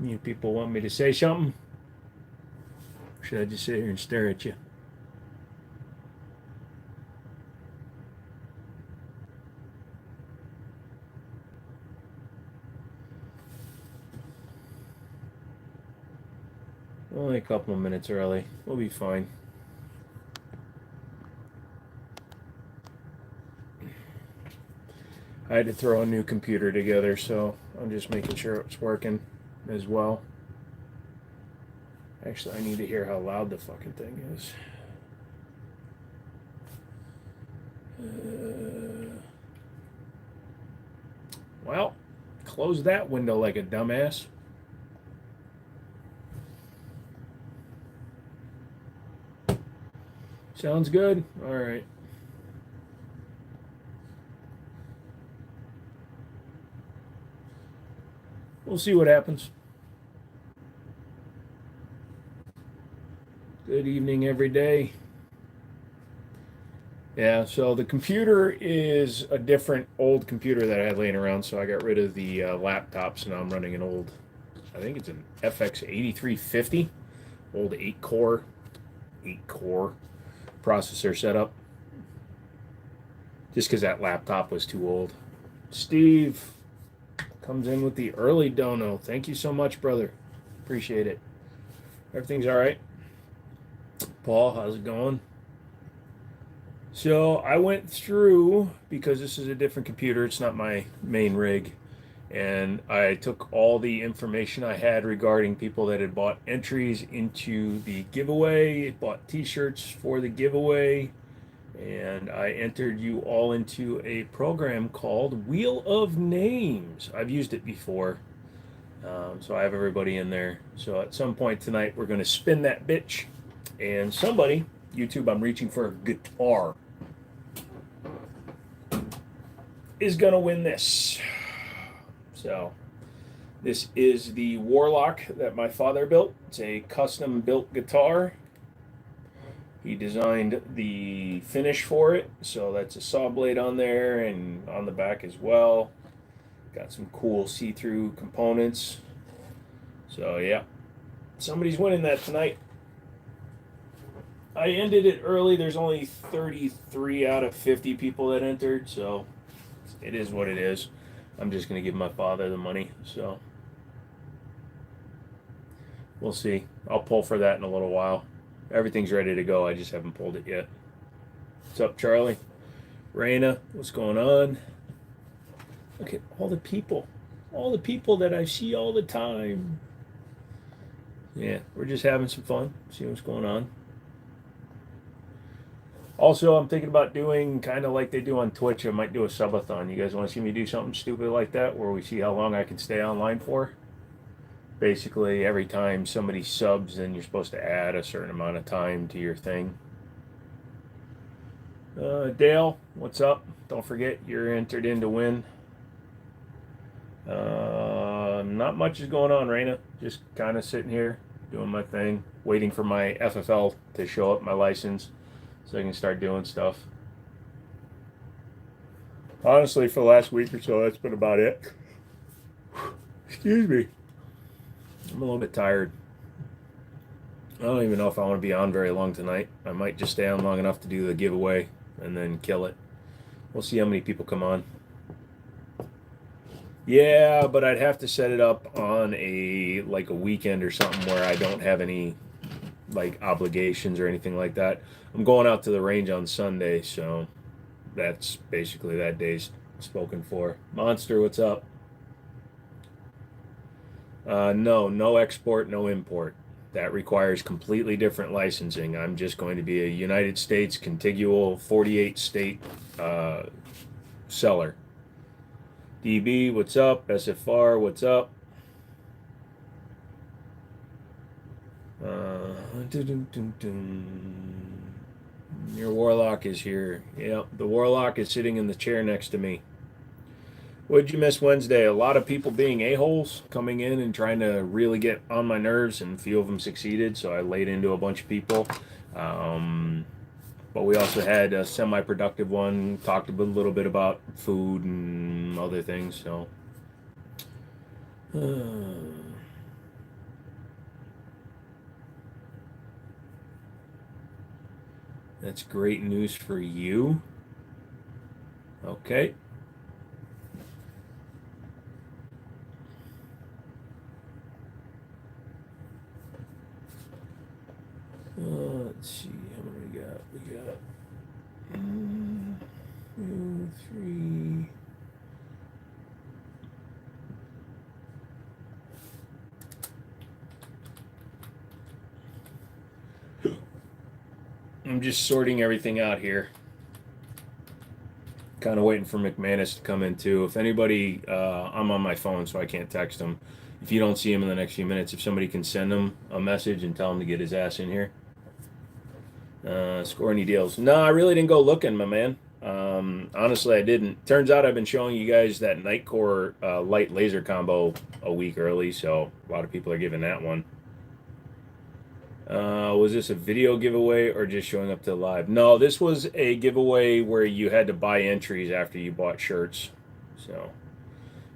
You people want me to say something? Or should I just sit here and stare at you? Only a couple of minutes early. We'll be fine. I had to throw a new computer together, so I'm just making sure it's working as well. Actually, I need to hear how loud the fucking thing is. Well, close that window like a dumbass. Sounds good? All right. We'll see what happens. Good evening, every day. Yeah, so the computer is a different old computer that I had laying around, so I got rid of the laptop, so now I'm running an old, I think it's an FX 8350, old 8 core processor setup, just because that laptop was too old. Steve comes in with the early dono. Thank you so much, brother. Appreciate it. Everything's all right. Paul, how's it going? So I went through, because this is a different computer, it's not my main rig, and I took all the information I had regarding people that had bought entries into the giveaway, bought t-shirts for the giveaway, and I entered you all into a program called Wheel of Names. I've used it before, so I have everybody in there. So at some point tonight, we're going to spin that bitch, and somebody, YouTube, I'm reaching for a guitar, is going to win this. So this is the Warlock that my father built. It's a custom built guitar. He designed the finish for it, so that's a saw blade on there and on the back as well. Got some cool see-through components. So yeah, somebody's winning that tonight. I ended it early. There's only 33 out of 50 people that entered, so it is what it is. I'm just going to give my father the money, so we'll see. I'll pull for that in a little while. Everything's ready to go. I just haven't pulled it yet. What's up, Charlie? Raina, what's going on? Look at all the people that I see all the time. Yeah, we're just having some fun, see what's going on. Also, I'm thinking about doing kind of like they do on Twitch. I might do a subathon. You guys want to see me do something stupid like that where we see how long I can stay online for? Basically, every time somebody subs, then you're supposed to add a certain amount of time to your thing. Dale, what's up? Don't forget, you're entered in to win. Not much is going on, Raina. Just kind of sitting here, doing my thing, waiting for my FFL to show up, my license, so I can start doing stuff. Honestly, for the last week or so, that's been about it. Excuse me. I'm a little bit tired. I don't even know if I want to be on very long tonight. I might just stay on long enough to do the giveaway and then kill it. We'll see how many people come on. Yeah, but I'd have to set it up on a weekend or something where I don't have any like obligations or anything like that. I'm going out to the range on Sunday, so that's basically that day's spoken for. Monster, what's up? No export, no import. That requires completely different licensing. I'm just going to be a United States contiguous 48 state seller. DB, what's up? SFR, what's up? Your Warlock is here. Yep, the Warlock is sitting in the chair next to me. What'd you miss Wednesday? A lot of people being a-holes coming in and trying to really get on my nerves, and a few of them succeeded, so I laid into a bunch of people. But we also had a semi-productive one, talked a little bit about food and other things, so. That's great news for you. Okay. Let's see how many we got. We got 2, 3. I'm just sorting everything out here. Kind of waiting for McManus to come in too. If anybody, I'm on my phone, so I can't text him. If you don't see him in the next few minutes, if somebody can send him a message and tell him to get his ass in here. Score any deals? No, I really didn't go looking, my man. Honestly, I didn't. Turns out I've been showing you guys that Nightcore light laser combo a week early, so a lot of people are giving that one. Was this a video giveaway or just showing up to live? No, this was a giveaway where you had to buy entries after you bought shirts. So,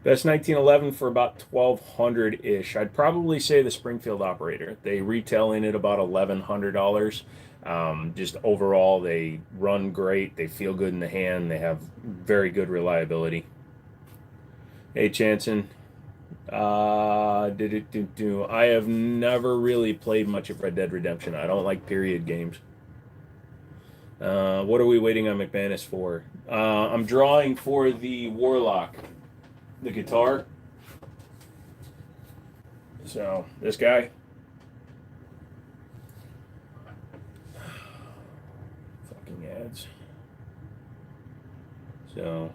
best 1911 for about 1200 ish. I'd probably say the Springfield operator. They retail in at about $1,100. Just overall, they run great. They feel good in the hand. They have very good reliability. Hey, Chanson. I have never really played much of Red Dead Redemption. I don't like period games. What are we waiting on McManus for? I'm drawing for the Warlock, the guitar. So, this guy. Fucking ads. So,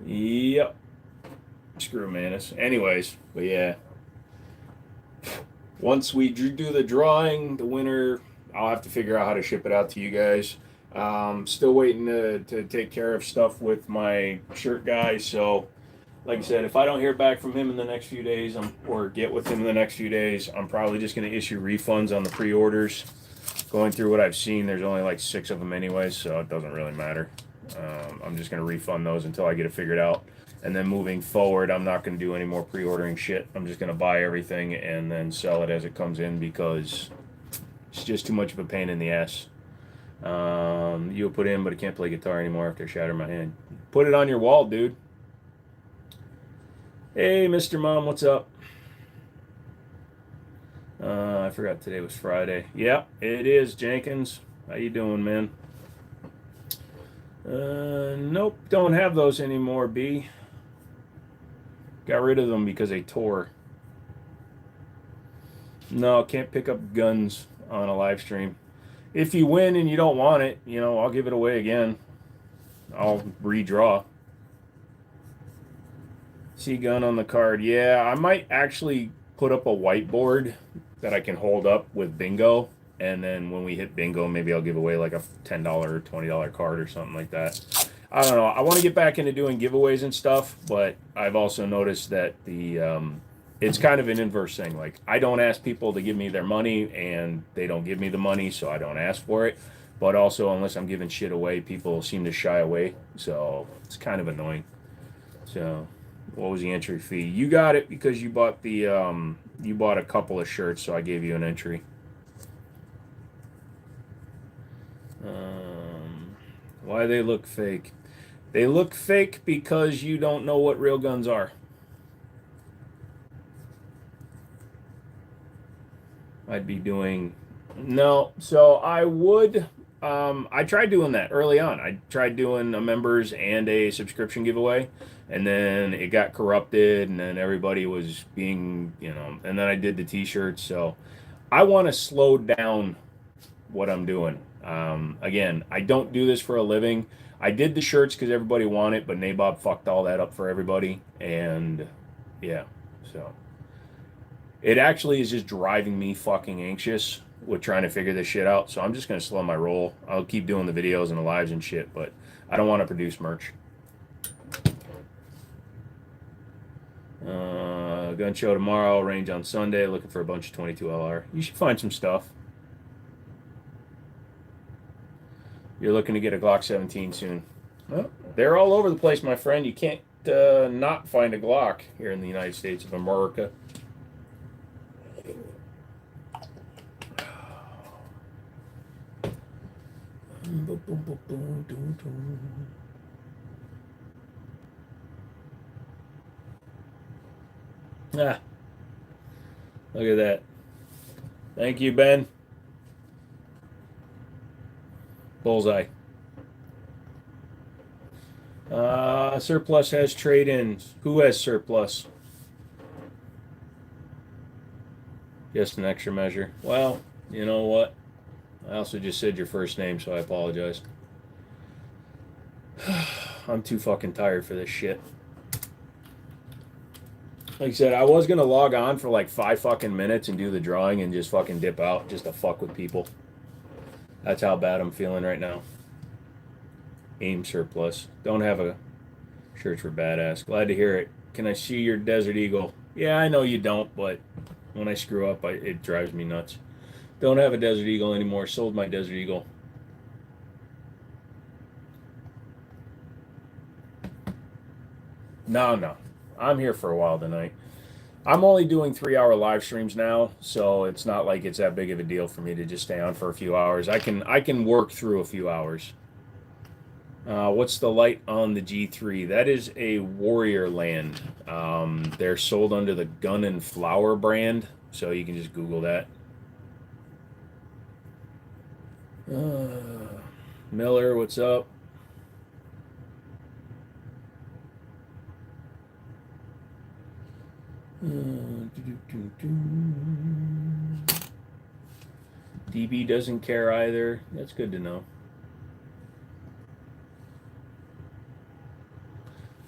yep. Screw Manus. Anyways, but yeah. Once we do the drawing, the winner, I'll have to figure out how to ship it out to you guys. Still waiting to take care of stuff with my shirt guy. So, like I said, if I don't hear back from him in the next few days, or get with him in the next few days, I'm probably just going to issue refunds on the pre-orders. Going through what I've seen, there's only like 6 of them anyways, so it doesn't really matter. I'm just going to refund those until I get it figured out. And then moving forward, I'm not going to do any more pre-ordering shit. I'm just going to buy everything and then sell it as it comes in because it's just too much of a pain in the ass. You'll put in, but I can't play guitar anymore after I shatter my hand. Put it on your wall, dude. Hey, Mr. Mom, what's up? I forgot today was Friday. Yeah, it is, Jenkins. How you doing, man? Nope, don't have those anymore, B. Got rid of them because they tore. No, can't pick up guns on a live stream. If you win and you don't want it, I'll give it away again. I'll redraw. See gun on the card. Yeah, I might actually put up a whiteboard that I can hold up with bingo. And then when we hit bingo, maybe I'll give away like a $10 or $20 card or something like that. I don't know. I want to get back into doing giveaways and stuff, but I've also noticed that it's kind of an inverse thing. Like, I don't ask people to give me their money, and they don't give me the money, so I don't ask for it. But also, unless I'm giving shit away, people seem to shy away. So it's kind of annoying. So, what was the entry fee? You got it because you bought you bought a couple of shirts, so I gave you an entry. Why they look fake? They look fake because you don't know what real guns are. I'd be doing... No, so I would... I tried doing that early on. I tried doing a members and a subscription giveaway, and then it got corrupted, and then everybody was being, and then I did the t-shirts, so I want to slow down what I'm doing. Again, I don't do this for a living. I did the shirts because everybody wanted it, but Nabob fucked all that up for everybody, and yeah, so it actually is just driving me fucking anxious with trying to figure this shit out. So I'm just gonna slow my roll. I'll keep doing the videos and the lives and shit, but I don't want to produce merch. Gun show tomorrow, range on Sunday. Looking for a bunch of 22 LR. You should find some stuff. You're looking to get a Glock 17 soon. Well, they're all over the place, my friend. You can't not find a Glock here in the United States of America. Ah, look at that. Thank you, Ben. Bullseye. Surplus has trade-ins. Who has surplus? Just an extra measure. Well, you know what? I also just said your first name, so I apologize. I'm too fucking tired for this shit. Like I said, I was gonna log on for like 5 fucking minutes and do the drawing and just fucking dip out just to fuck with people. That's how bad I'm feeling right now. Aim surplus. Don't have a shirt for badass. Glad to hear it. Can I see your Desert Eagle? Yeah, I know you don't, but when I screw up, it drives me nuts. Don't have a Desert Eagle anymore. Sold my Desert Eagle. No. I'm here for a while tonight. I'm only doing 3-hour live streams now, so it's not like it's that big of a deal for me to just stay on for a few hours. I can work through a few hours. What's the light on the G3? That is a Warrior Land. They're sold under the Gun and Flower brand, so you can just Google that. Miller, what's up? DB doesn't care either. That's good to know.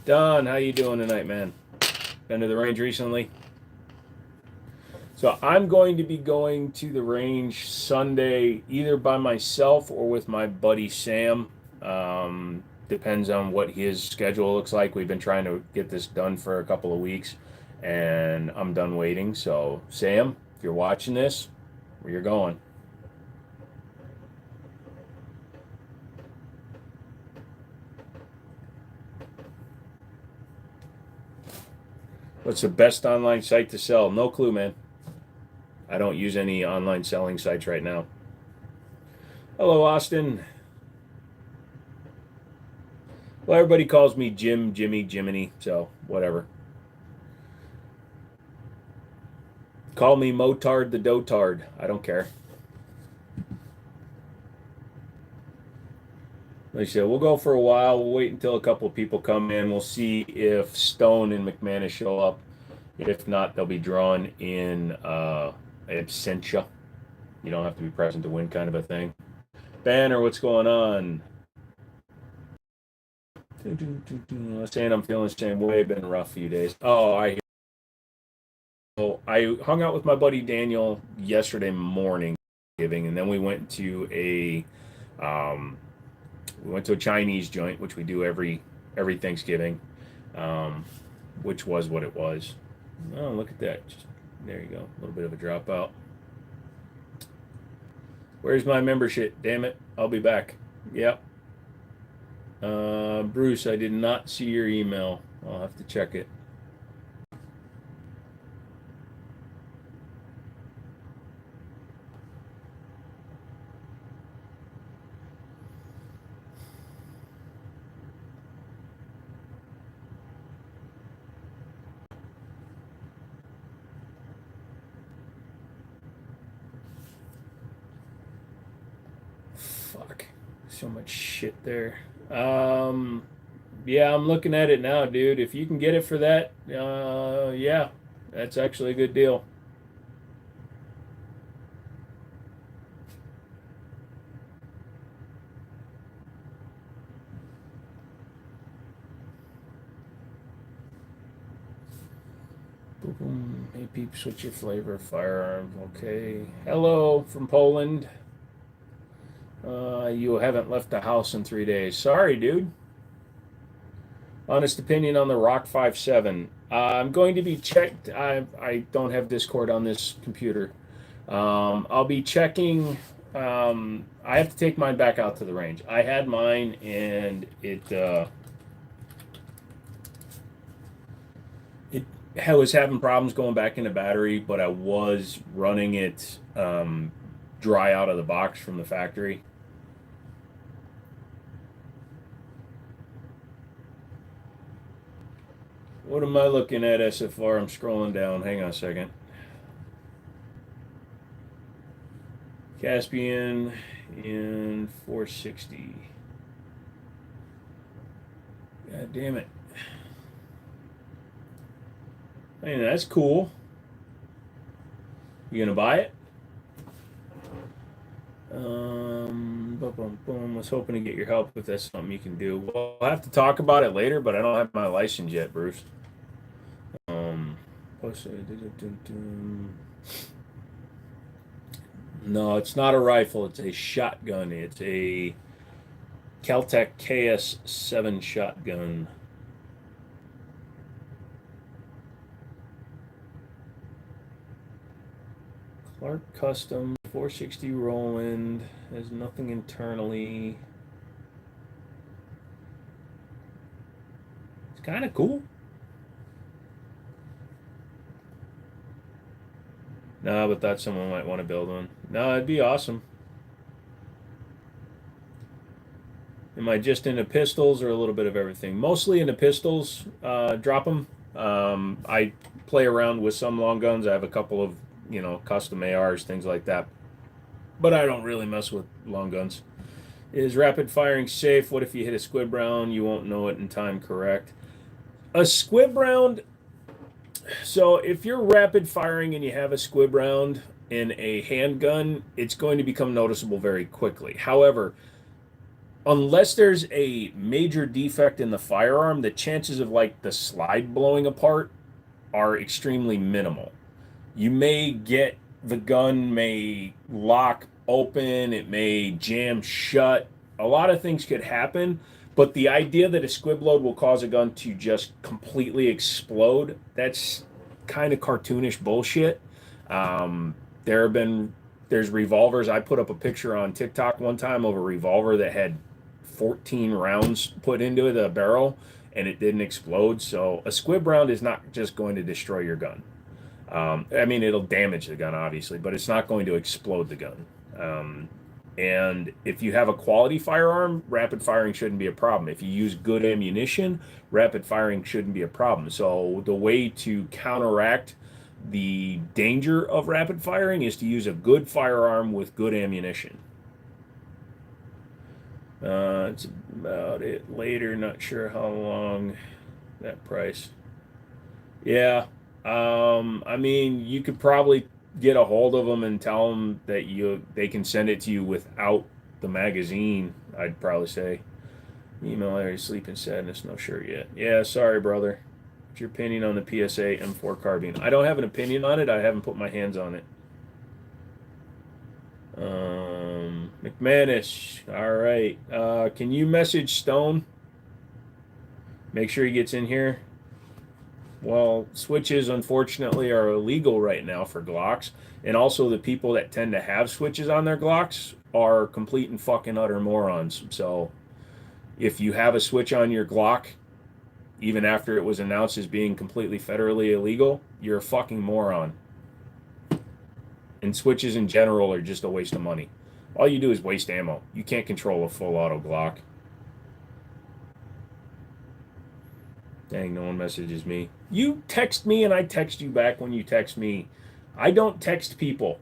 Don, how you doing tonight, man? Been to the range recently? So I'm going to be going to the range Sunday, either by myself or with my buddy Sam. Depends on what his schedule looks like. We've been trying to get this done for a couple of weeks, and I'm done waiting. So Sam, if you're watching this, where you're going? What's the best online site to sell? No clue, man. I don't use any online selling sites right now. Hello, Austin. Well, everybody calls me Jim, Jimmy, Jiminy, so whatever. Call me Motard the Dotard. I don't care. Like I said, we'll go for a while. We'll wait until a couple of people come in. We'll see if Stone and McManus show up. If not, they'll be drawn in absentia. You don't have to be present to win, kind of a thing. Banter, what's going on? Saying I'm feeling the same way. Been a rough few days. Oh, I hear. So I hung out with my buddy Daniel yesterday morning, and then we went to a Chinese joint, which we do every Thanksgiving, which was what it was. Oh, look at that! There you go. A little bit of a dropout. Where's my membership? Damn it! I'll be back. Yep. Bruce, I did not see your email. I'll have to check it. Fuck. So much shit there. Yeah, I'm looking at it now, dude. If you can get it for that, yeah, that's actually a good deal. Boom, boom. Hey, peeps, what's your flavor of firearms? Okay. Hello from Poland. You haven't left the house in 3 days. Sorry, dude. Honest opinion on the Rock 5.7. I'm going to be checked. I don't have Discord on this computer. I'll be checking. I have to take mine back out to the range. I had mine and it was having problems going back into battery, but I was running it dry out of the box from the factory. What am I looking at SFR? I'm scrolling down. Hang on a second. Caspian in 460. God damn it. I mean, that's cool. You gonna buy it? Boom, boom, boom. Was hoping to get your help if that's something you can do. Well, I'll have to talk about it later, but I don't have my license yet, Bruce. Um, no, it's not a rifle. It's a shotgun. It's a Caltech KS7 shotgun. Clark Custom 460 Roland. Has nothing internally. It's kind of cool. No, but thought someone might want to build one. No, it'd be awesome. Am I just into pistols or a little bit of everything? Mostly into pistols. Drop them. I play around with some long guns. I have a couple of, custom ARs, things like that. But I don't really mess with long guns. Is rapid firing safe? What if you hit a squib round? You won't know it in time, correct? A squib round. So if you're rapid firing and you have a squib round in a handgun, it's going to become noticeable very quickly. However, unless there's a major defect in the firearm, the chances of like the slide blowing apart are extremely minimal. You may get the gun may lock open, it may jam shut. A lot of things could happen, but the idea that a squib load will cause a gun to just completely explode, that's kind of cartoonish bullshit. Um, there have been there's revolvers. I put up a picture on TikTok one time of a revolver that had 14 rounds put into it, a barrel, and it didn't explode. So a squib round is not just going to destroy your gun. I mean, it'll damage the gun, obviously, but it's not going to explode the gun. And if you have a quality firearm, rapid firing shouldn't be a problem. If you use good ammunition, rapid firing shouldn't be a problem. So the way to counteract the danger of rapid firing is to use a good firearm with good ammunition. It's about it later. Not sure how long that price. Yeah. I mean, you could probably get a hold of them and tell them that they can send it to you without the magazine. I'd probably say. Email Larry Sleep in Sadness. No shirt yet. Yeah, sorry, brother. What's your opinion on the PSA M4 carbine? I don't have an opinion on it. I haven't put my hands on it. McManus. All right. Can you message Stone? Make sure he gets in here. Well, switches unfortunately are illegal right now for Glocks, and also the people that tend to have switches on their Glocks are complete and fucking utter morons. So, if you have a switch on your Glock, even after it was announced as being completely federally illegal, you're a fucking moron. And switches in general are just a waste of money. All you do is waste ammo. You can't control a full auto Glock. Dang, no one messages me. You text me and I text you back when you text me. I don't text people.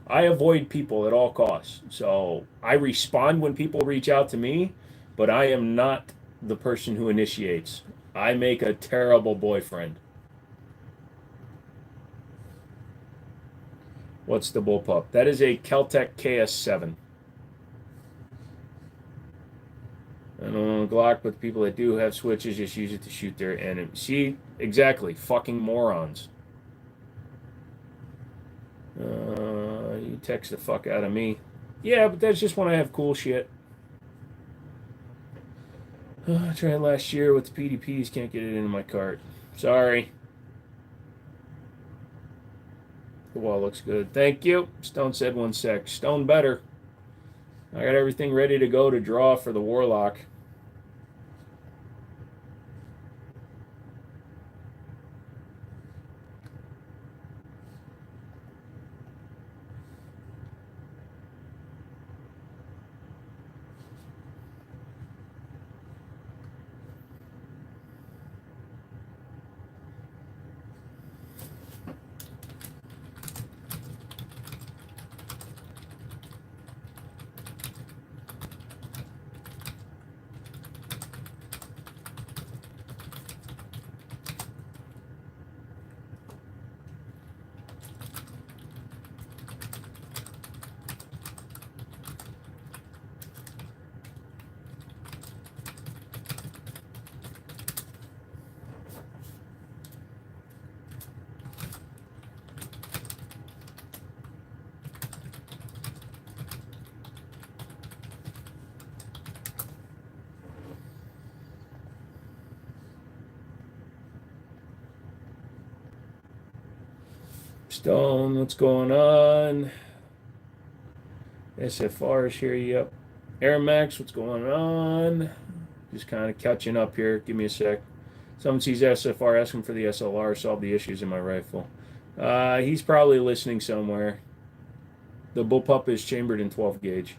I avoid people at all costs. So I respond when people reach out to me, but I am not the person who initiates. I make a terrible boyfriend. What's the bullpup? That is a Keltec KS7. I don't know Glock, but people that do have switches just use it to shoot their enemy. See, exactly, fucking morons. You text the fuck out of me. Yeah, but that's just when I have cool shit. I tried last year with the PDPs, can't get it into my cart. Sorry. The wall looks good. Thank you. Stone said 1 sec. Stone better. I got everything ready to go to draw for the Warlock. Stone, what's going on? SFR is here, yep. Air Max, what's going on? Just kind of catching up here. Give me a sec. Someone sees SFR, asking for the SLR, solve the issues in my rifle. He's probably listening somewhere. The bullpup is chambered in 12 gauge.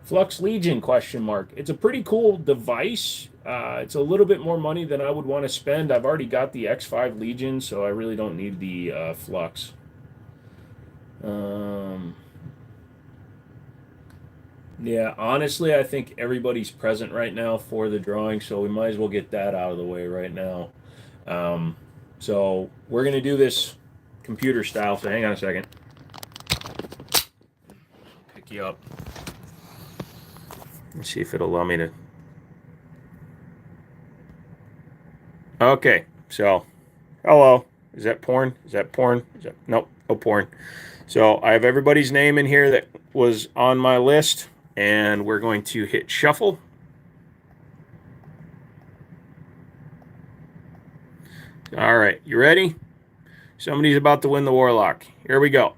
Flux Legion question mark. It's a pretty cool device. It's a little bit more money than I would want to spend. I've already got the X5 Legion, so I really don't need the Flux. Yeah, honestly, I think everybody's present right now for the drawing, so we might as well get that out of the way right now. So we're going to do this computer style, so hang on a second. Pick you up. Let's see if it'll allow me to. Okay, so hello. Is that porn? Is that porn? Is that nope, no porn. So I have everybody's name in here that was on my list, and we're going to hit shuffle. All right, you ready? Somebody's about to win the Warlock. Here we go.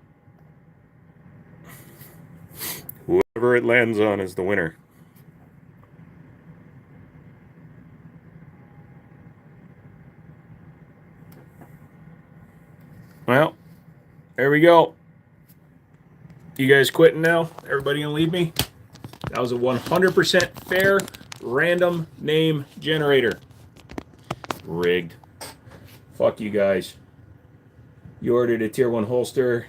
Whoever it lands on is the winner. Well, there we go. You guys quitting now? Everybody gonna leave me? That was a 100% fair random name generator. Rigged. Fuck you guys. You ordered a tier 1 holster.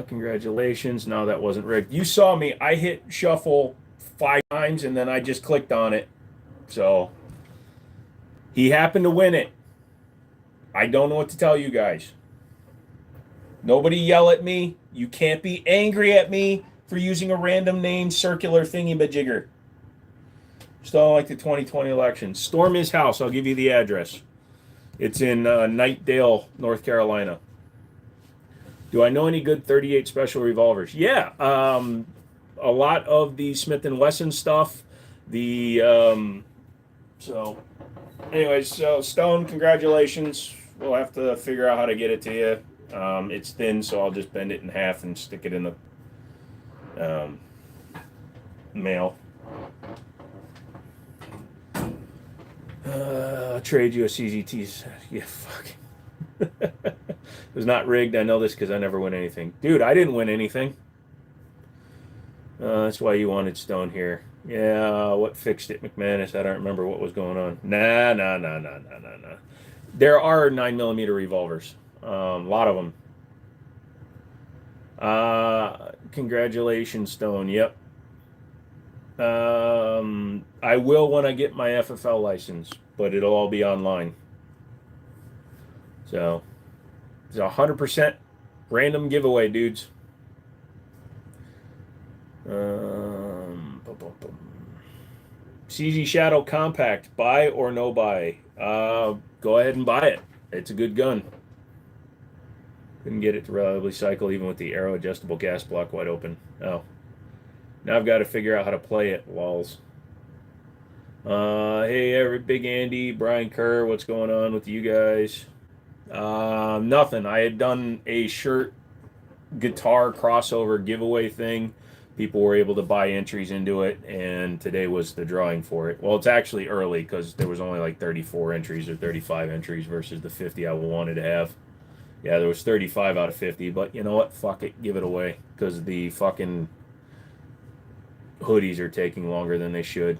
Congratulations. No, that wasn't rigged. You saw me. I hit shuffle 5 times and then I just clicked on it. So he happened to win it. I don't know what to tell you guys. Nobody yell at me. You can't be angry at me for using a random name circular thingy-majigger. Still like the 2020 election. Storm his house. I'll give you the address. It's in Knightdale, North Carolina. Do I know any good 38 special revolvers? Yeah. A lot of the Smith & Wesson stuff. So anyways, so Stone, congratulations. We'll have to figure out how to get it to you. It's thin, so I'll just bend it in half and stick it in the mail. Trade you a CZT. Yeah, fuck. It was not rigged. I know this because I never win anything. Dude, I didn't win anything. That's why you wanted Stone here. Yeah, what fixed it, McManus? I don't remember what was going on. Nah. There are 9mm revolvers. A lot of them. Congratulations, Stone. Yep. I will when I get my FFL license, but it'll all be online. So it's 100% random giveaway, dudes. CZ Shadow Compact, buy or no buy? Go ahead and buy it. It's a good gun. Couldn't get it to reliably cycle even with the arrow adjustable gas block wide open. Oh. Now I've got to figure out how to play it, lols. Hey, Big Andy, Brian Kerr, what's going on with you guys? Nothing. I had done a shirt guitar crossover giveaway thing. People were able to buy entries into it, and today was the drawing for it. Well, it's actually early because there was only like 34 entries or 35 entries versus the 50 I wanted to have. Yeah, there was 35 out of 50, but you know what? Fuck it. Give it away because the fucking hoodies are taking longer than they should.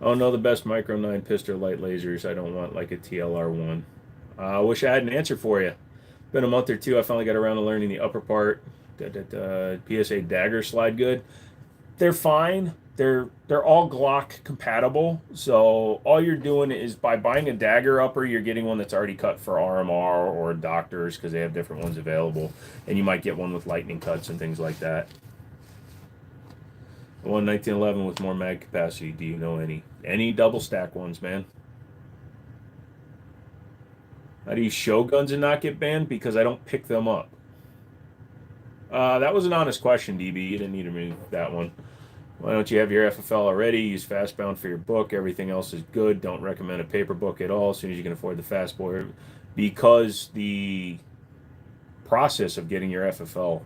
Oh no, the best Micro 9 pistol light lasers. I don't want like a TLR1. I wish I had an answer for you. Been a month or two. I finally got around to learning the upper part. PSA dagger slide good. They're fine. They're all Glock compatible. So all you're doing is by buying a dagger upper, you're getting one that's already cut for RMR or doctors because they have different ones available, and you might get one with lightning cuts and things like that. One 1911 with more mag capacity. Do you know any double stack ones, man? How do you show guns and not get banned? Because I don't pick them up. That was an honest question, DB. You didn't need to read that one. Why don't you have your FFL already? Use Fastbound for your book. Everything else is good. Don't recommend a paper book at all as soon as you can afford the Fastboard. Because the process of getting your FFL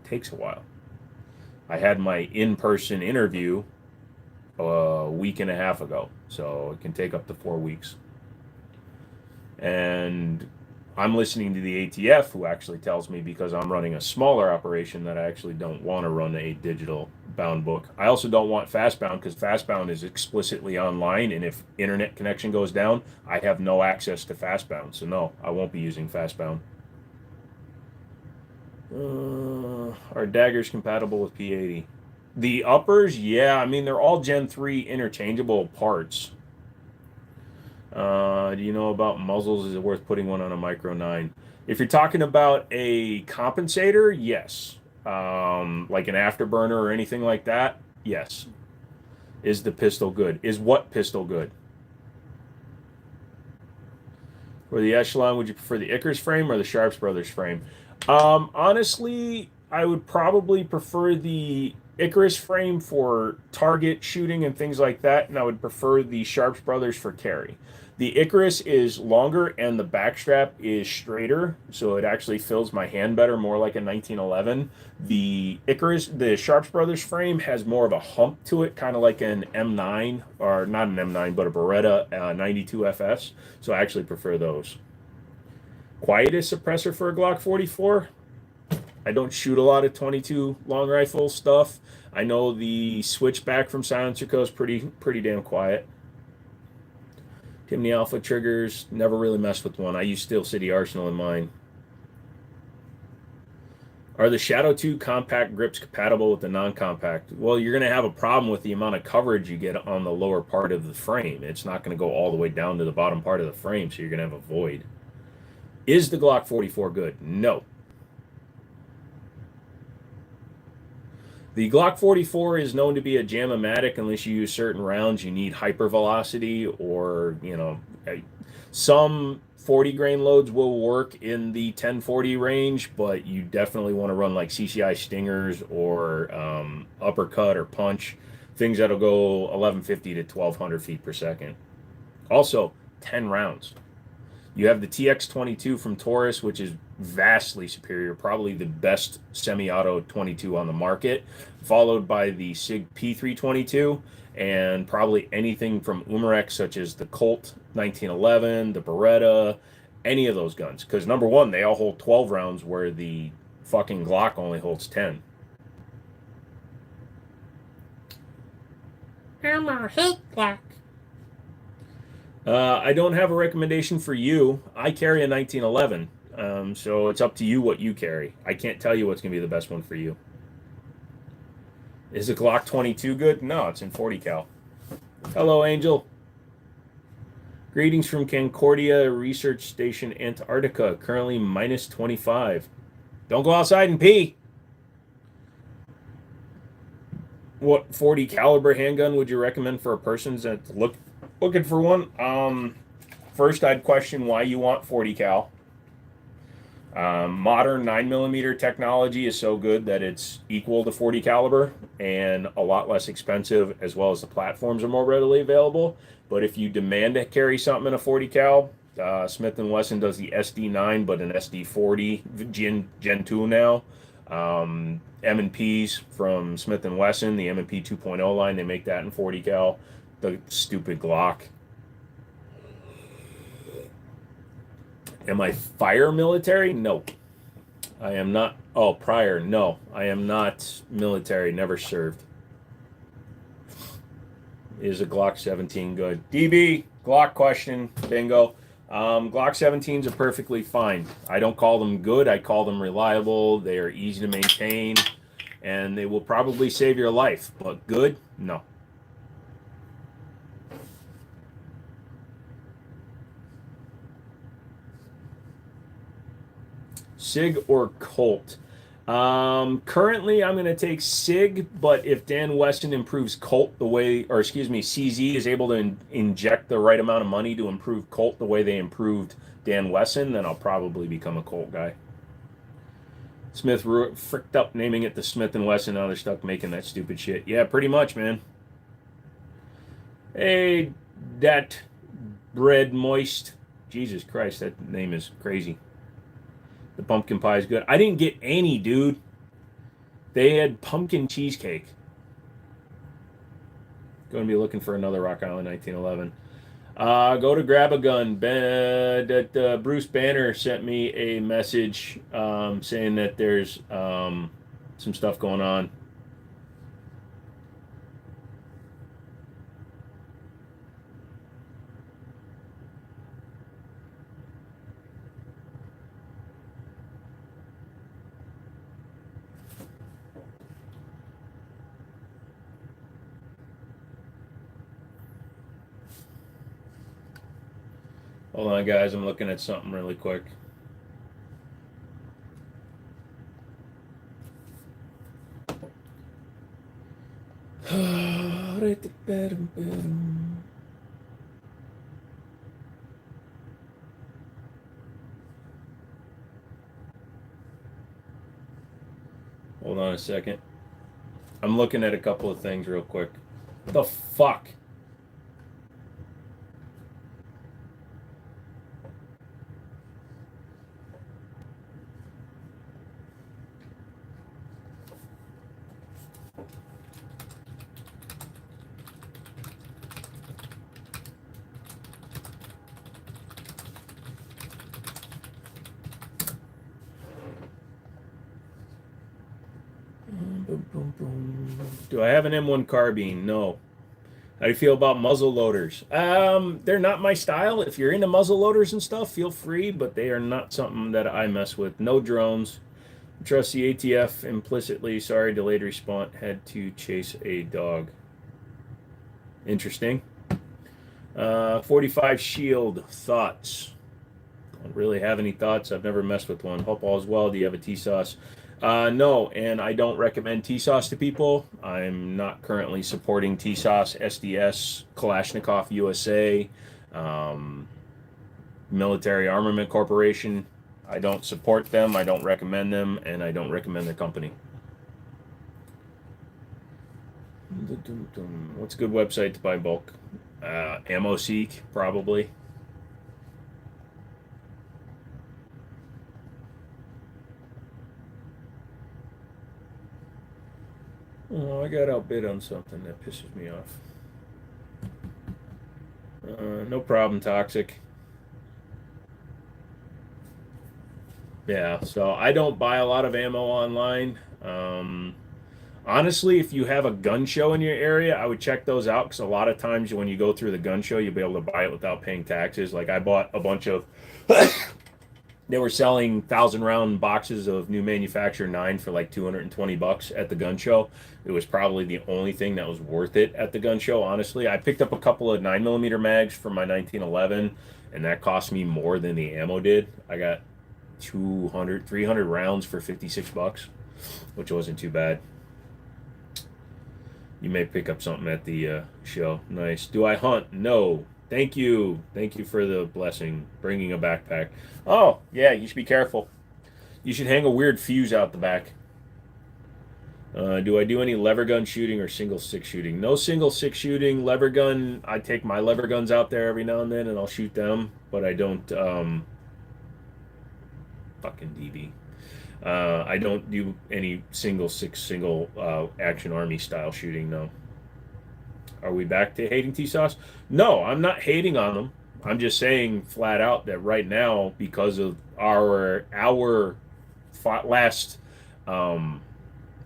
takes a while. I had my in-person interview a week and a half ago, so it can take up to 4 weeks. And I'm listening to the ATF, who actually tells me, because I'm running a smaller operation, that I actually don't want to run a digital bound book. I also don't want Fastbound because Fastbound is explicitly online, and if internet connection goes down, I have no access to Fastbound. So no, I won't be using Fastbound. Are daggers compatible with P80? The uppers, yeah. I mean, they're all Gen 3 interchangeable parts. Do you know about muzzles? Is it worth putting one on a Micro 9? If you're talking about a compensator, yes. Like an afterburner or anything like that, yes. Is the pistol good? Is what pistol good? For the Echelon, would you prefer the Icarus frame or the Sharps Brothers frame? Honestly, I would probably prefer the Icarus frame for target shooting and things like that, and I would prefer the Sharps Brothers for carry. The Icarus is longer and the backstrap is straighter, so it actually fills my hand better, more like a 1911. The Icarus, the Sharps Brothers frame has more of a hump to it, kind of like an M9, or not an M9, but a Beretta 92 FS. So I actually prefer those. Quietest suppressor for a Glock 44? I don't shoot a lot of 22 long rifle stuff. I know the switchback from Silencer Co. is pretty damn quiet. Timney Alpha triggers, never really messed with one. I use Steel City Arsenal in mine. Are the Shadow 2 compact grips compatible with the non-compact? Well, you're going to have a problem with the amount of coverage you get on the lower part of the frame. It's not going to go all the way down to the bottom part of the frame, so you're going to have a void. Is the Glock 44 good? No. The Glock 44 is known to be a jam-o-matic unless you use certain rounds. You need hypervelocity or, some 40 grain loads will work in the 1040 range, but you definitely want to run like CCI Stingers or uppercut or punch, things that'll go 1150 to 1200 feet per second. Also, 10 rounds. You have the TX22 from Taurus, which is vastly superior, probably the best semi-auto 22 on the market, followed by the SIG P322, and probably anything from Umarek, such as the Colt 1911, the Beretta, any of those guns. Because number one, they all hold 12 rounds, where the fucking Glock only holds 10. I'm a hate Glock. I don't have a recommendation for you. I carry a 1911, so it's up to you what you carry. I can't tell you what's going to be the best one for you. Is a Glock 22 good? No, it's in 40 cal. Hello, Angel. Greetings from Concordia Research Station, Antarctica. Currently minus 25. Don't go outside and pee. What 40 caliber handgun would you recommend for a person that's looking for one? First, I'd question why you want 40 cal. Modern 9mm technology is so good that it's equal to 40 caliber and a lot less expensive, as well as the platforms are more readily available. But if you demand to carry something in a 40 cal, Smith & Wesson does the SD9, but an SD40 Gen 2 now. M&Ps from Smith & Wesson, the M&P 2.0 line, they make that in 40 cal. The stupid Glock. Am I fire military? No. I am not. Oh, prior? No. I am not military. Never served. Is a Glock 17 good? DB, Glock question. Bingo. Glock 17s are perfectly fine. I don't call them good. I call them reliable. They are easy to maintain, and they will probably save your life. But good? No. SIG or Colt? Currently I'm going to take SIG, but if Dan Wesson improves Colt the way, or excuse me, CZ is able to inject the right amount of money to improve Colt the way they improved Dan Wesson, then I'll probably become a Colt guy. Smith fricked up naming it the Smith & Wesson. Now they're stuck making that stupid shit. Yeah, pretty much, man. Hey, that bread moist. Jesus Christ, that name is crazy. The pumpkin pie is good. I didn't get any, dude. They had pumpkin cheesecake. Going to be looking for another Rock Island 1911. Go to grab a gun. Bruce Banner sent me a message saying that there's some stuff going on. Hold on, guys. I'm looking at something really quick. Hold on a second. I'm looking at a couple of things real quick. What the fuck? Do I have an M1 carbine? No. How do you feel about muzzle loaders? They're not my style. If you're into muzzle loaders and stuff, feel free, but they are not something that I mess with. No drones. Trust the ATF implicitly. Sorry, delayed response. Had to chase a dog. Interesting. 45 Shield. Thoughts? Don't really have any thoughts. I've never messed with one. Hope all's well. Do you have a T-Sauce? No, and I don't recommend T-Sauce to people. I'm not currently supporting T-Sauce, SDS, Kalashnikov USA, Military Armament Corporation. I don't support them, I don't recommend them, and I don't recommend their company. What's a good website to buy bulk? Ammo Seek, probably. Oh, I got outbid on something that pisses me off. No problem, Toxic. Yeah, so I don't buy a lot of ammo online. Honestly, if you have a gun show in your area, I would check those out because a lot of times when you go through the gun show, you'll be able to buy it without paying taxes. Like I bought a bunch of they were selling 1,000 round boxes of new manufacturer 9 for like $220 at the gun show. It was probably the only thing that was worth it at the gun show, honestly. I picked up a couple of 9mm mags for my 1911, and that cost me more than the ammo did. I got 200, 300 rounds for $56, which wasn't too bad. You may pick up something at the show. Nice. Do I hunt? No. Thank you. Thank you for the blessing. Bringing a backpack. Oh, yeah, you should be careful. You should hang a weird fuse out the back. Do I do any lever gun shooting or single stick shooting? No single stick shooting. Lever gun, I take my lever guns out there every now and then and I'll shoot them, but I don't, fucking DB. I don't do any single action army style shooting, no. Are we back to hating T-Sauce? No, I'm not hating on them. I'm just saying flat out that right now, because of our last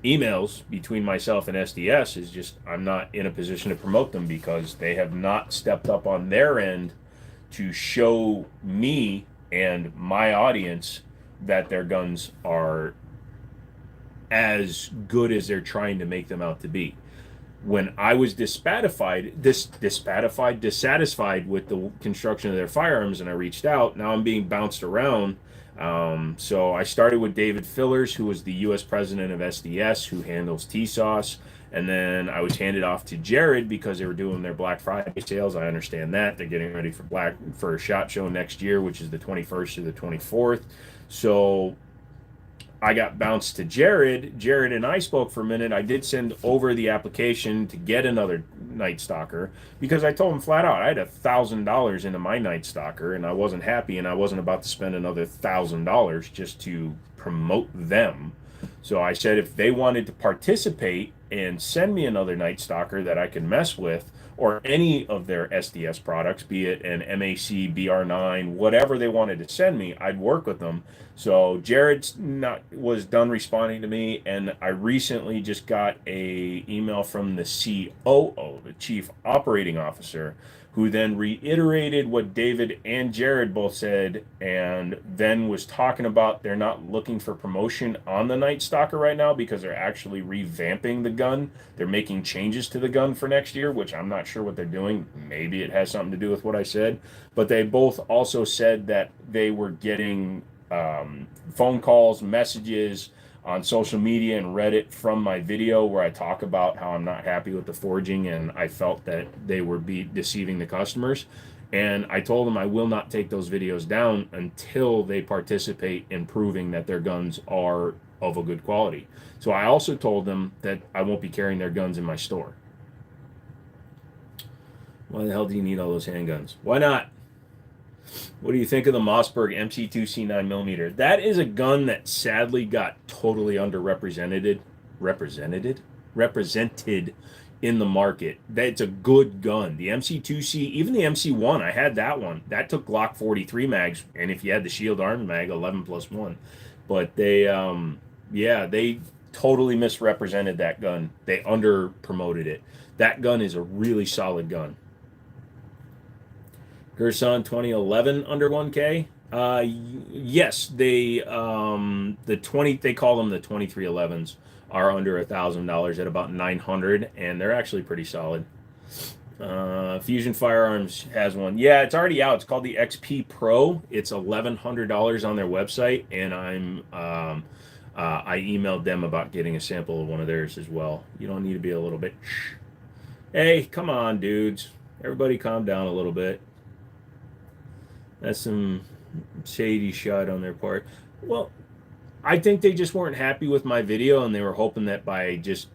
emails between myself and SDS, is just I'm not in a position to promote them because they have not stepped up on their end to show me and my audience that their guns are as good as they're trying to make them out to be. when I was dissatisfied with the construction of their firearms, and I reached out, now I'm being bounced around. So I started with David Fillers, who was the U.S. president of SDS, who handles TSOS. And then I was handed off to Jared because they were doing their Black Friday sales. I understand that. They're getting ready for a SHOT Show next year, which is the 21st to the 24th. So I got bounced to Jared. Jared and I spoke for a minute. I did send over the application to get another Night Stalker because I told him flat out I had $1,000 into my Night Stalker and I wasn't happy, and I wasn't about to spend another $1,000 just to promote them. So I said if they wanted to participate and send me another Night Stalker that I could mess with, or any of their SDS products, be it an MAC, BR9, whatever they wanted to send me, I'd work with them. So Jared was done responding to me, and I recently just got a email from the COO, the Chief Operating Officer, who then reiterated what David and Jared both said, and then was talking about they're not looking for promotion on the Night Stalker right now because they're actually revamping the gun. They're making changes to the gun for next year, which I'm not sure what they're doing. Maybe it has something to do with what I said. But they both also said that they were getting phone calls, messages on social media and Reddit from my video where I talk about how I'm not happy with the forging and I felt that they were deceiving the customers. And I told them I will not take those videos down until they participate in proving that their guns are of a good quality. So I also told them that I won't be carrying their guns in my store. Why the hell do you need all those handguns? Why not? What do you think of the Mossberg MC2C 9mm? That is a gun that sadly got totally underrepresented. Represented in the market. That's a good gun. The MC2C, even the MC1, I had that one. That took Glock 43 mags, and if you had the shield arm mag, 11+1. But they, they totally misrepresented that gun. They under promoted it. That gun is a really solid gun. Gerson 2011 under 1K. Yes, they call them the 2311s are under $1,000 at about 900, and they're actually pretty solid. Fusion Firearms has one. Yeah, it's already out. It's called the XP Pro. It's $1,100 on their website, and I emailed them about getting a sample of one of theirs as well. You don't need to be a little bit. Hey, come on, dudes. Everybody calm down a little bit. That's some shady shot on their part. Well, I think they just weren't happy with my video, and they were hoping that by just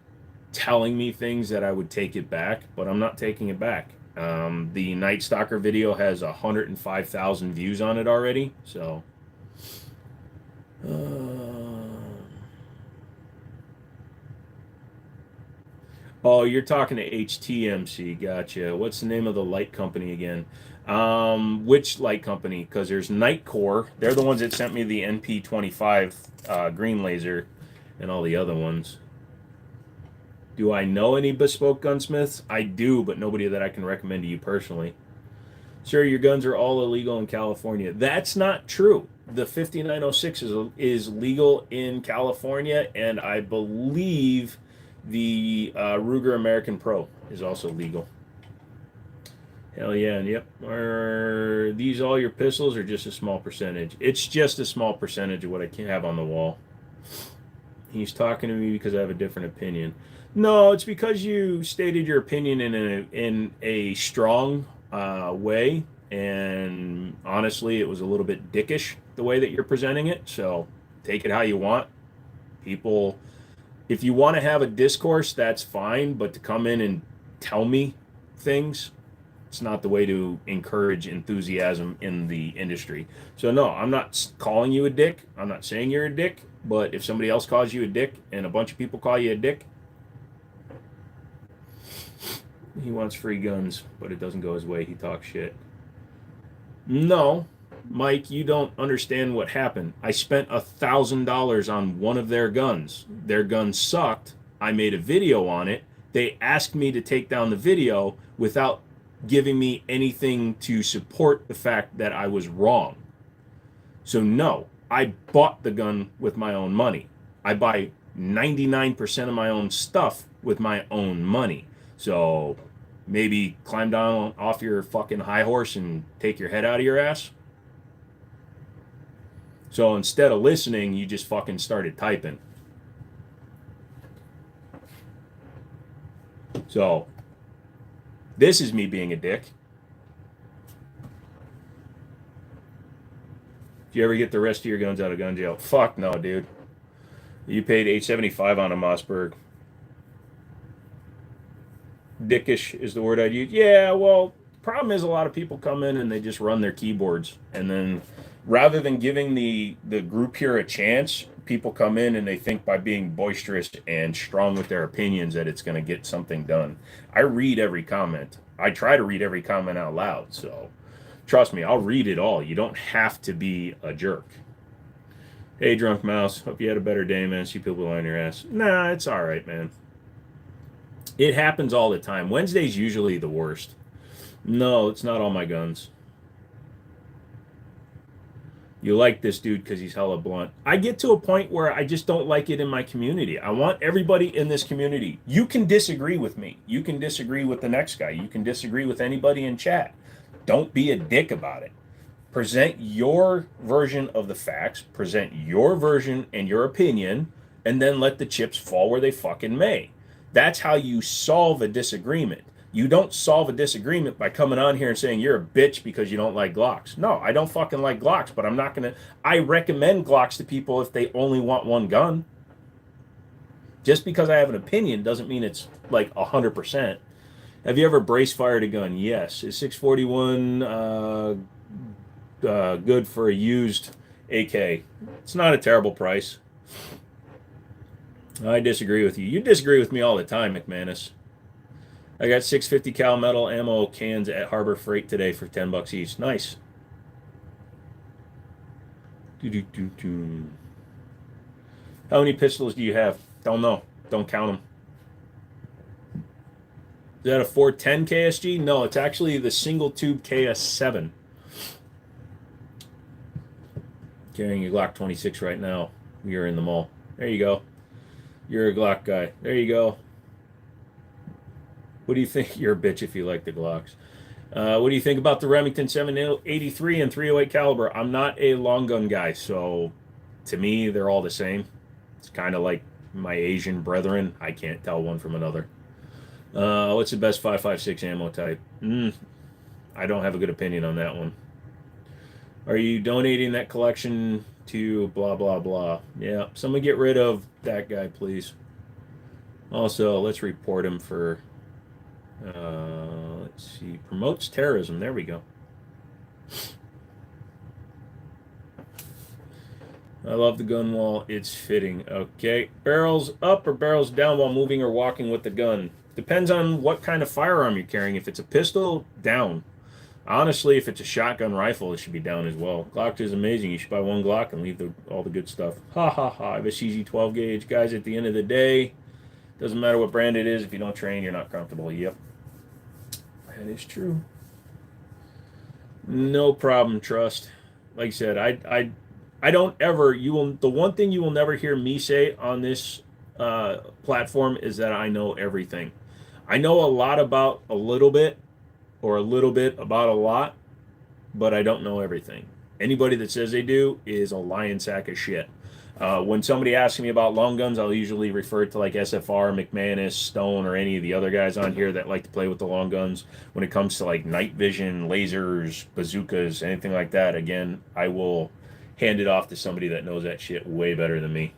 telling me things that I would take it back, but I'm not taking it back. The Night Stalker video has 105,000 views on it already, so... Oh, you're talking to HTMC. Gotcha. What's the name of the light company again? Which light company? Because there's Nightcore. They're the ones that sent me the NP25 green laser and all the other ones. Do I know any bespoke gunsmiths? I do, but nobody that I can recommend to you personally. Sir, your guns are all illegal in California. That's not true. The 5906 is legal in California, and I believe the Ruger American Pro is also legal. Hell yeah, and yep. Are these all your pistols or just a small percentage? It's just a small percentage of what I can have on the wall. He's talking to me because I have a different opinion. No, it's because you stated your opinion in a strong way, and honestly, it was a little bit dickish the way that you're presenting it, so take it how you want. People... If you want to have a discourse, that's fine, but to come in and tell me things, it's not the way to encourage enthusiasm in the industry. So no, I'm not calling you a dick. I'm not saying you're a dick, but if somebody else calls you a dick and a bunch of people call you a dick, he wants free guns, but it doesn't go his way. He talks shit. No, Mike, you don't understand what happened. I spent $1,000 on one of their guns. Their gun sucked. I made a video on it. They asked me to take down the video without giving me anything to support the fact that I was wrong. So no, I bought the gun with my own money. I buy 99% of my own stuff with my own money. So maybe climb down off your fucking high horse and take your head out of your ass. So instead of listening, you just fucking started typing. So this is me being a dick. If you ever get the rest of your guns out of gun jail, fuck no, dude. You paid $875 on a Mossberg. Dickish is the word I'd use. Yeah, well, problem is a lot of people come in and they just run their keyboards, and then rather than giving the group here a chance, people come in and they think by being boisterous and strong with their opinions that it's going to get something done. I read every comment. I try to read every comment out loud, so trust me, I'll read it all. You don't have to be a jerk. Hey, Drunk Mouse, hope you had a better day, man. See people on your ass. Nah, it's all right, man. It happens all the time. Wednesday's usually the worst. No, it's not all my guns. You like this dude because he's hella blunt. I get to a point where I just don't like it in my community. I want everybody in this community. You can disagree with me. You can disagree with the next guy. You can disagree with anybody in chat. Don't be a dick about it. Present your version of the facts, present your version and your opinion, and then let the chips fall where they fucking may. That's how you solve a disagreement. You don't solve a disagreement by coming on here and saying you're a bitch because you don't like Glocks. No, I don't fucking like Glocks, but I'm not going to... I recommend Glocks to people if they only want one gun. Just because I have an opinion doesn't mean it's like 100%. Have you ever brace fired a gun? Yes. Is 641 good for a used AK? It's not a terrible price. I disagree with you. You disagree with me all the time, McManus. I got 650 cal metal ammo cans at Harbor Freight today for $10 each. Nice. How many pistols do you have? Don't know. Don't count them. Is that a 410 KSG? No, it's actually the single tube KS7. Carrying a Glock 26 right now. You're in the mall. There you go. You're a Glock guy. There you go. What do you think? You're a bitch if you like the Glocks. What do you think about the Remington 783 and 308 caliber? I'm not a long gun guy, so to me, they're all the same. It's kind of like my Asian brethren. I can't tell one from another. What's the best 5.56 ammo type? I don't have a good opinion on that one. Are you donating that collection to blah, blah, blah? Yeah, someone get rid of that guy, please. Also, let's report him for, let's see, promotes terrorism. There we go. I love the gun wall. It's fitting. Okay. Barrels up or barrels down while moving or walking with the gun? Depends on what kind of firearm you're carrying. If it's a pistol, down. Honestly, if it's a shotgun rifle, it should be down as well. Glock is amazing. You should buy one Glock and leave all the good stuff. Ha ha ha. I have a CZ 12 gauge. Guys, at the end of the day, doesn't matter what brand it is. If you don't train, you're not comfortable. Yep. That is true. No problem, trust. Like I said, I don't ever, the one thing you will never hear me say on this platform is that I know everything. I know a lot about a little bit, or a little bit about a lot, but I don't know everything. Anybody that says they do is a lying sack of shit. When somebody asks me about long guns, I'll usually refer to like SFR, McManus, Stone, or any of the other guys on here that like to play with the long guns. When it comes to like night vision, lasers, bazookas, anything like that, again, I will hand it off to somebody that knows that shit way better than me.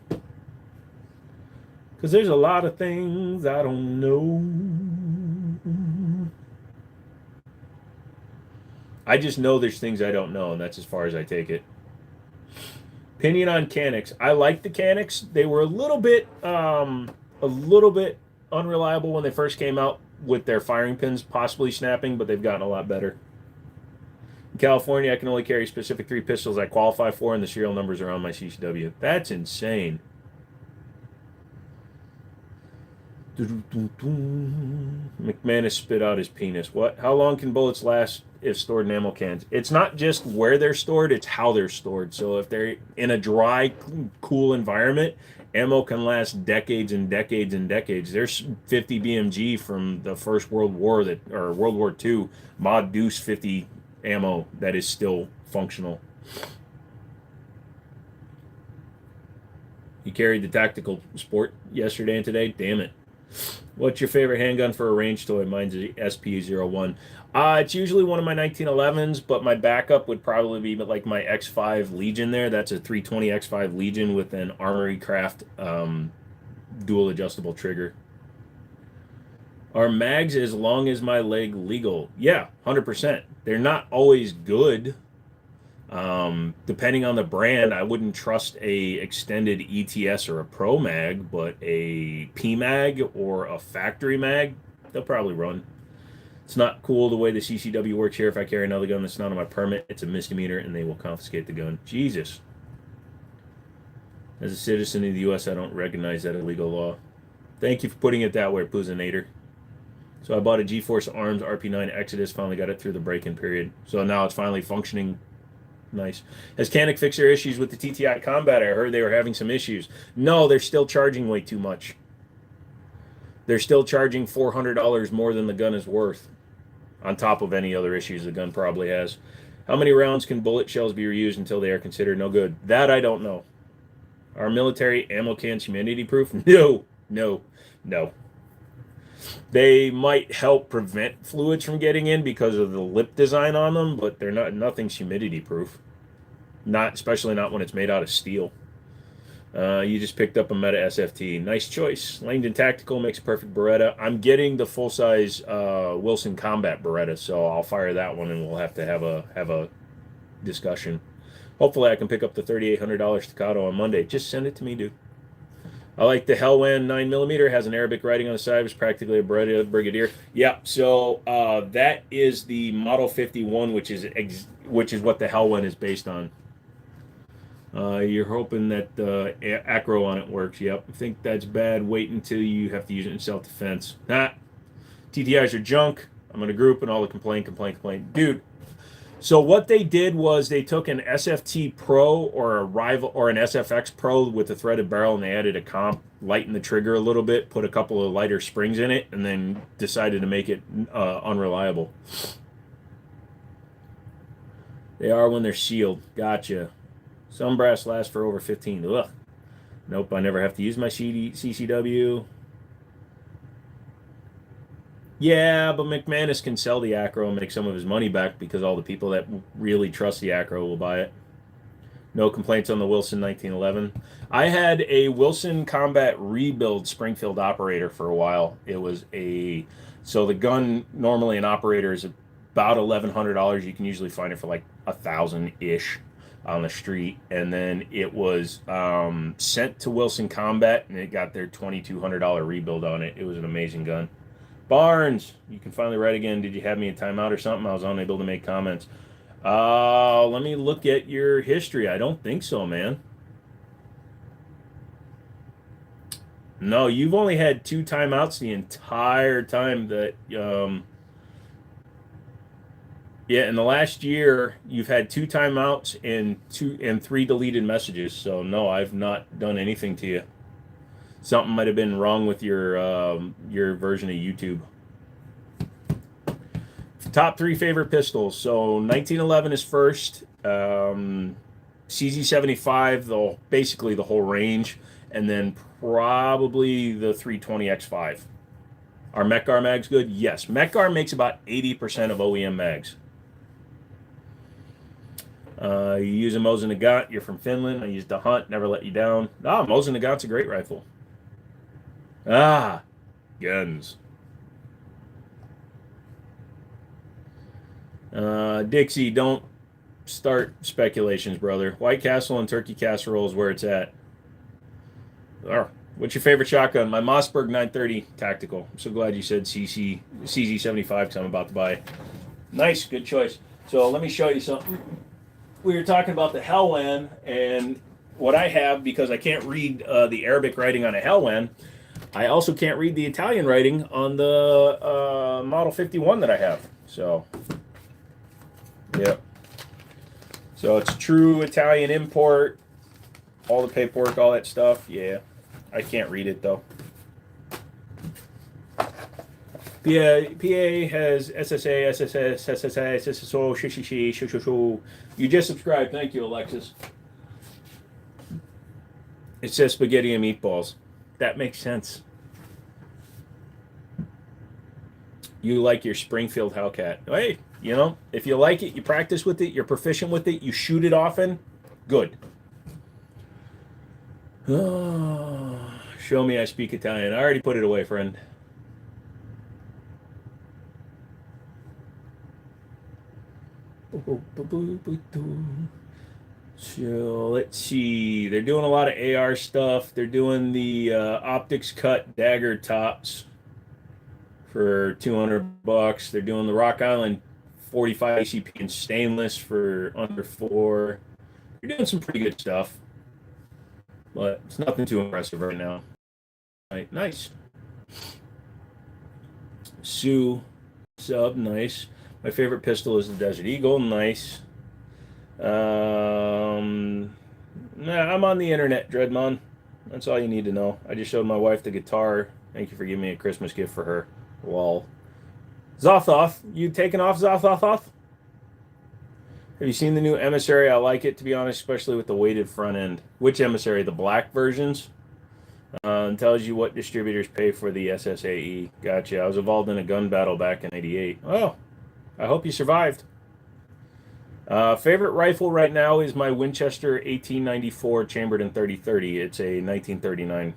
Because there's a lot of things I don't know. I just know there's things I don't know, and that's as far as I take it. Opinion on Canics. I like the Canics. They were a little bit unreliable when they first came out with their firing pins possibly snapping, but they've gotten a lot better. In California, I can only carry specific 3 pistols I qualify for, and the serial numbers are on my CCW. That's insane. McManus spit out his penis. What? How long can bullets last if stored in ammo cans? It's not just where they're stored, it's how they're stored. So if they're in a dry, cool environment Ammo can last decades and decades and decades. There's 50 BMG from the First World War or World War II, Mod Deuce 50 ammo that is still functional. You carried the tactical sport yesterday and today? Damn it. What's your favorite handgun for a range toy? Mine's the SP01. It's usually one of my 1911s, but my backup would probably be like my X5 Legion there. That's a 320 X5 Legion with an Armory Craft dual adjustable trigger. Are mags as long as my leg legal? Yeah, 100%. They're not always good. Depending on the brand, I wouldn't trust a extended ETS or a Pro mag, but a P mag or a factory mag, they'll probably run. It's not cool the way the CCW works here. If I carry another gun that's not on my permit, it's a misdemeanor and they will confiscate the gun. Jesus. As a citizen of the U.S., I don't recognize that illegal law. Thank you for putting it that way, Puzinator. So I bought a GeForce Arms RP9 Exodus, finally got it through the break-in period. So now it's finally functioning. Nice. Has Canik fixed their issues with the TTI Combat? I heard they were having some issues. No, they're still charging way too much. They're still charging $400 more than the gun is worth, on top of any other issues the gun probably has. How many rounds can bullet shells be reused until they are considered no good? That I don't know. Are military ammo cans humidity proof? No, no, no. They might help prevent fluids from getting in because of the lip design on them, but they're not. Nothing's humidity proof. Not, especially not when it's made out of steel. You just picked up a Meta SFT. Nice choice. Langdon Tactical makes a perfect Beretta. I'm getting the full size Wilson Combat Beretta, so I'll fire that one, and we'll have to have a discussion. Hopefully, I can pick up the $3,800 Staccato on Monday. Just send it to me, dude. I like the Hellwan 9mm. Has an Arabic writing on the side. It's practically a Brigadier. Yeah, so that is the Model 51, which is what the Hellwan is based on. You're hoping that the acro on it works. Yep. I think that's bad. Wait until you have to use it in self-defense. Nah. TTIs are junk. I'm going to group and all the complaint. Dude, so what they did was they took an SFT Pro or a rival or an SFX Pro with a threaded barrel, and they added a comp, lightened the trigger a little bit, put a couple of lighter springs in it, and then decided to make it unreliable. They are when they're sealed. Gotcha. Some brass lasts for over 15. Ugh. Nope, I never have to use my CCW. Yeah, but McManus can sell the Acro and make some of his money back because all the people that really trust the Acro will buy it. No complaints on the Wilson 1911. I had a Wilson Combat Rebuild Springfield operator for a while. It was so the gun, normally an operator is about $1,100. You can usually find it for like $1,000-ish on the street. And then it was sent to Wilson Combat, and it got their $2,200 rebuild on it. It was an amazing gun. Barnes, you can finally write again. Did you have me in timeout or something? I was unable to make comments. Let me look at your history. I don't think so, man. No, you've only had 2 timeouts the entire time that, yeah, in the last year, you've had 2 timeouts and 3 deleted messages. So no, I've not done anything to you. Something might have been wrong with your version of YouTube. Top 3 favorite pistols. So 1911 is first. CZ75, basically the whole range, and then probably the 320 X5. Are Mekgar mags good? Yes. Mekgar makes about 80% of OEM mags. You use a Mosin Nagant. You're from Finland. I used the Hunt. Never let you down. Mosin Nagant's a great rifle. Guns. Dixie, don't start speculations, brother. White Castle and turkey casserole is where it's at. What's your favorite shotgun? My Mossberg 930 Tactical. I'm so glad you said CZ75 because I'm about to buy. Nice, good choice. So let me show you something. We were talking about the Hellwan, and what I have, because I can't read the Arabic writing on a Hellwan, I also can't read the Italian writing on the Model 51 that I have. So, yeah. So it's true Italian import, all the paperwork, all that stuff. Yeah. I can't read it though. PA has SSA, SSS, SSI, SSO, shishi, shushu. You just subscribed. Thank you, Alexis. It says spaghetti and meatballs. That makes sense. You like your Springfield Hellcat. Hey, you know, if you like it, you practice with it, you're proficient with it, you shoot it often, good. Oh, show me I speak Italian. I already put it away, friend. So let's see. They're doing a lot of AR stuff. They're doing the optics cut dagger tops for $200. They're doing the Rock Island 45 ACP in stainless for under $4. They're doing some pretty good stuff, but it's nothing too impressive right now. Right, nice. Sue sub, nice. My favorite pistol is the Desert Eagle, nice. I'm on the internet, Dreadmon. That's all you need to know. I just showed my wife the guitar. Thank you for giving me a Christmas gift for her. Lol. Zothoth, you taking off Zothoth? Have you seen the new Emissary? I like it, to be honest, especially with the weighted front end. Which Emissary? The black versions? Tells you what distributors pay for the SSAE. Gotcha. I was involved in a gun battle back in '88. Oh, I hope you survived. Favorite rifle right now is my Winchester 1894 chambered in 30-30. It's a 1939. It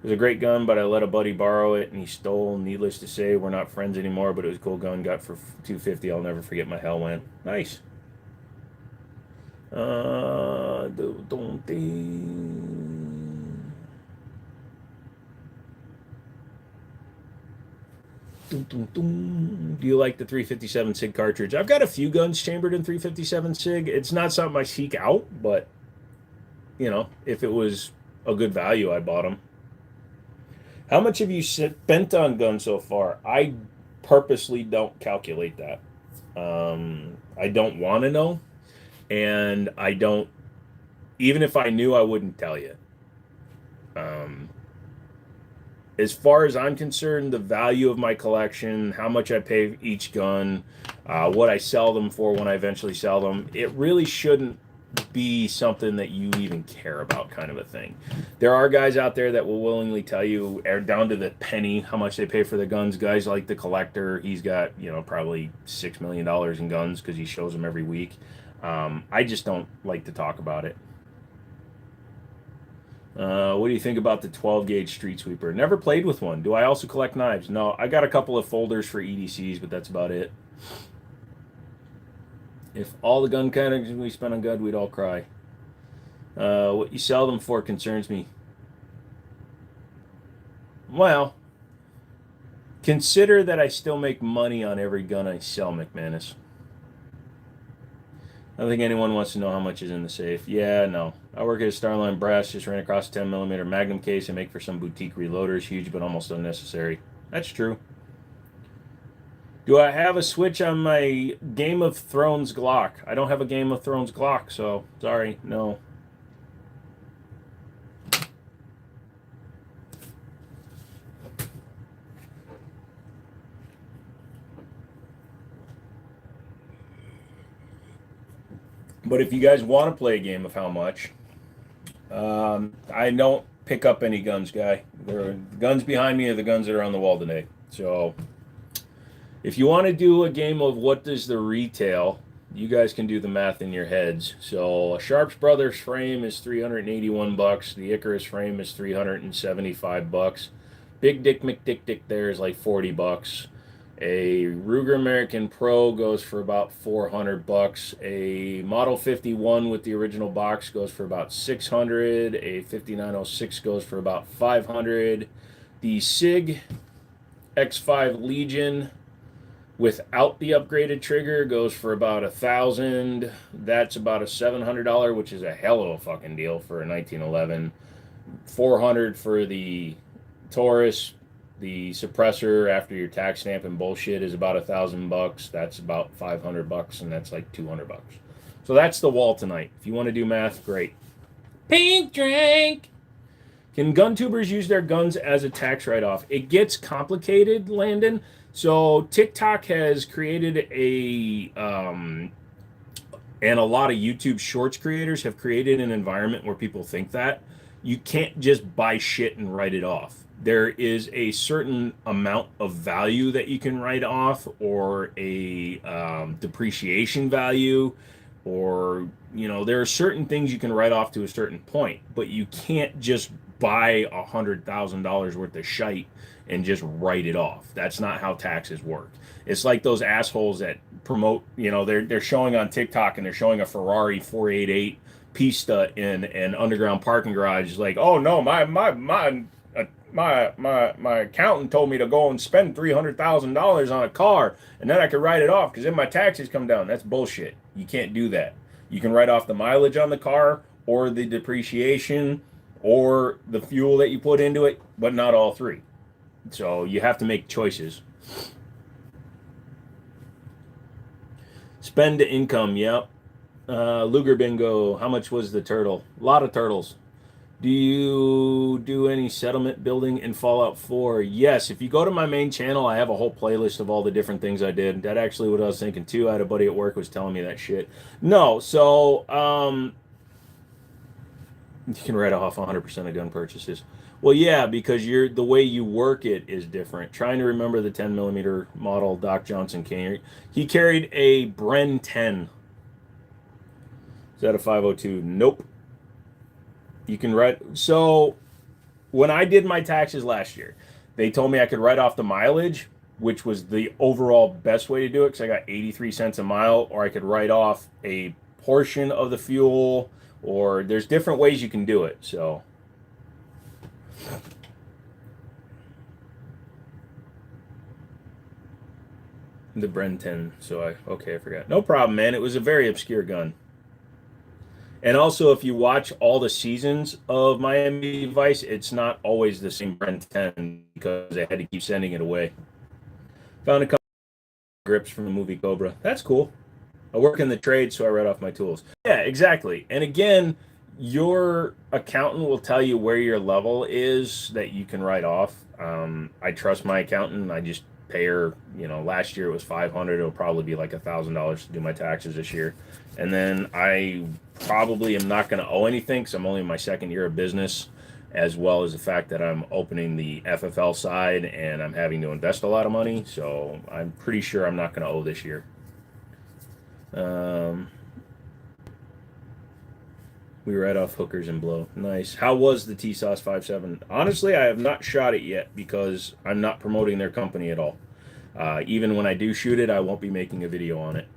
was a great gun, but I let a buddy borrow it and he stole. Needless to say, we're not friends anymore, but it was a cool gun. Got for $250. I'll never forget my hell went. Nice. Do you like the 357 SIG cartridge? I've got a few guns chambered in 357 SIG. It's not something I seek out, but you know, if it was a good value, I bought them. How much have you spent on guns so far? I purposely don't calculate that. I don't want to know, and I don't. Even if I knew, I wouldn't tell you. As far as I'm concerned, the value of my collection, how much I pay each gun, what I sell them for when I eventually sell them, it really shouldn't be something that you even care about, kind of a thing. There are guys out there that will willingly tell you down to the penny how much they pay for the guns. Guys like the collector, he's got, you know, probably $6 million in guns because he shows them every week. I just don't like to talk about it. What do you think about the 12 gauge street sweeper? Never played with one. Do I also collect knives? No, I got a couple of folders for EDCs, but that's about it. If all the gun kind we spent on gun, we'd all cry. What you sell them for concerns me. Well, consider that I still make money on every gun I sell, McManus. I don't think anyone wants to know how much is in the safe. Yeah, no. I work at a Starline Brass, just ran across a 10mm Magnum case and make for some boutique reloaders. Huge, but almost unnecessary. That's true. Do I have a switch on my Game of Thrones Glock? I don't have a Game of Thrones Glock, so sorry, no. But if you guys want to play a game of how much, I don't pick up any guns, guy. The guns behind me are the guns that are on the wall today. So if you want to do a game of what does the retail, you guys can do the math in your heads. So a Sharps Brothers frame is $381. The Icarus frame is $375. Big Dick McDick there is like $40. A Ruger American Pro goes for about $400. A Model 51 with the original box goes for about $600. A 5906 goes for about $500. The SIG X5 Legion without the upgraded trigger goes for about $1,000. That's about a $700, which is a hell of a fucking deal for a 1911. $400 for the Taurus. The suppressor after your tax stamp and bullshit is about $1,000. That's about $500, and that's like $200. So that's the wall tonight. If you want to do math, great. Pink drink. Can gun tubers use their guns as a tax write-off? It gets complicated, Landon. So TikTok has created and a lot of YouTube Shorts creators have created an environment where people think that you can't just buy shit and write it off. There is a certain amount of value that you can write off, or a depreciation value, or there are certain things you can write off to a certain point, but you can't just buy $100,000 worth of shite and just write it off. That's not how taxes work. It's like those assholes that promote, they're showing on TikTok and they're showing a Ferrari 488 Pista in an underground parking garage. Like, oh no, my accountant told me to go and spend $300,000 on a car and then I could write it off because then my taxes come down. That's bullshit. You can't do that. You can write off the mileage on the car or the depreciation or the fuel that you put into it, but not all three. So you have to make choices. Spend to income, yep. Luger Bingo, how much was the turtle? A lot of turtles. Do you do any settlement building in Fallout 4? Yes, if you go to my main channel, I have a whole playlist of all the different things I did. That actually what I was thinking too. I had a buddy at work who was telling me that shit. No, so you can write off 100% of gun purchases. Well, yeah, because the way you work it is different. Trying to remember the 10 millimeter model Doc Johnson carried. He carried a Bren 10. Is that a 502? Nope. You can write. So when I did my taxes last year, they told me I could write off the mileage, which was the overall best way to do it because I got 83 cents a mile, or I could write off a portion of the fuel, or there's different ways you can do it. So the Bren 10. So I forgot. No problem, man. It was a very obscure gun. And also, if you watch all the seasons of Miami Vice, it's not always the same Bren 10 because they had to keep sending it away. Found a couple of grips from the movie Cobra. That's cool. I work in the trade, so I write off my tools. Yeah, exactly. And again, your accountant will tell you where your level is that you can write off. I trust my accountant. I just pay her. Last year it was $500. It'll probably be like $1,000 to do my taxes this year. And then I probably am not going to owe anything because I'm only in my second year of business, as well as the fact that I'm opening the FFL side and I'm having to invest a lot of money. So I'm pretty sure I'm not going to owe this year. We write off hookers and blow. Nice. How was the T-Sauce 5.7? Honestly, I have not shot it yet because I'm not promoting their company at all. Even when I do shoot it, I won't be making a video on it.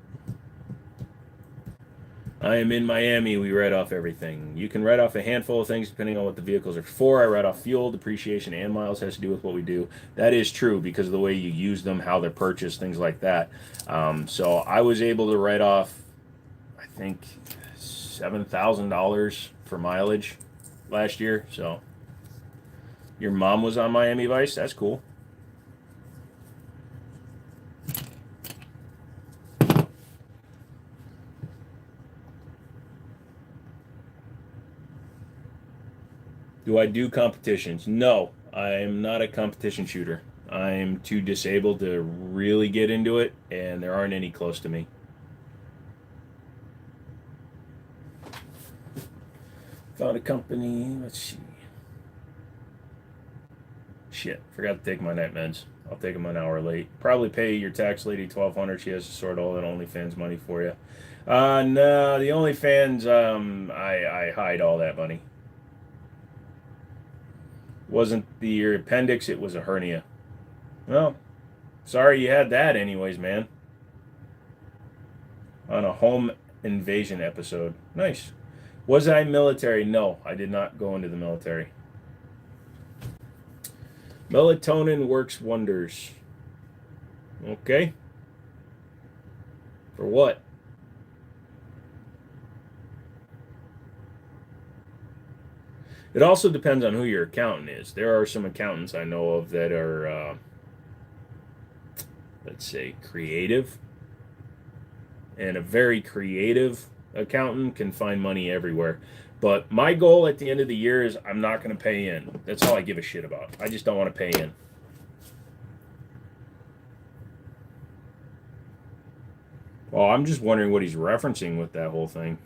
I am in Miami. We write off everything. You can write off a handful of things depending on what the vehicles are for. I write off fuel, depreciation, and miles. Has to do with what we do. That is true because of the way you use them, how they're purchased, things like that. So I was able to write off, I think, $7,000 for mileage last year. So your mom was on Miami Vice. That's cool. Do I do competitions? No, I am not a competition shooter. I'm too disabled to really get into it, and there aren't any close to me. Found a company. Let's see. Shit, forgot to take my night meds. I'll take them an hour late. Probably pay your tax lady $1,200. She has to sort all that OnlyFans money for you. No, the OnlyFans, I hide all that money. Wasn't your appendix, it was a hernia. Well, sorry you had that anyways, man. On a home invasion episode. Nice. Was I military? No, I did not go into the military. Melatonin works wonders. Okay. For what? It also depends on who your accountant is. There are some accountants I know of that are, let's say, creative. And a very creative accountant can find money everywhere. But my goal at the end of the year is I'm not going to pay in. That's all I give a shit about. I just don't want to pay in. Well, I'm just wondering what he's referencing with that whole thing.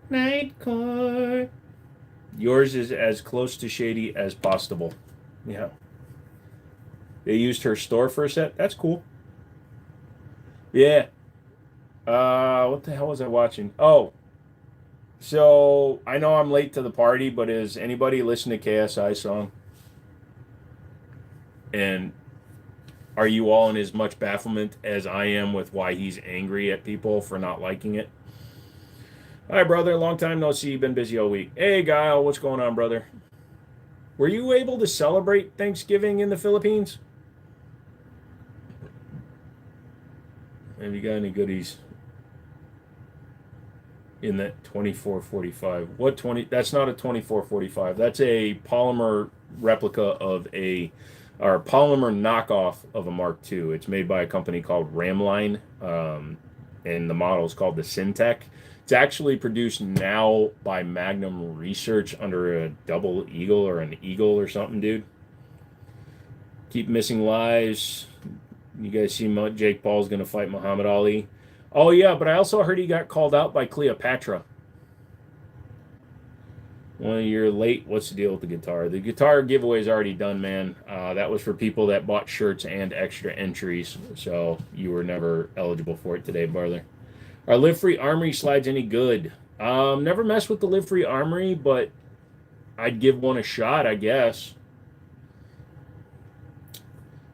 Nightcore. Yours is as close to shady as possible. Yeah. They used her store for a set. That's cool. Yeah. What the hell was I watching? Oh, so I know I'm late to the party, but is anybody listening to KSI song? And are you all in as much bafflement as I am with why he's angry at people for not liking it? Hi, brother. Long time no see. Been busy all week. Hey, Guile. What's going on, brother? Were you able to celebrate Thanksgiving in the Philippines? Have you got any goodies in that 2445? What 20? That's not a 2445. That's a polymer replica of or polymer knockoff of a Mark II. It's made by a company called Ramline, and the model is called the Syntec. It's actually produced now by Magnum Research under a double eagle or an eagle or something, dude. Keep missing lives. You guys see Jake Paul's going to fight Muhammad Ali. Oh, yeah, but I also heard he got called out by Cleopatra. Well, you're late. What's the deal with the guitar? The guitar giveaway is already done, man. That was for people that bought shirts and extra entries, so you were never eligible for it today, brother. Are Live Free Armory slides any good? Never messed with the Live Free Armory, but I'd give one a shot, I guess.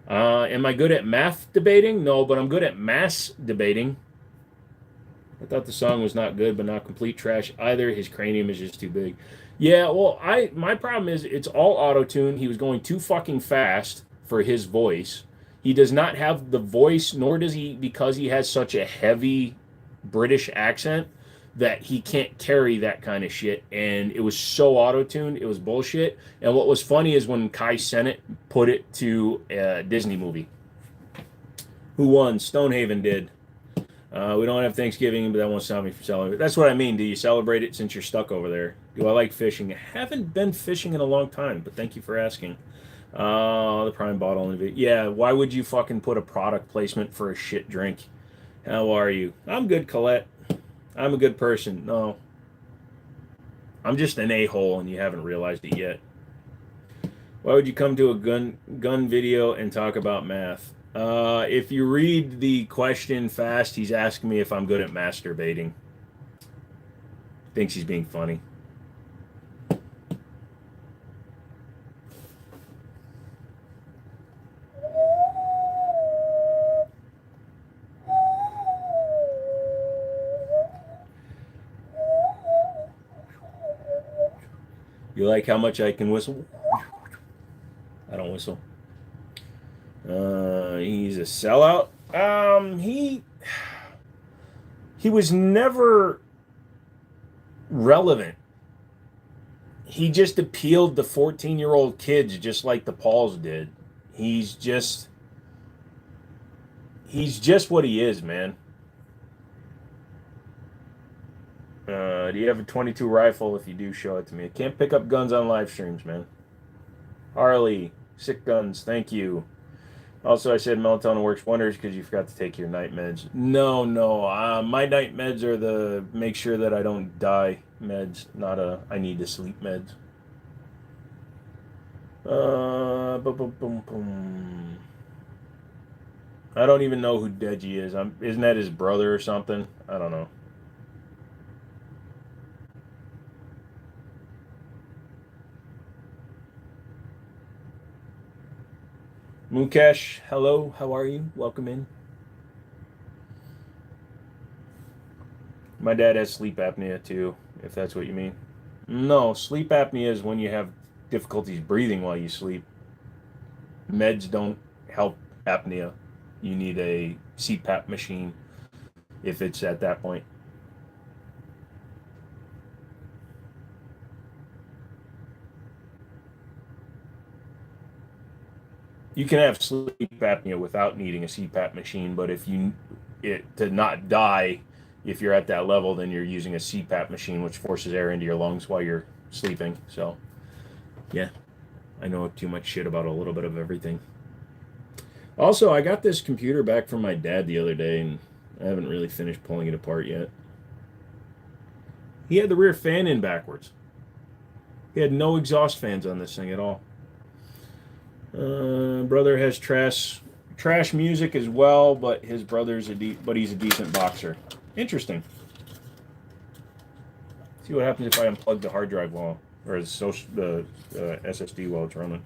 Am I good at math debating? No, but I'm good at mass debating. I thought the song was not good, but not complete trash either. His cranium is just too big. Yeah, well, my problem is it's all auto-tune. He was going too fucking fast for his voice. He does not have the voice, nor does he, because he has such a heavy British accent, that he can't carry that kind of shit. And it was so auto-tuned, it was bullshit. And what was funny is when Kai Cenat put it to a Disney movie. Who won? Stonehaven did. We don't have Thanksgiving, but that won't stop me from celebrating. That's what I mean. Do you celebrate it since you're stuck over there? Do I like fishing? I haven't been fishing in a long time, but thank you for asking. The prime bottle. Yeah, why would you fucking put a product placement for a shit drink? How are you? I'm good, Colette. I'm a good person. No. I'm just an a-hole and you haven't realized it yet. Why would you come to a gun video and talk about math? If you read the question fast, he's asking me if I'm good at masturbating. Thinks he's being funny. You like how much I can whistle? I don't whistle. He's a sellout. He was never relevant. He just appealed to 14-year-old kids just like the Pauls did. He's just what he is, man. Do you have a 22 rifle? If you do, show it to me. I can't pick up guns on live streams, man. Harley, sick guns, thank you. Also, I said melatonin works wonders because you forgot to take your night meds. No. My night meds are the make sure that I don't die meds, not I need to sleep meds. Boom, boom, boom. I don't even know who Deji is. Isn't that his brother or something? I don't know. Mukesh, hello, how are you? Welcome in. My dad has sleep apnea too, if that's what you mean. No, sleep apnea is when you have difficulties breathing while you sleep. Meds don't help apnea. You need a CPAP machine if it's at that point. You can have sleep apnea without needing a CPAP machine, but if to not die, if you're at that level, then you're using a CPAP machine, which forces air into your lungs while you're sleeping. So, yeah, I know too much shit about a little bit of everything. Also, I got this computer back from my dad the other day, and I haven't really finished pulling it apart yet. He had the rear fan in backwards. He had no exhaust fans on this thing at all. Brother has trash music as well, but his brother's but he's a decent boxer. Interesting. See what happens if I unplug the hard drive while, or the SSD while it's running.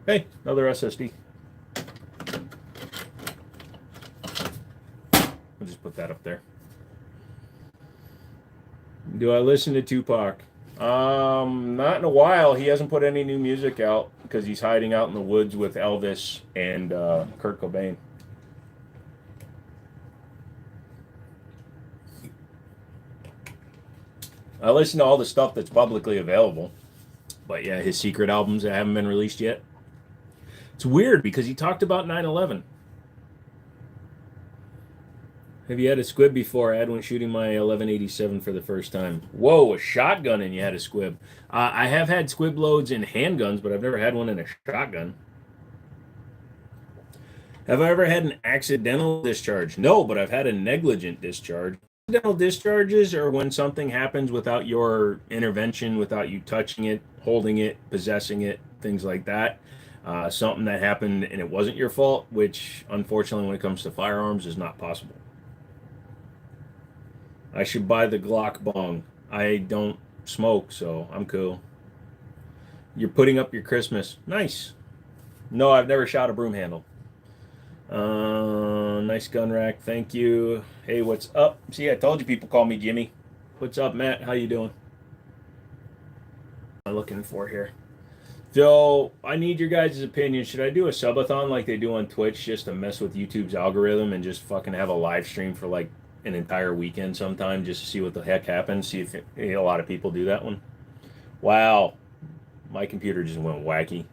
Hey, another SSD. I'll just put that up there. Do I listen to Tupac? Not in a while. He hasn't put any new music out because he's hiding out in the woods with Elvis and Kurt Cobain. I listen to all the stuff that's publicly available. But yeah, his secret albums that haven't been released yet. It's weird because he talked about 9/11. Have you had a squib before? I had one shooting my 1187 for the first time. Whoa, a shotgun and you had a squib. I have had squib loads in handguns, but I've never had one in a shotgun. Have I ever had an accidental discharge? No, but I've had a negligent discharge. Accidental discharges are when something happens without your intervention, without you touching it, holding it, possessing it, things like that. Something that happened and it wasn't your fault, which unfortunately when it comes to firearms is not possible. I should buy the Glock bong. I don't smoke, so I'm cool. You're putting up your Christmas. Nice. No, I've never shot a broom handle. Nice gun rack. Thank you. Hey, what's up? See, I told you people call me Jimmy. What's up, Matt? How you doing? What am I looking for here? So, I need your guys' opinion. Should I do a subathon like they do on Twitch just to mess with YouTube's algorithm and just fucking have a live stream for like an entire weekend sometime just to see what the heck happens? See if a lot of people do that one. Wow. My computer just went wacky.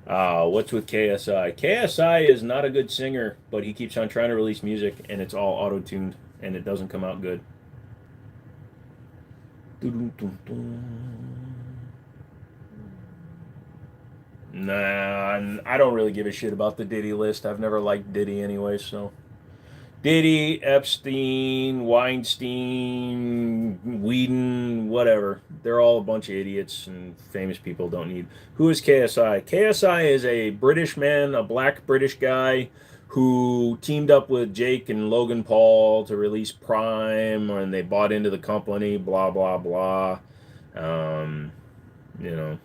What's with KSI? KSI is not a good singer, but he keeps on trying to release music, and it's all auto-tuned, and it doesn't come out good. Nah, I don't really give a shit about the Diddy list. I've never liked Diddy anyway, so. Diddy, Epstein, Weinstein, Whedon, whatever. They're all a bunch of idiots and famous people don't need. Who is KSI? KSI is a British man, a black British guy who teamed up with Jake and Logan Paul to release Prime, and they bought into the company, blah, blah, blah. You know,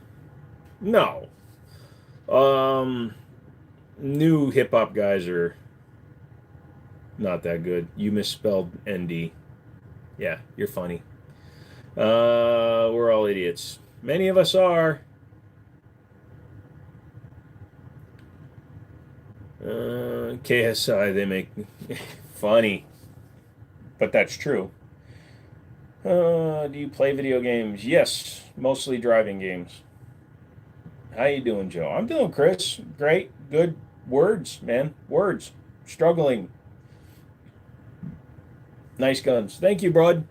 no. New hip hop guys are not that good. You misspelled ND. Yeah, you're funny. We're all idiots. Many of us are. KSI, they make funny. But that's true. Do you play video games? Yes, mostly driving games. How you doing, Joe? I'm doing, Chris. Great. Good. Words, man. Words. Struggling. Nice guns. Thank you, bud.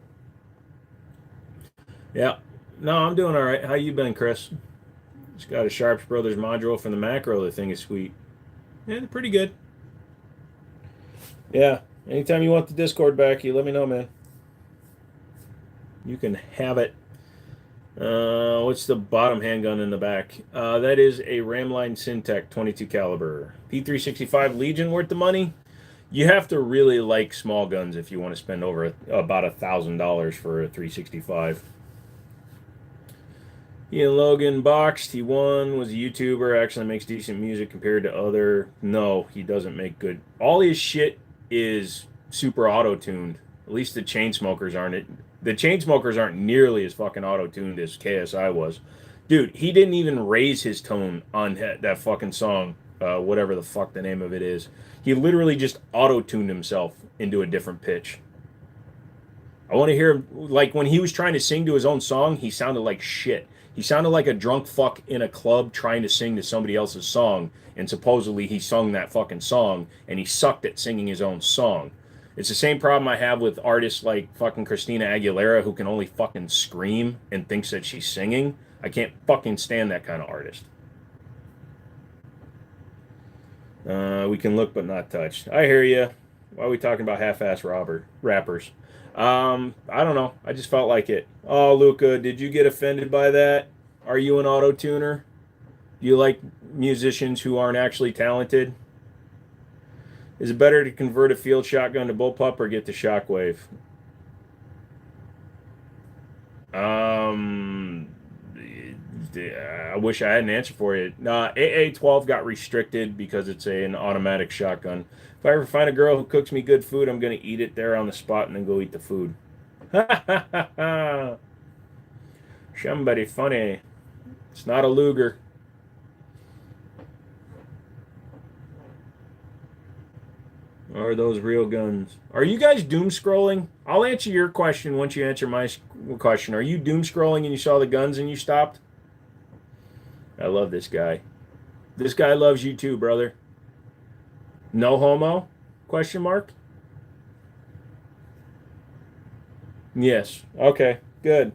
Yeah. No, I'm doing all right. How you been, Chris? Just got a Sharps Brothers module from the macro. The thing is sweet. Yeah, they're pretty good. Yeah. Anytime you want the Discord back, you let me know, man. You can have it. What's the bottom handgun in the back? That is a Ramline Syntec 22 caliber. P365 Legion worth the money? You have to really like small guns if you want to spend over about $1,000 for a 365. Ian Logan boxed. He won. Was a YouTuber. Actually makes decent music compared to other. No, he doesn't make good. All his shit is super auto-tuned. At least the Chainsmokers aren't. The Chainsmokers aren't nearly as fucking auto-tuned as KSI was. Dude, he didn't even raise his tone on that fucking song, whatever the fuck the name of it is. He literally just auto-tuned himself into a different pitch. I want to hear him, like when he was trying to sing to his own song, he sounded like shit. He sounded like a drunk fuck in a club trying to sing to somebody else's song, and supposedly he sung that fucking song, and he sucked at singing his own song. It's the same problem I have with artists like fucking Christina Aguilera who can only fucking scream and thinks that she's singing. I can't fucking stand that kind of artist. We can look but not touch. I hear you. Why are we talking about half-ass rappers? I don't know. I just felt like it. Oh, Luca, did you get offended by that? Are you an auto tuner? Do you like musicians who aren't actually talented? Is it better to convert a field shotgun to bullpup or get the shockwave? Um, I wish I had an answer for you. Nah, AA-12 got restricted because it's an automatic shotgun. If I ever find a girl who cooks me good food, I'm going to eat it there on the spot and then go eat the food. Somebody funny. It's not a Luger. Are those real guns? Are you guys doom scrolling? I'll answer your question once you answer my question. Are you doom scrolling and you saw the guns and you stopped? I love this guy. This guy loves you too, brother. No homo? Question mark? Yes. Okay. Good.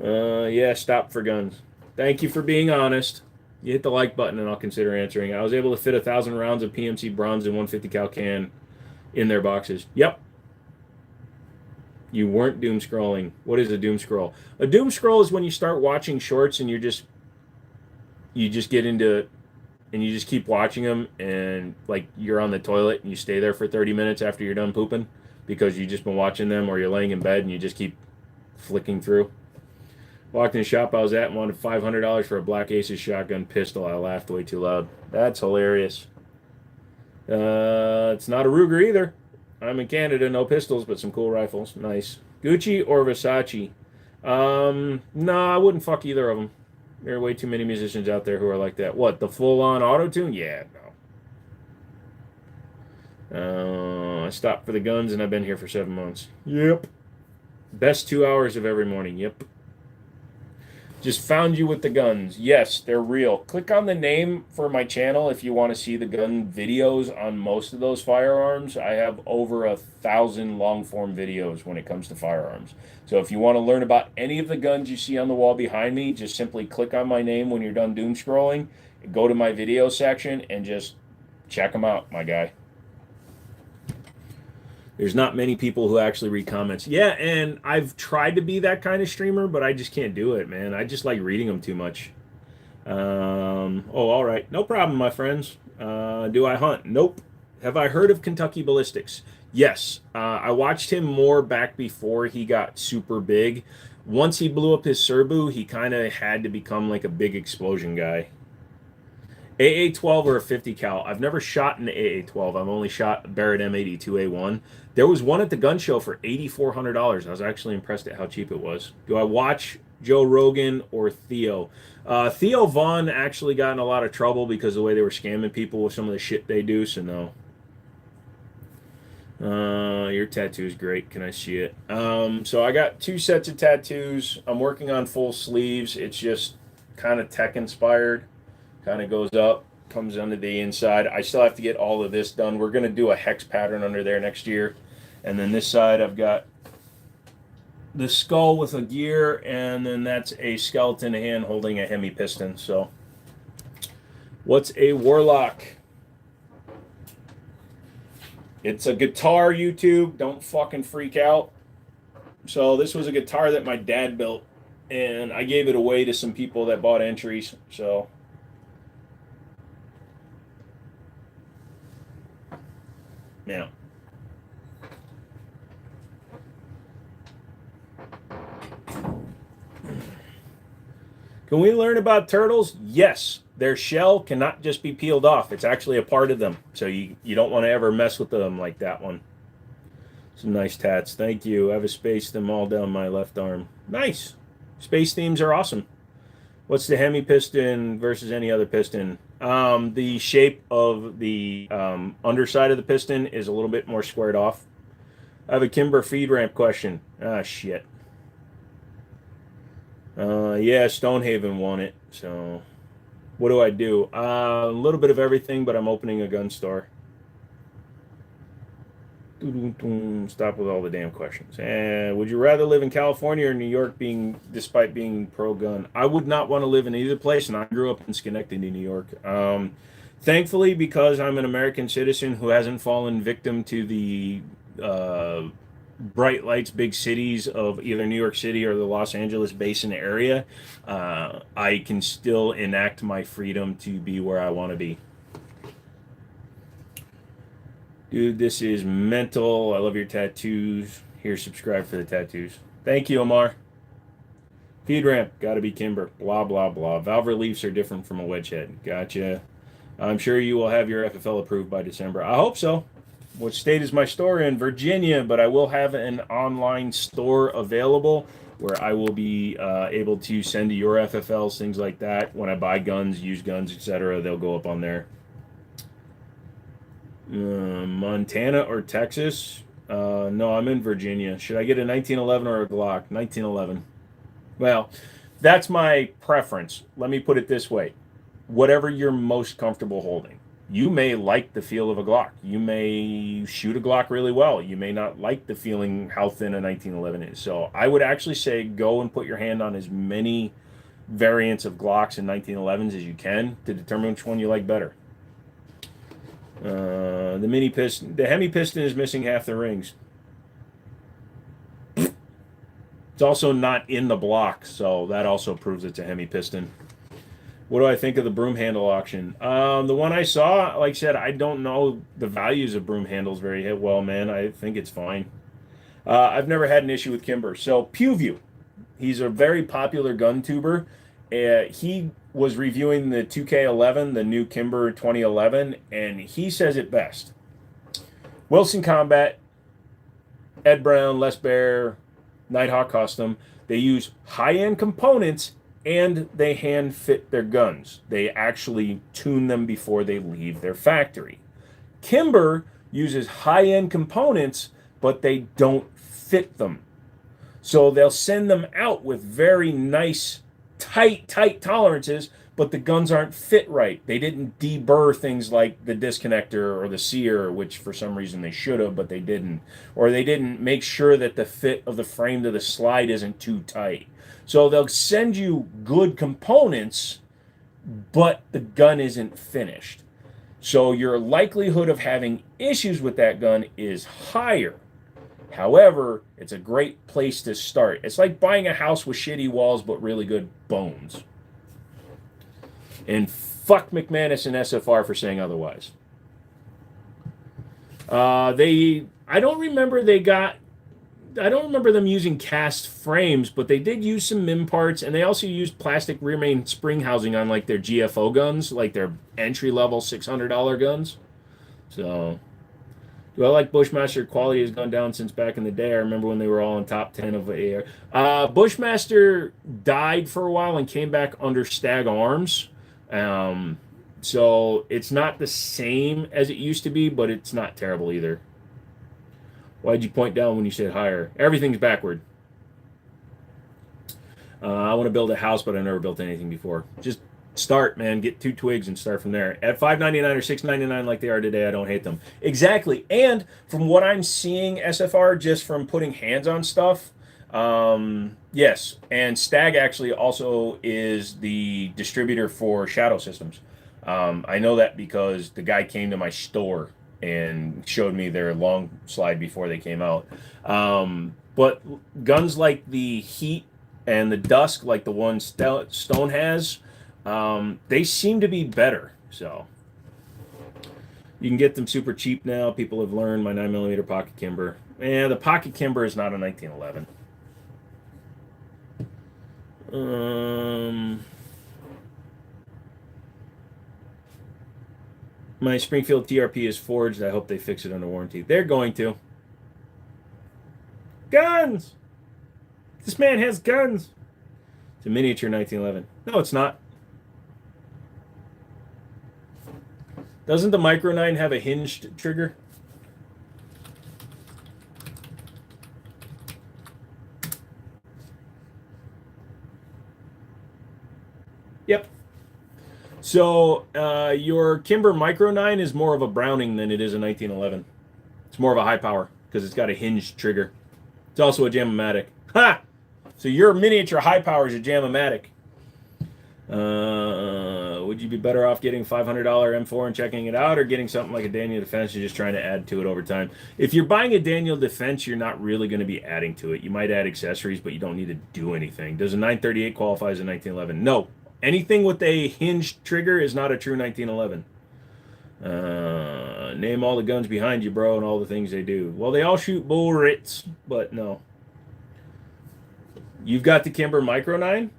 Yeah, stop for guns. Thank you for being honest. You hit the like button and I'll consider answering. I was able to fit 1,000 rounds of PMC bronze in 150 cal can in their boxes. Yep. You weren't doom scrolling. What is a doom scroll? A doom scroll is when you start watching shorts and you just get into it and you just keep watching them and like you're on the toilet and you stay there for 30 minutes after you're done pooping because you just been watching them, or you're laying in bed and you just keep flicking through. Walked in the shop I was at and wanted $500 for a Black Aces shotgun pistol. I laughed way too loud. That's hilarious. It's not a Ruger either. I'm in Canada, no pistols, but some cool rifles. Nice. Gucci or Versace? No, I wouldn't fuck either of them. There are way too many musicians out there who are like that. What, the full-on auto-tune? Yeah, no. I stopped for the guns and I've been here for 7 months. Yep. Best 2 hours of every morning. Yep. Just found you with the guns. Yes, they're real. Click on the name for my channel if you want to see the gun videos on most of those firearms. I have over 1,000 long-form videos when it comes to firearms. So if you want to learn about any of the guns you see on the wall behind me, just simply click on my name when you're done doom scrolling, go to my video section, and just check them out, my guy. There's not many people who actually read comments. Yeah, and I've tried to be that kind of streamer, but I just can't do it, man. I just like reading them too much. All right. No problem, my friends. Do I hunt? Nope. Have I heard of Kentucky Ballistics? Yes. I watched him more back before he got super big. Once he blew up his Serbu, he kind of had to become like a big explosion guy. AA-12 or a 50 cal. I've never shot an AA-12. I've only shot Barrett M82A1. There was one at the gun show for $8,400. I was actually impressed at how cheap it was. Do I watch Joe Rogan or Theo? Theo Vaughn actually got in a lot of trouble because of the way they were scamming people with some of the shit they do, so no. Your tattoo is great. Can I see it? So I got 2 sets of tattoos. I'm working on full sleeves. It's just kind of tech inspired. Kind of goes up, comes under the inside. I still have to get all of this done. We're going to do a hex pattern under there next year. And then this side I've got the skull with a gear, and then that's a skeleton hand holding a hemi piston. So what's a Warlock? It's a guitar, YouTube. Don't fucking freak out. So this was a guitar that my dad built, and I gave it away to some people that bought entries. So yeah. Can we learn about turtles? Yes. Their shell cannot just be peeled off. It's actually a part of them. So you don't want to ever mess with them like that one. Some nice tats. Thank you. I've spaced them all down my left arm. Nice. Space themes are awesome. What's the hemi piston versus any other piston? The shape of the underside of the piston is a little bit more squared off. I have a Kimber feed ramp question. Ah, shit. Yeah, Stonehaven won it. So, what do I do? A little bit of everything, but I'm opening a gun store. Stop with all the damn questions. And would you rather live in California or New York, despite being pro-gun? I would not want to live in either place, and I grew up in Schenectady, New York. Thankfully, because I'm an American citizen who hasn't fallen victim to the uh, bright lights, big cities of either New York City or the Los Angeles basin area, I can still enact my freedom to be where I want to be. Dude, this is mental. I love your tattoos. Here, subscribe for the tattoos. Thank you, Omar. Feed ramp, gotta be Kimber. Blah, blah, blah. Valve reliefs are different from a wedge head. Gotcha. I'm sure you will have your FFL approved by December. I hope so. What state is my store in? Virginia, but I will have an online store available where I will be able to send to your FFLs, things like that. When I buy guns, used guns, etc., they'll go up on there. Montana or Texas? No, I'm in Virginia. Should I get a 1911 or a Glock? 1911. Well, that's my preference. Let me put it this way. Whatever you're most comfortable holding. You may like the feel of a Glock. You may shoot a Glock really well. You may not like the feeling how thin a 1911 is. So I would actually say go and put your hand on as many variants of Glocks and 1911s as you can to determine which one you like better. The mini piston, the Hemi piston is missing half the rings. It's also not in the block, so that also proves it's a Hemi piston. What do I think of the broom handle auction? The one I saw, like I said, I don't know the values of broom handles very well, man. I think it's fine. I've never had an issue with Kimber. So Pewview, he's a very popular gun tuber. He was reviewing the 2K11, the new Kimber 2011, and he says it best. Wilson Combat, Ed Brown, Les Bear, Nighthawk Custom, they use high-end components and they hand fit their guns. They actually tune them before they leave their factory. Kimber uses high-end components, but they don't fit them. So they'll send them out with very nice tight tolerances, but the guns aren't fit right. They didn't deburr things like the disconnector or the sear, which for some reason they should have, but they didn't. Or they didn't make sure that the fit of the frame to the slide isn't too tight. So they'll send you good components, but the gun isn't finished. So your likelihood of having issues with that gun is higher. However, it's a great place to start. It's like buying a house with shitty walls but really good bones. And fuck McManus and SFR for saying otherwise. I don't remember them using cast frames, but they did use some MIM parts, and they also used plastic rear main spring housing on like their GFO guns, like their entry-level $600 guns. So... do I like Bushmaster? Quality has gone down since back in the day. I remember when they were all in top 10 of AR. Bushmaster died for a while and came back under Stag Arms. So it's not the same as it used to be, but it's not terrible either. Why'd you point down when you said higher? Everything's backward. I want to build a house, but I've never built anything before. Just start, man. Get 2 twigs and start from there. At $5.99 or $6.99 like they are today, I don't hate them. Exactly. And from what I'm seeing, SFR, just from putting hands on stuff, yes. And Stag actually also is the distributor for Shadow Systems. I know that because the guy came to my store and showed me their long slide before they came out. But guns like the Heat and the Dusk, like the one Stone has, they seem to be better. So you can get them super cheap now. People have learned my 9mm pocket Kimber. And the pocket Kimber is not a 1911. My Springfield TRP is forged. I hope they fix it under warranty. They're going to. Guns! This man has guns. It's a miniature 1911. No, it's not. Doesn't the Micro 9 have a hinged trigger? Yep. So your Kimber Micro 9 is more of a Browning than it is a 1911. It's more of a high power because it's got a hinged trigger. It's also a Jam-O-Matic. Ha! So your miniature high power is a Jam-O-Matic. Would you be better off getting $500 M4 and checking it out, or getting something like a Daniel Defense and just trying to add to it over time? If you're buying a Daniel Defense, you're not really going to be adding to it. You might add accessories, but you don't need to do anything. Does a 938 qualify as a 1911? No. Anything with a hinged trigger is not a true 1911. Name all the guns behind you, bro, and all the things they do. Well, they all shoot bullets, but no. You've got the Kimber Micro 9?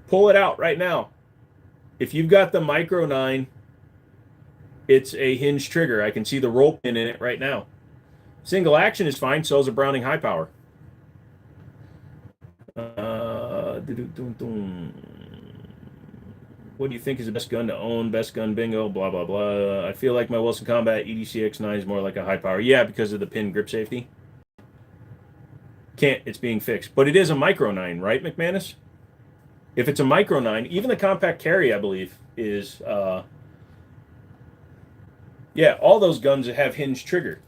Pull it out right now. If you've got the Micro 9, it's a hinge trigger. I can see the roll pin in it right now. Single action is fine, so is a Browning high power. What do you think is the best gun to own? Best gun bingo, blah, blah, blah. I feel like my Wilson Combat EDCX9 is more like a high power. Yeah, because of the pin grip safety. Can't, it's being fixed. But it is a Micro 9, right, McManus? If it's a Micro 9, even the compact carry, I believe, is, yeah, all those guns that have hinged trigger.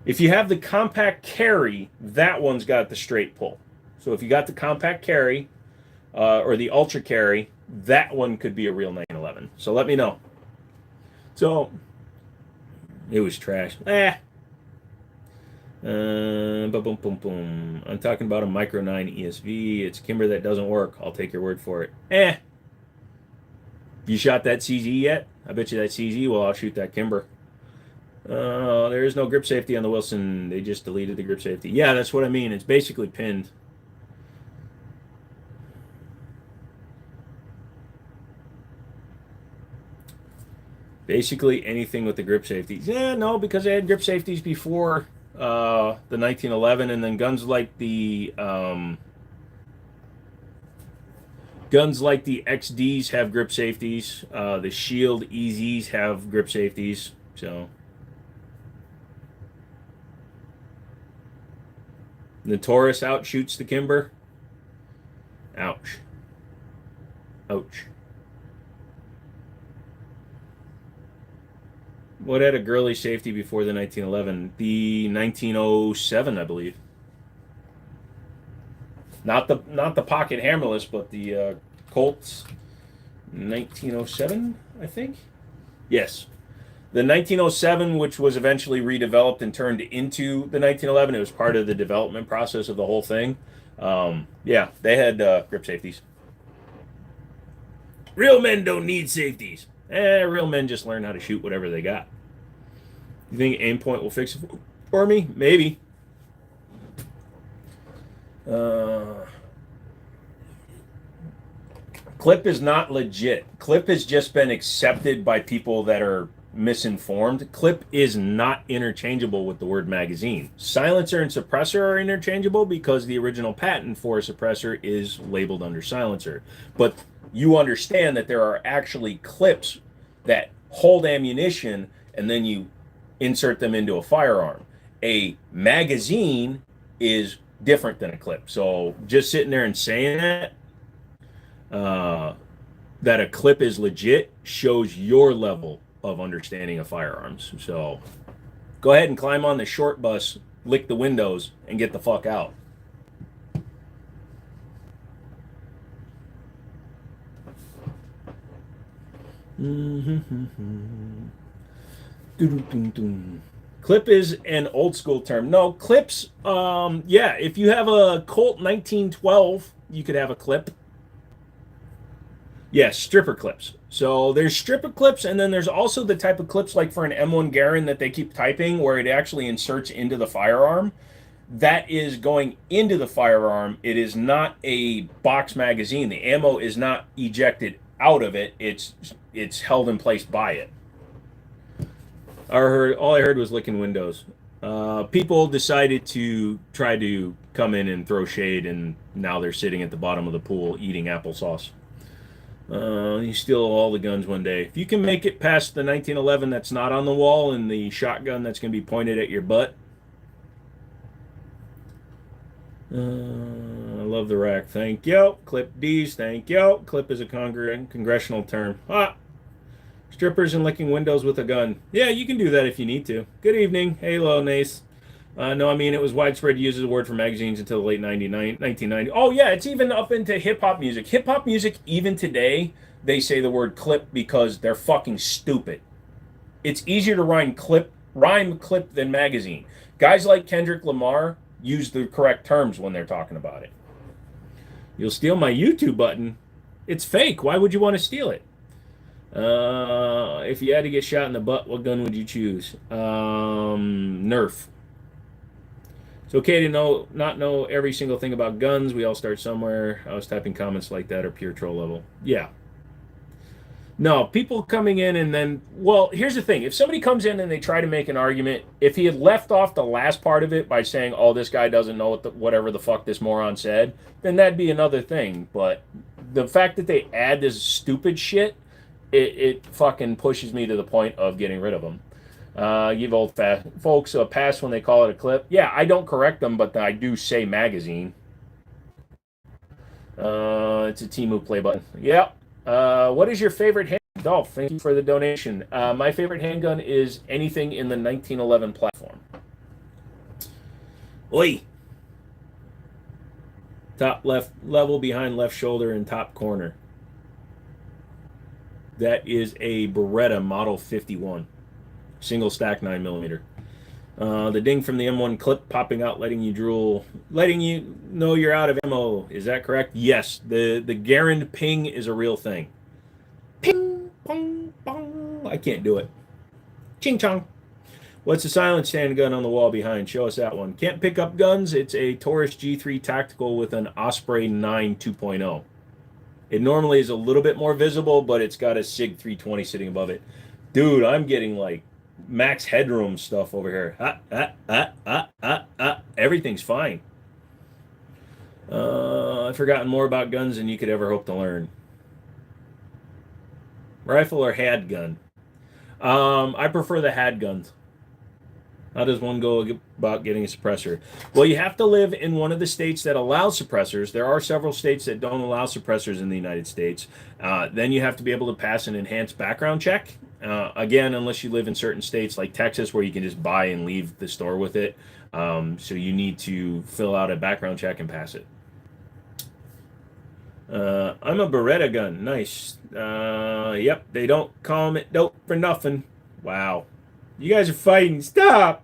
If you have the compact carry, that one's got the straight pull. So if you got the compact carry or the ultra carry, that one could be a real 911. So let me know. So it was trash. Boom, boom, boom, boom. I'm talking about a Micro 9 ESV. It's Kimber that doesn't work. I'll take your word for it. You shot that CZ yet? I bet you that CZ. Well, I'll shoot that Kimber. There is no grip safety on the Wilson. They just deleted the grip safety. Yeah, that's what I mean. It's basically pinned. Basically anything with the grip safeties. Yeah, no, because they had grip safeties before the 1911, and then guns like the XDs have grip safeties. The Shield EZs have grip safeties. So the Taurus outshoots the Kimber. Ouch. Ouch. What had a girly safety before the 1911? The 1907, I believe. Not the pocket hammerless, but the Colts 1907, I think. Yes. The 1907, which was eventually redeveloped and turned into the 1911, it was part of the development process of the whole thing. Yeah, they had grip safeties. Real men don't need safeties. Real men just learn how to shoot whatever they got. You think Aimpoint will fix it for me? Maybe. Clip is not legit. Clip has just been accepted by people that are misinformed. Clip is not interchangeable with the word magazine. Silencer and suppressor are interchangeable because the original patent for a suppressor is labeled under silencer. But you understand that there are actually clips that hold ammunition and then you insert them into a firearm. A magazine is different than a clip. So just sitting there and saying that a clip is legit shows your level of understanding of firearms. So go ahead and climb on the short bus, lick the windows, and get the fuck out. Clip is an old school term. No, clips, yeah, if you have a Colt 1912, you could have a clip. Yeah, stripper clips. So there's stripper clips, and then there's also the type of clips like for an M1 Garand that they keep typing where it actually inserts into the firearm. That is going into the firearm. It is not a box magazine. The ammo is not ejected out of it. It's held in place by it. All I heard was licking windows. People decided to try to come in and throw shade, and now they're sitting at the bottom of the pool eating applesauce. You steal all the guns one day. If you can make it past the 1911 that's not on the wall and the shotgun that's going to be pointed at your butt. I love the rack. Thank you. Clip D's. Thank you. Clip is a congressional term. Strippers and licking windows with a gun. Yeah, you can do that if you need to. Good evening. Hello, Nace. No, I mean, it was widespread use of the word for magazines until the late 1990. Oh, yeah, it's even up into hip hop music. Hip hop music, even today, they say the word clip because they're fucking stupid. It's easier to rhyme clip than magazine. Guys like Kendrick Lamar use the correct terms when they're talking about it. You'll steal my YouTube button. It's fake. Why would you want to steal it? If you had to get shot in the butt, what gun would you choose? Nerf. It's okay to not know every single thing about guns. We all start somewhere. I was typing comments like that are pure troll level. Yeah. No, people coming in and then, well, here's the thing. If somebody comes in and they try to make an argument, if he had left off the last part of it by saying, oh, this guy doesn't know whatever the fuck this moron said, then that'd be another thing. But the fact that they add this stupid shit, it fucking pushes me to the point of getting rid of them. Give old folks a pass when they call it a clip. Yeah, I don't correct them, but I do say magazine. It's a Temu play button. Yeah. What is your favorite handgun? Dolph, thank you for the donation. My favorite handgun is anything in the 1911 platform. Oi! Top left level behind left shoulder and top corner. That is a Beretta Model 51. Single stack 9mm. The ding from the M1 clip popping out, letting you drool, letting you know you're out of ammo. Is that correct? Yes. The Garand ping is a real thing. Ping, pong, pong. I can't do it. Ching chong. What's the silent stand gun on the wall behind? Show us that one. Can't pick up guns. It's a Taurus G3 Tactical with an Osprey 9 2.0. It normally is a little bit more visible, but it's got a SIG 320 sitting above it. Dude, I'm getting like max headroom stuff over here. Everything's fine. I've forgotten more about guns than you could ever hope to learn. Rifle or had gun? I prefer the had guns. How does one go about getting a suppressor? Well, you have to live in one of the states that allows suppressors. There are several states that don't allow suppressors in the United States. Then you have to be able to pass an enhanced background check. Again, unless you live in certain states like Texas where you can just buy and leave the store with it. So you need to fill out a background check and pass it. I'm a Beretta gun. Nice. Yep, they don't call it dope for nothing. Wow. You guys are fighting. Stop!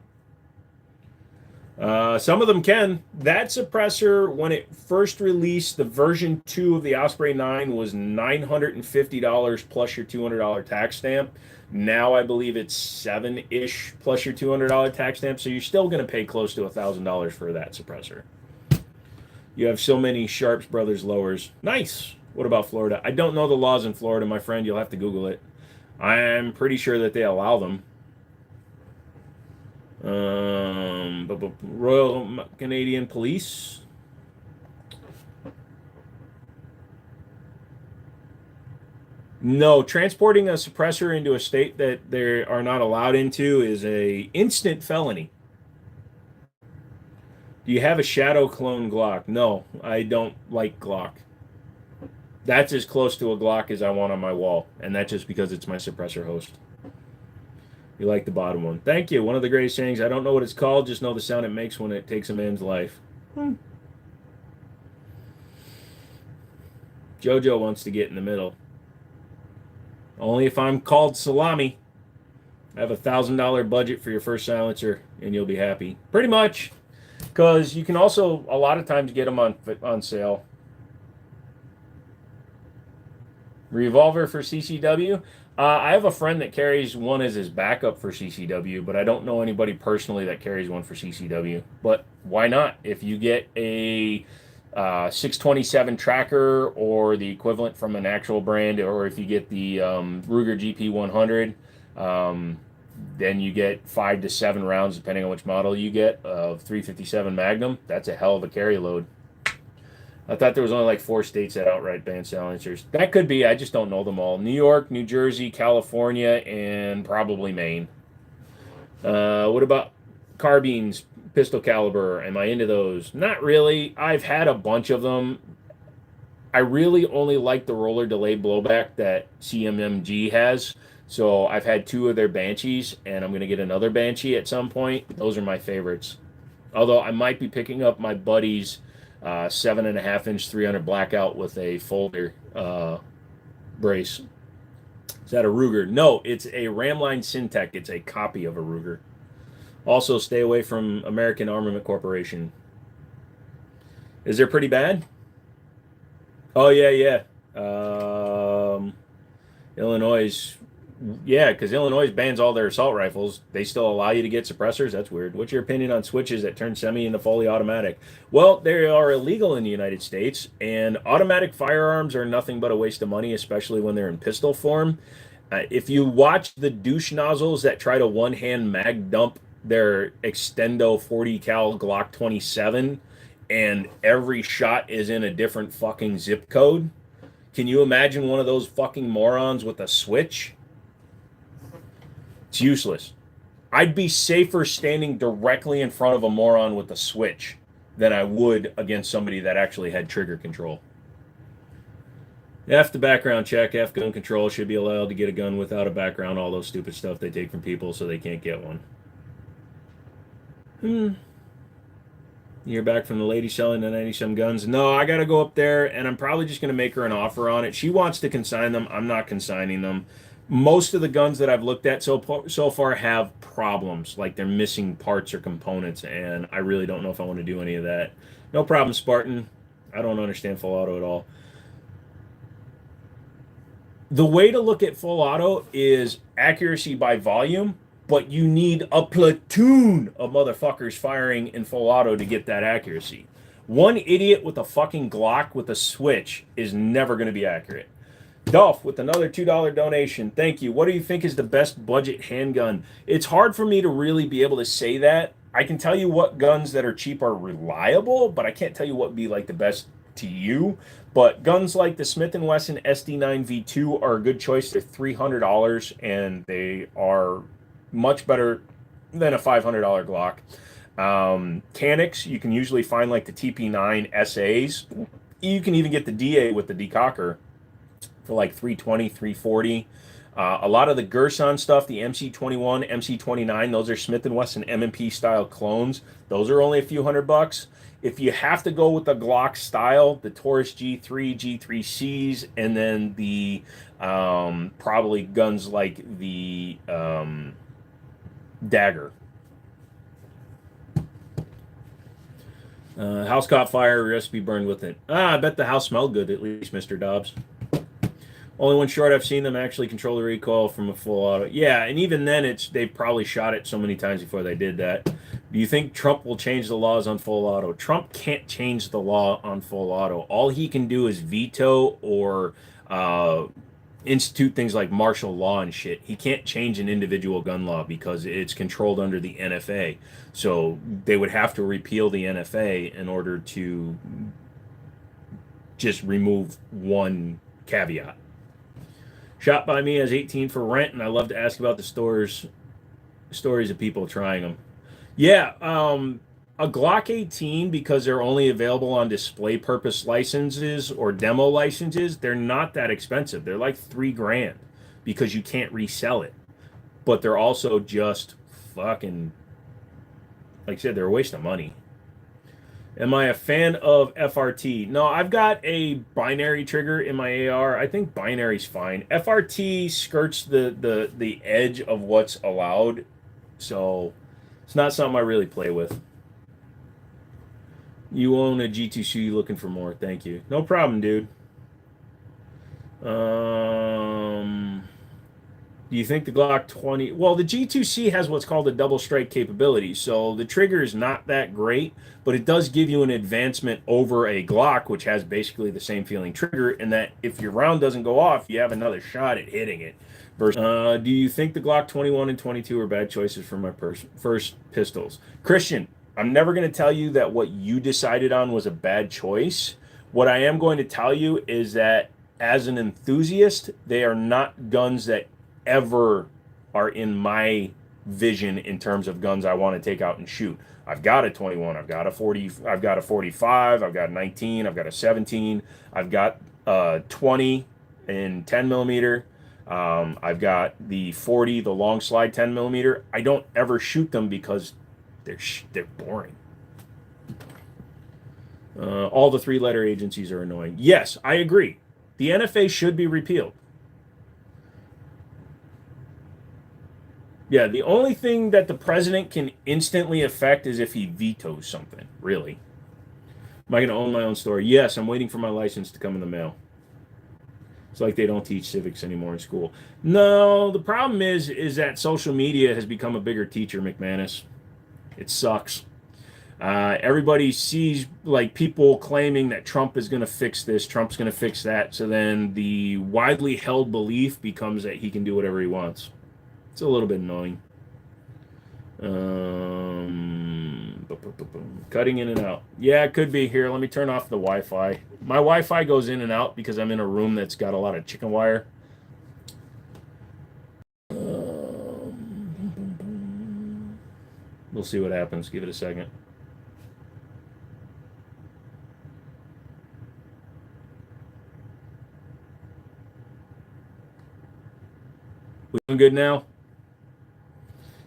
Some of them can. That suppressor, when it first released, the version 2 of the Osprey 9 was $950 plus your $200 tax stamp. Now I believe it's $7-ish plus your $200 tax stamp, so you're still going to pay close to $1,000 for that suppressor. You have so many Sharps Brothers lowers. Nice. What about Florida? I don't know the laws in Florida, my friend. You'll have to Google it. I'm pretty sure that they allow them. Royal Canadian Police. No, transporting a suppressor into a state that they are not allowed into is a instant felony. Do you have a Shadow clone Glock? No, I don't like Glock. That's as close to a Glock as I want on my wall, and that's just because it's my suppressor host. You like the bottom one. Thank you. One of the greatest sayings. I don't know what it's called, just know the sound it makes when it takes a man's life. Jojo wants to get in the middle. Only if I'm called Salami. I have $1,000 budget for your first silencer, and you'll be happy. Pretty much. Because you can also, a lot of times, get them on sale. Revolver for CCW. I have a friend that carries one as his backup for CCW, but I don't know anybody personally that carries one for CCW. But why not? If you get a 627 tracker or the equivalent from an actual brand, or if you get the Ruger GP100, then you get 5 to 7 rounds, depending on which model you get, of 357 Magnum. That's a hell of a carry load. I thought there was only like 4 states that outright ban silencers. That could be. I just don't know them all. New York, New Jersey, California, and probably Maine. What about carbines, pistol caliber? Am I into those? Not really. I've had a bunch of them. I really only like the roller delay blowback that CMMG has. So I've had 2 of their Banshees, and I'm going to get another Banshee at some point. Those are my favorites. Although I might be picking up my buddy's 7.5-inch 300 blackout with a folder brace. Is that a Ruger? No, it's a Ramline Syntec. It's a copy of a Ruger. Also, stay away from American Armament Corporation. Is there pretty bad? Oh, yeah, yeah. Illinois, yeah, because Illinois bans all their assault rifles. They still allow you to get suppressors. That's weird. What's your opinion on switches that turn semi into fully automatic? Well, they are illegal in the United States, and automatic firearms are nothing but a waste of money, especially when they're in pistol form. If you watch the douche nozzles that try to one-hand mag dump their Extendo 40 cal Glock 27, and every shot is in a different fucking zip code, can you imagine one of those fucking morons with a switch? It's useless. I'd be safer standing directly in front of a moron with a switch than I would against somebody that actually had trigger control. F the background check. F gun control should be allowed to get a gun without a background. All those stupid stuff they take from people so they can't get one. You're back from the lady selling the 90-some guns. No, I got to go up there, and I'm probably just going to make her an offer on it. She wants to consign them. I'm not consigning them. Most of the guns that I've looked at so far have problems, like they're missing parts or components, and I really don't know if I want to do any of that. No problem, Spartan. I don't understand full auto at all. The way to look at full auto is accuracy by volume, but you need a platoon of motherfuckers firing in full auto to get that accuracy. One idiot with a fucking Glock with a switch is never going to be accurate. Dolph with another $2 donation. Thank you. What do you think is the best budget handgun? It's hard for me to really be able to say that. I can tell you what guns that are cheap are reliable, but I can't tell you what would be like the best to you. But guns like the Smith & Wesson SD9 V2 are a good choice. They're $300, and they are much better than a $500 Glock. Canics, you can usually find like the TP9 SAs. You can even get the DA with the decocker for like $320, $340. A lot of the Gerson stuff, the MC21, MC29, those are Smith & Wesson M&P style clones. Those are only a few $100. If you have to go with the Glock style, the Taurus G3, G3Cs, and then the probably guns like the Dagger. House caught fire, recipe burned with it. I bet the house smelled good, at least, Mr. Dobbs. Only one short I've seen them actually control the recoil from a full auto. Yeah, and even then, they probably shot it so many times before they did that. Do you think Trump will change the laws on full auto? Trump can't change the law on full auto. All he can do is veto or institute things like martial law and shit. He can't change an individual gun law because it's controlled under the NFA. So they would have to repeal the NFA in order to just remove one caveat. Shot by me as 18 for rent, and I love to ask about the stories of people trying them. Yeah, a Glock 18, because they're only available on display purpose licenses or demo licenses, they're not that expensive. They're like $3,000 because you can't resell it. But they're also just fucking, like I said, they're a waste of money. Am I a fan of FRT? No, I've got a binary trigger in my AR. I think binary's fine. FRT skirts the edge of what's allowed, so it's not something I really play with. You own a G2C, looking for more. Thank you. No problem, dude. Do you think the Glock 20... Well, the G2C has what's called a double strike capability, so the trigger is not that great, but it does give you an advancement over a Glock, which has basically the same feeling trigger, in that if your round doesn't go off, you have another shot at hitting it. Do you think the Glock 21 and 22 are bad choices for my first pistols? Christian, I'm never going to tell you that what you decided on was a bad choice. What I am going to tell you is that as an enthusiast, they are not guns that ever are in my vision in terms of guns I want to take out and shoot. I've got a 21, I've got a 40, I've got a 45, I've got a 19, I've got a 17, I've got a 20 in 10 millimeter. I've got the 40, the long slide 10 millimeter. I don't ever shoot them because they're boring. All the three-letter agencies are annoying. Yes, I agree. The NFA should be repealed. Yeah, the only thing that the president can instantly affect is if he vetoes something, really. Am I going to own my own store? Yes, I'm waiting for my license to come in the mail. It's like they don't teach civics anymore in school. No, the problem is that social media has become a bigger teacher, McManus. It sucks. Everybody sees like people claiming that Trump is going to fix this, Trump's going to fix that. So then the widely held belief becomes that he can do whatever he wants. It's a little bit annoying. Cutting in and out. Yeah, it could be. Here, let me turn off the Wi-Fi. My Wi-Fi goes in and out because I'm in a room that's got a lot of chicken wire. We'll see what happens. Give it a second. We doing good now?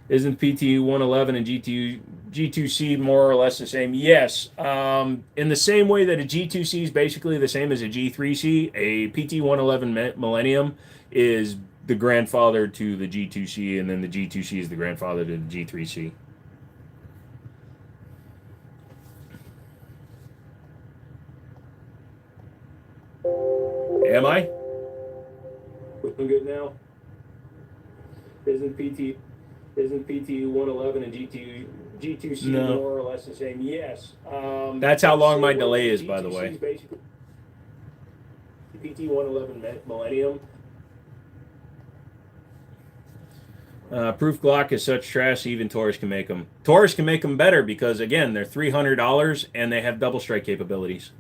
Isn't PT 111 and G2C more or less the same? Yes. In the same way that a G2C is basically the same as a G3C, a PT 111 Millennium is the grandfather to the G2C, and then the G2C is the grandfather to the G3C. Am I? We're doing good now? Isn't PT 111 and G2C no. More or less the same? Yes. That's how long my delay is, by the way. PT 111 Millennium. Proof Glock is such trash, even Taurus can make them. Taurus can make them better because, again, they're $300 and they have double strike capabilities.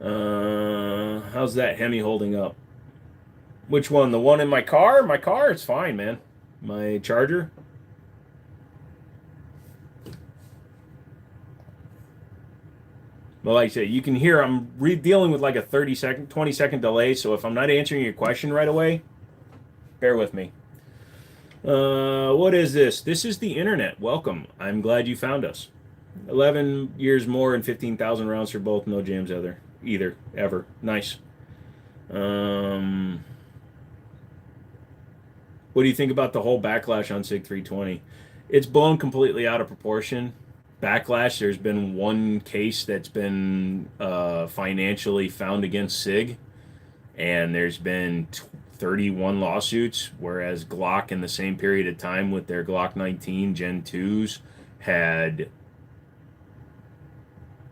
How's that Hemi holding up? Which one? The one in my car? My car? It's fine, man. My Charger? Well, like I say, you can hear I'm dealing with like a 20-second delay, so if I'm not answering your question right away, bear with me. What is this? This is the internet. Welcome. I'm glad you found us. 11 years more and 15,000 rounds for both. No jams either. Ever. Nice. What do you think about the whole backlash on SIG 320? It's blown completely out of proportion. Backlash, there's been one case that's been financially found against SIG, and there's been 31 lawsuits, whereas Glock in the same period of time with their Glock 19 Gen 2s had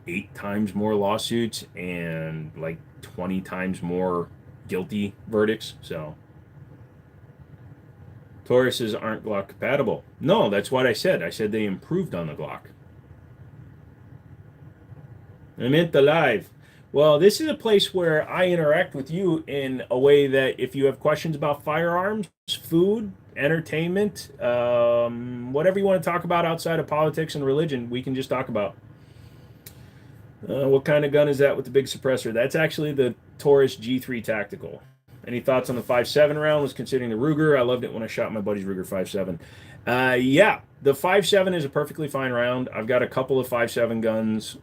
8 times more lawsuits and like 20 times more guilty verdicts. So Tauruses aren't Glock compatible. No, that's what I said. I said they improved on the Glock. I'm into live. Well, this is a place where I interact with you in a way that if you have questions about firearms, food, entertainment, whatever you want to talk about outside of politics and religion, we can just talk about. What kind of gun is that with the big suppressor? That's actually the Taurus G3 Tactical. Any thoughts on the 5.7 round? Was considering the Ruger. I loved it when I shot my buddy's Ruger 5.7. Yeah, the 5.7 is a perfectly fine round. I've got a couple of 5.7 guns.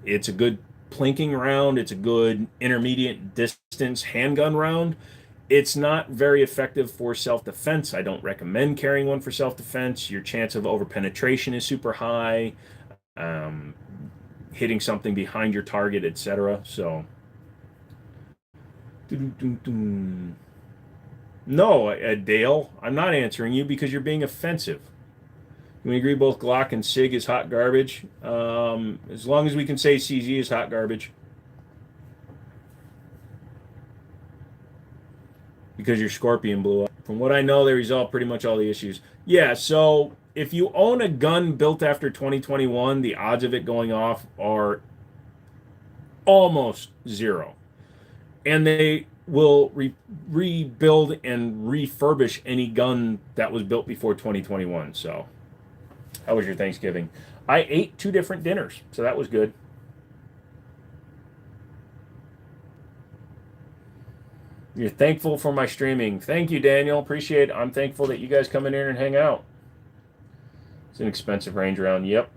It's a good plinking round. It's a good intermediate distance handgun round. It's not very effective for self-defense. I don't recommend carrying one for self-defense. Your chance of over-penetration is super high. Hitting something behind your target, etc. So, no, Dale, I'm not answering you because you're being offensive. Can we agree both Glock and SIG is hot garbage? As long as we can say CZ is hot garbage. Because your Scorpion blew up. From what I know, they resolved pretty much all the issues. Yeah, so if you own a gun built after 2021, the odds of it going off are almost zero. And they will rebuild and refurbish any gun that was built before 2021. So, how was your Thanksgiving? I ate 2 different dinners, so that was good. You're thankful for my streaming. Thank you, Daniel. Appreciate it. I'm thankful that you guys come in here and hang out. It's an expensive range round. Yep.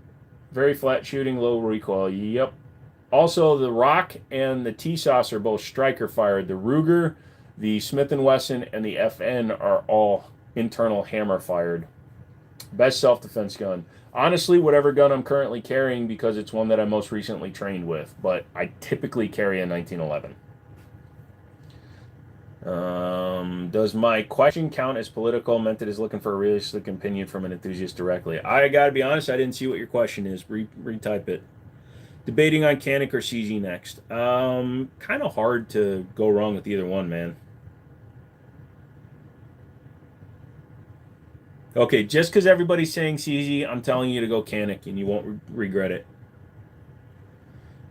Very flat shooting, low recoil. Yep. Also, the Rock and the T-Sauce are both striker fired. The Ruger, the Smith & Wesson, and the FN are all internal hammer fired. Best self-defense gun. Honestly, whatever gun I'm currently carrying, because it's one that I most recently trained with, but I typically carry a 1911. Does my question count as political? Meant it is looking for a realistic opinion from an enthusiast directly. I gotta be honest, I didn't see what your question is. Retype it. Debating on Canic or CZ next. Kind of hard to go wrong with either one, man. Okay, just because everybody's saying CZ, I'm telling you to go Canic, and you won't regret it.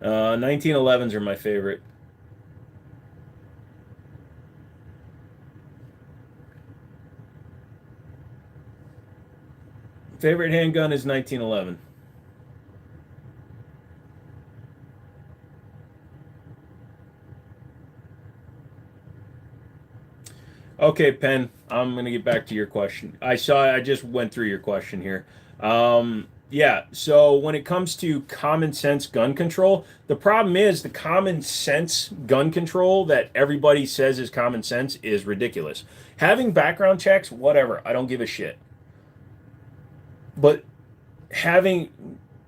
1911s are my favorite. Favorite handgun is 1911. Okay, Penn, I'm going to get back to your question. I just went through your question here. Yeah, so when it comes to common sense gun control, the problem is the common sense gun control that everybody says is common sense is ridiculous. Having background checks, whatever, I don't give a shit. But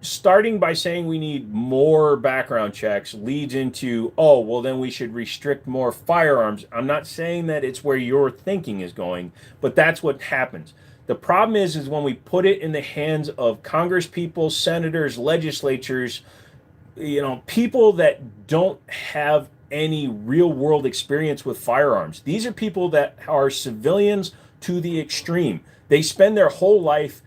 starting by saying we need more background checks leads into, oh, well, then we should restrict more firearms. I'm not saying that it's where your thinking is going, but that's what happens. The problem is when we put it in the hands of Congress people, senators, legislatures, people that don't have any real world experience with firearms. These are people that are civilians to the extreme. They spend their whole life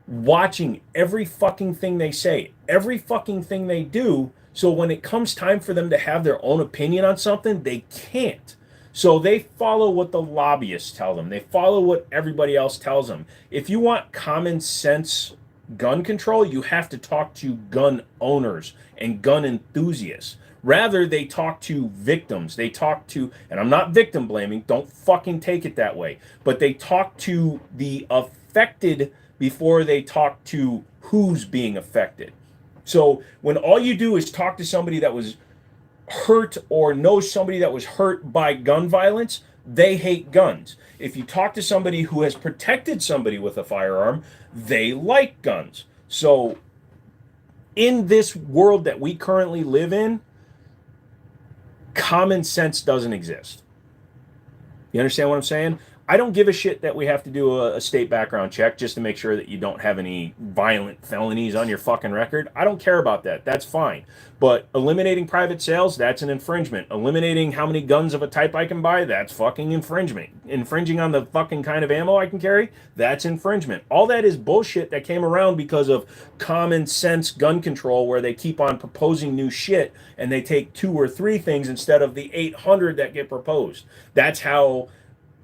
watching every fucking thing they say, every fucking thing they do. So when it comes time for them to have their own opinion on something, they can't. So they follow what the lobbyists tell them. They follow what everybody else tells them. If you want common sense gun control, you have to talk to gun owners and gun enthusiasts. Rather, they talk to victims. They talk to, and I'm not victim blaming, don't fucking take it that way, but they talk to the affected before they talk to who's being affected. So when all you do is talk to somebody that was hurt or knows somebody that was hurt by gun violence, they hate guns. If you talk to somebody who has protected somebody with a firearm, they like guns. So in this world that we currently live in, common sense doesn't exist. You understand what I'm saying? I don't give a shit that we have to do a state background check just to make sure that you don't have any violent felonies on your fucking record. I don't care about that. That's fine. But eliminating private sales, that's an infringement. Eliminating how many guns of a type I can buy, that's fucking infringement. Infringing on the fucking kind of ammo I can carry, that's infringement. All that is bullshit that came around because of common sense gun control, where they keep on proposing new shit and they take 2 or 3 things instead of the 800 that get proposed. That's how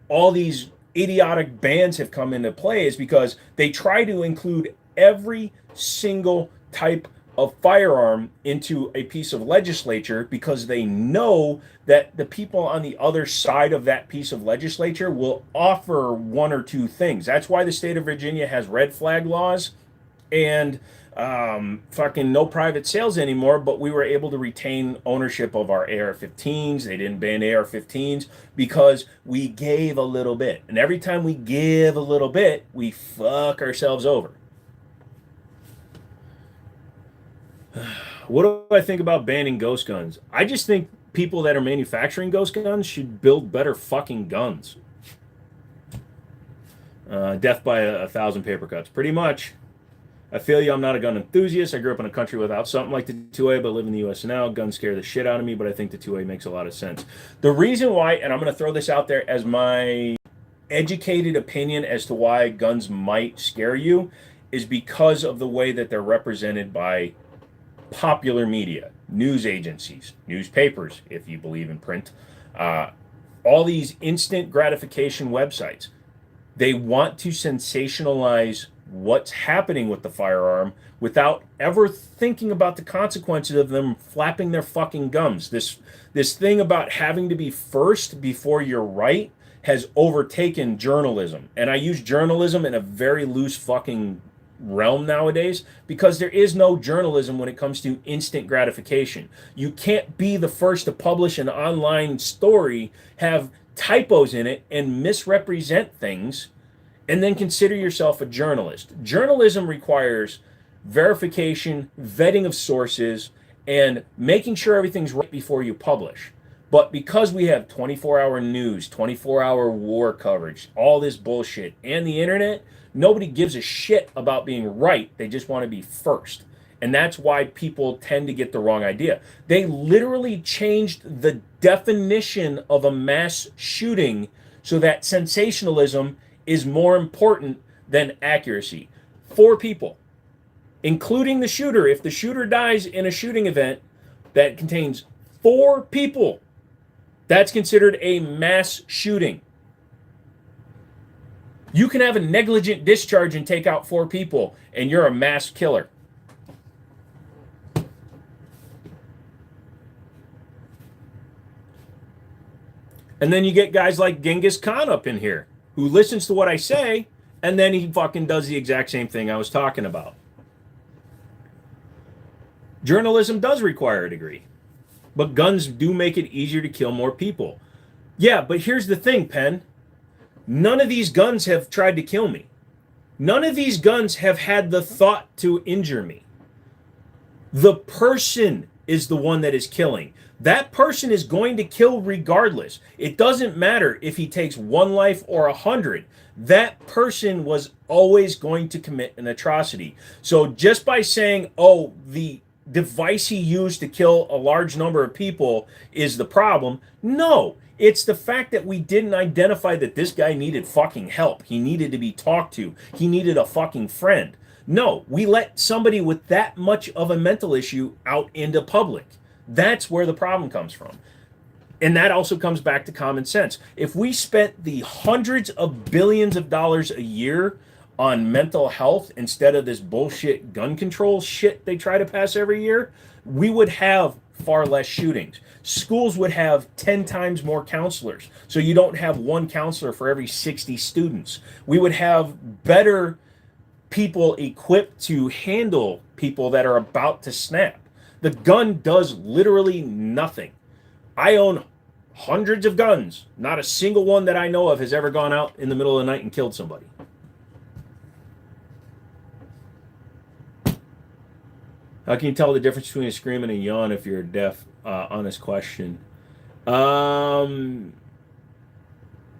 all these idiotic bans have come into play, is because they try to include every single type of firearm into a piece of legislature because they know that the people on the other side of that piece of legislature will offer 1 or 2 things. That's why the state of Virginia has red flag laws and fucking no private sales anymore, but we were able to retain ownership of our AR-15s. They didn't ban AR-15s because we gave a little bit. And every time we give a little bit, we fuck ourselves over. What do I think about banning ghost guns? I just think people that are manufacturing ghost guns should build better fucking guns. Death by a thousand paper cuts. Pretty much. I feel you, I'm not a gun enthusiast. I grew up in a country without something like the 2A, but live in the U.S. now. Guns scare the shit out of me, but I think the 2A makes a lot of sense. The reason why, and I'm going to throw this out there as my educated opinion as to why guns might scare you, is because of the way that they're represented by popular media. news agencies, newspapers, if you believe in print, all these instant gratification websites. They want to sensationalize what's happening with the firearm without ever thinking about the consequences of them flapping their fucking gums. This thing about having to be first before you're right has overtaken journalism. And I use journalism in a very loose fucking realm nowadays because there is no journalism when it comes to instant gratification. You can't be the first to publish an online story, have typos in it, and misrepresent things, and then consider yourself a journalist. Journalism requires verification, vetting of sources, and making sure everything's right before you publish. But because we have 24-hour news, 24-hour war coverage, all this bullshit, and the internet, nobody gives a shit about being right. They just want to be first. And that's why people tend to get the wrong idea. They literally changed the definition of a mass shooting so that sensationalism is more important than accuracy. 4 people, including the shooter. If the shooter dies in a shooting event that contains 4 people, that's considered a mass shooting. You can have a negligent discharge and take out 4 people, and you're a mass killer. And then you get guys like Genghis Khan up in here, who listens to what I say, and then he fucking does the exact same thing I was talking about. Journalism does require a degree, but guns do make it easier to kill more people. Yeah, but here's the thing, Penn. None of these guns have tried to kill me. None of these guns have had the thought to injure me. The person is the one that is killing. That person is going to kill regardless. It doesn't matter if he takes 1 life or 100. That person was always going to commit an atrocity. So just by saying, oh, the device he used to kill a large number of people is the problem, no. It's the fact that we didn't identify that this guy needed fucking help. He needed to be talked to. He needed a fucking friend. No, we let somebody with that much of a mental issue out into public. That's where the problem comes from. And that also comes back to common sense. If we spent the hundreds of billions of dollars a year on mental health instead of this bullshit gun control shit they try to pass every year, we would have far less shootings. Schools would have 10 times more counselors, so you don't have 1 counselor for every 60 students. We would have better people equipped to handle people that are about to snap. The gun does literally nothing. I own hundreds of guns. Not a single one that I know of has ever gone out in the middle of the night and killed somebody. How can you tell the difference between a scream and a yawn if you're deaf? Honest question. I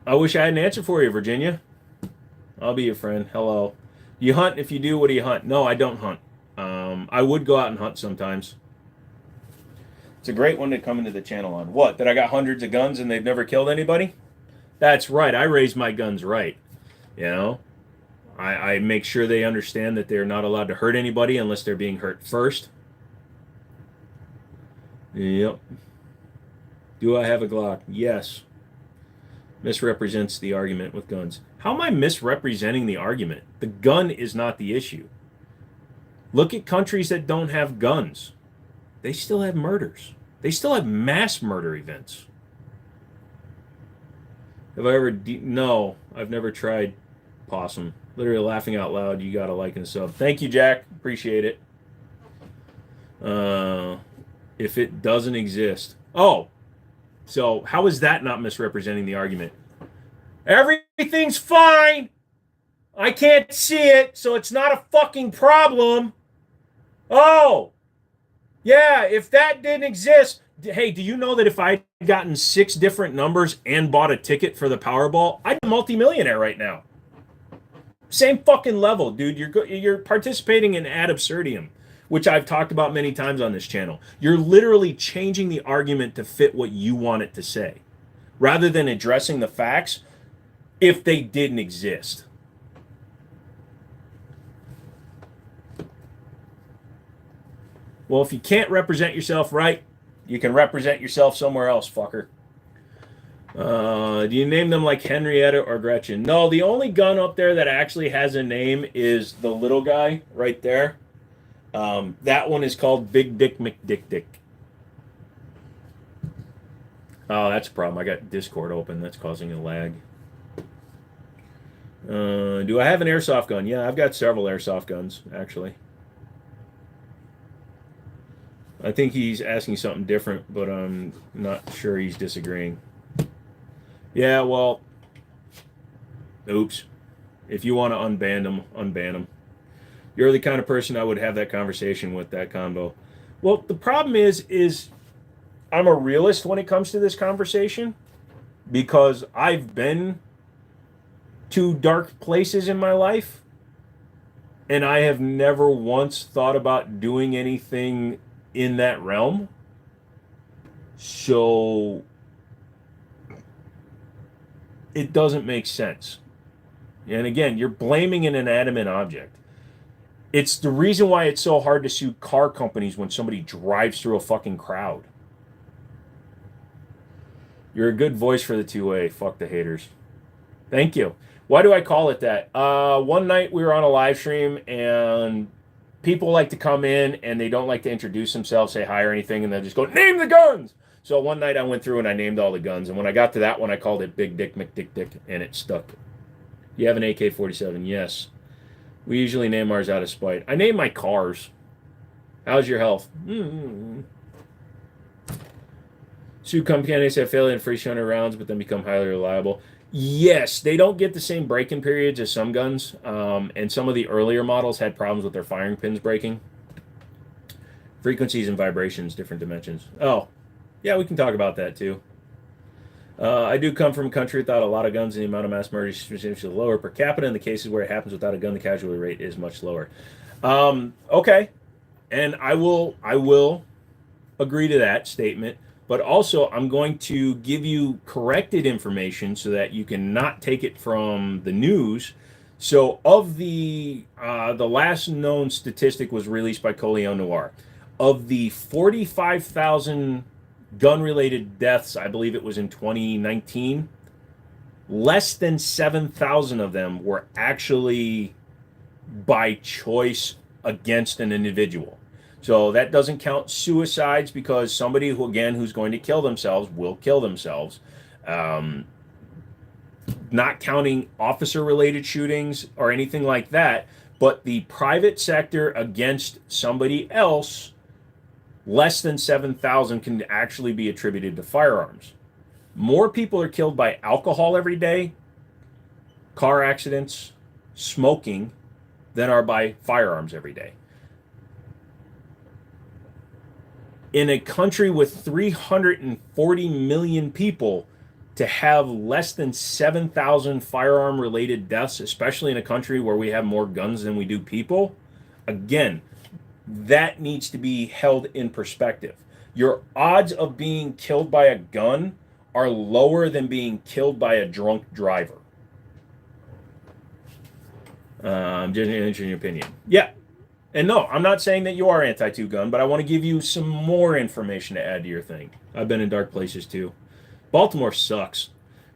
wish I had an answer for you, Virginia. I'll be your friend. Hello. You hunt? If you do, what do you hunt? No, I don't hunt. I would go out and hunt sometimes. It's a great one to come into the channel on. What? That I got hundreds of guns and they've never killed anybody? That's right. I raise my guns right. You know? I make sure they understand that they're not allowed to hurt anybody unless they're being hurt first. Yep. Do I have a Glock? Yes. Misrepresents the argument with guns. How am I misrepresenting the argument? The gun is not the issue. Look at countries that don't have guns. They still have murders. They still have mass murder events. Have I ever... No, I've never tried possum. Literally laughing out loud. You got a like and a sub. Thank you, Jack. Appreciate it. If it doesn't exist. Oh. So how is that not misrepresenting the argument? Everything's fine. I can't see it, so it's not a fucking problem. Oh. Yeah, if that didn't exist. Hey, do you know that if I'd gotten 6 different numbers and bought a ticket for the Powerball, I'd be a multimillionaire right now. Same fucking level, dude. You're participating in ad absurdum, which I've talked about many times on this channel. You're literally changing the argument to fit what you want it to say, rather than addressing the facts if they didn't exist. Well, if you can't represent yourself right, you can represent yourself somewhere else, fucker. Do you name them like Henrietta or Gretchen? No, the only gun up there that actually has a name is the little guy right there. That one is called Big Dick McDick Dick. Oh, that's a problem. I got Discord open. That's causing a lag. Do I have an airsoft gun? Yeah, I've got several airsoft guns, actually. I think he's asking something different, but I'm not sure he's disagreeing. Yeah, well, oops. If you want to unban them, unban them. You're the kind of person I would have that conversation with, that combo. Well, the problem is I'm a realist when it comes to this conversation because I've been to dark places in my life and I have never once thought about doing anything in that realm. So it doesn't make sense. And again, you're blaming an inanimate object. It's the reason why it's so hard to sue car companies when somebody drives through a fucking crowd. You're a good voice for the 2A. Fuck the haters. Thank you. Why do I call it that? One night we were on a live stream and people like to come in and they don't like to introduce themselves, say hi or anything, and they'll just go, name the guns! So one night I went through and I named all the guns, and when I got to that one, I called it Big Dick McDick Dick, and it stuck. You have an AK-47? Yes. We usually name ours out of spite. I name my cars. How's your health? Sue candidates have failed in free 100 rounds, but then become highly reliable. Yes, they don't get the same break-in periods as some guns, and some of the earlier models had problems with their firing pins breaking. Frequencies and vibrations, different dimensions. Oh, yeah, we can talk about that too. I do come from a country without a lot of guns, and the amount of mass murder is substantially lower per capita. In the cases where it happens without a gun, the casualty rate is much lower. Okay, and I will agree to that statement. But also, I'm going to give you corrected information so that you can not take it from the news. So, of the last known statistic was released by Coleon Noir. Of the 45,000 gun-related deaths, I believe it was in 2019, less than 7,000 of them were actually by choice against an individual. So that doesn't count suicides because somebody who, again, who's going to kill themselves will kill themselves. Not counting officer-related shootings or anything like that, but the private sector against somebody else, less than 7,000 can actually be attributed to firearms. More people are killed by alcohol every day, car accidents, smoking, than are by firearms every day. In a country with 340 million people, to have less than 7,000 firearm-related deaths, especially in a country where we have more guns than we do people, again, that needs to be held in perspective. Your odds of being killed by a gun are lower than being killed by a drunk driver. Just in your opinion. Yeah. And no, I'm not saying that you are anti-two-gun, but I want to give you some more information to add to your thing. I've been in dark places too. Baltimore sucks.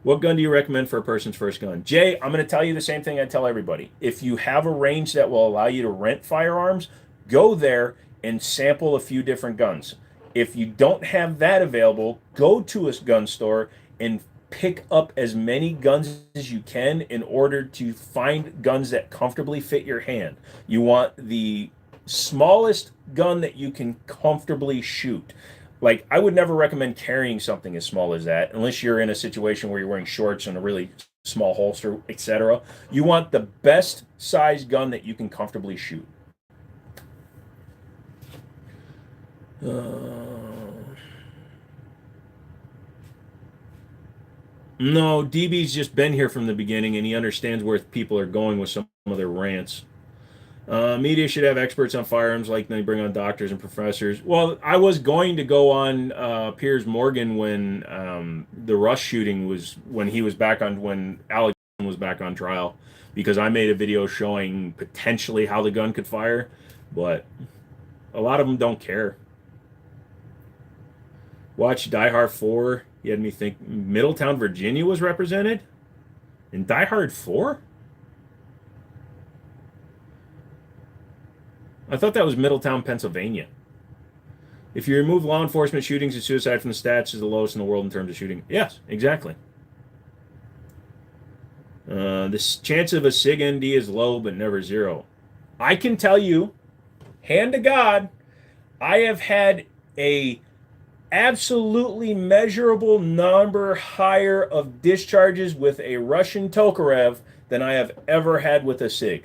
What gun do you recommend for a person's first gun? Jay, I'm going to tell you the same thing I tell everybody. If you have a range that will allow you to rent firearms, go there and sample a few different guns. If you don't have that available, go to a gun store and pick up as many guns as you can in order to find guns that comfortably fit your hand. You want the smallest gun that you can comfortably shoot. Like, I would never recommend carrying something as small as that unless you're in a situation where you're wearing shorts and a really small holster, etc. You want the best size gun that you can comfortably shoot. No, DB's just been here from the beginning, and he understands where people are going with some of their rants. Media should have experts on firearms like they bring on doctors and professors. Well, I was going to go on Piers Morgan when the Rush shooting was, when Alex was back on trial, because I made a video showing potentially how the gun could fire, but A lot of them don't care. Watch Die Hard 4. You had me think Middletown, Virginia was represented in Die Hard 4? I thought that was Middletown, Pennsylvania. If you remove law enforcement shootings and suicide from the stats, is the lowest in the world in terms of shooting. Yes, exactly. The chance of a SIG ND is low, but never zero. I can tell you, hand to God, I have had a absolutely measurable number higher of discharges with a Russian Tokarev than I have ever had with a SIG.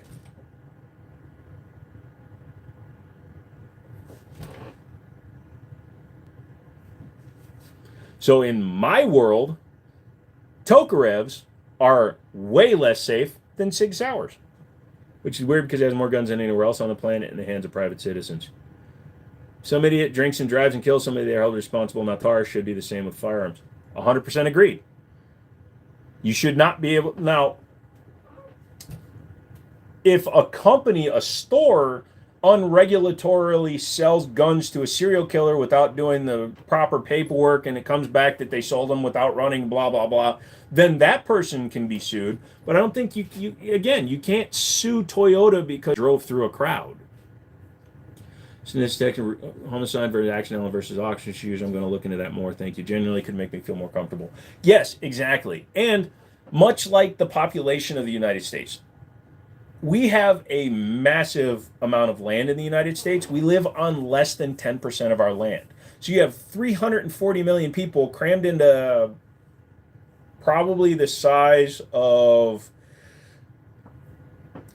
So in my world, Tokarevs are way less safe than Sig Sauers, which is weird because it has more guns than anywhere else on the planet in the hands of private citizens. Some idiot drinks and drives and kills somebody they are held responsible. Natar should be the same with firearms. 100% agreed. You should not be able... Now, if a company, a store, unregulatorily sells guns to a serial killer without doing the proper paperwork and it comes back that they sold them without running blah blah blah, then that person can be sued. But I don't think you can't sue Toyota because they drove through a crowd. Statistic homicide versus accidental versus auction shoes. I'm going to look into that more. Thank you. Genuinely could make me feel more comfortable. Yes, exactly. And much like the population of the United States, we have a massive amount of land in the United States. We live on less than 10% of our land. So you have 340 million people crammed into probably the size of,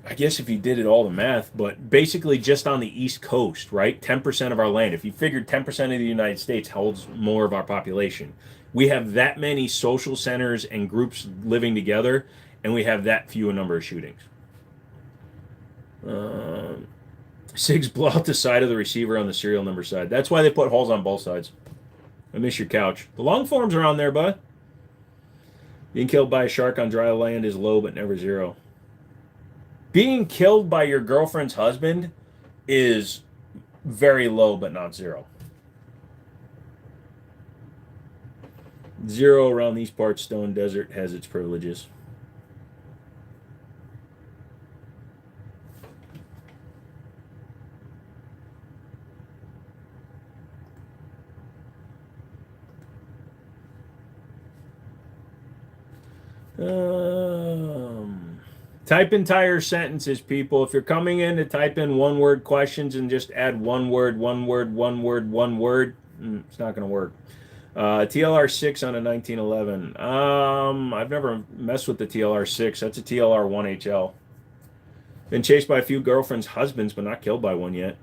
I guess if you did it all the math, but basically just on the East Coast, right? 10% of our land. If you figured 10% of the United States holds more of our population, we have that many social centers and groups living together, and we have that few a number of shootings. SIGs blow out the side of the receiver on the serial number side. That's why they put holes on both sides. I miss your couch. The long forms are on there, bud. Being killed by a shark on dry land is low, but never zero. Being killed by your girlfriend's husband is very low, but not zero. Zero around these parts. Stone Desert has its privileges. Type entire sentences, people. If you're coming in to type in one-word questions and just add one word, it's not going to work. TLR6 on a 1911. I've never messed with the TLR6. That's a TLR1 HL. Been chased by a few girlfriends' husbands, but not killed by one yet.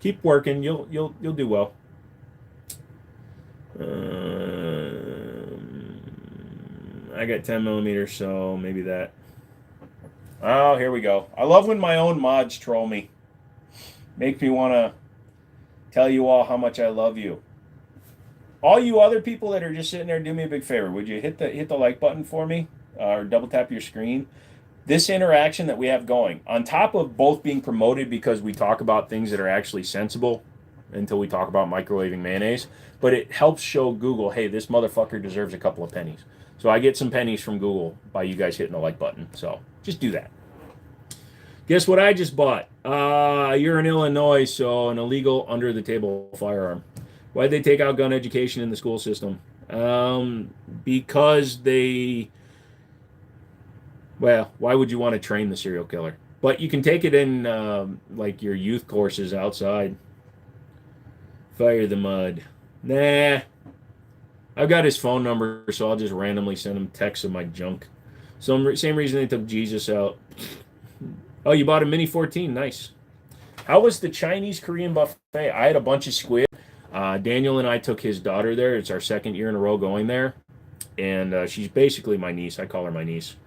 Keep working. You'll do well. I got 10 millimeters, so maybe that. Oh, here we go. I love when my own mods troll me. Makes me want to tell you all how much I love you. All you other people that are just sitting there, do me a big favor. Would you hit the like button for me, or double tap your screen? This interaction that we have going, on top of both being promoted because we talk about things that are actually sensible until we talk about microwaving mayonnaise, but it helps show Google, hey, this motherfucker deserves a couple of pennies. So I get some pennies from Google by you guys hitting the like button. So just do that. Guess what I just bought? You're in Illinois, so an illegal under-the-table firearm. Why'd they take out gun education in the school system? Because they... Well, why would you want to train the serial killer? But you can take it in, like, your youth courses outside. Fire the mud. Nah. I've got his phone number, so I'll just randomly send him texts of my junk. Same reason they took Jesus out. Oh, you bought a Mini 14. Nice. How was the Chinese Korean buffet? I had a bunch of squid. Daniel and I took his daughter there. It's our second year in a row going there. And she's basically my niece. I call her my niece.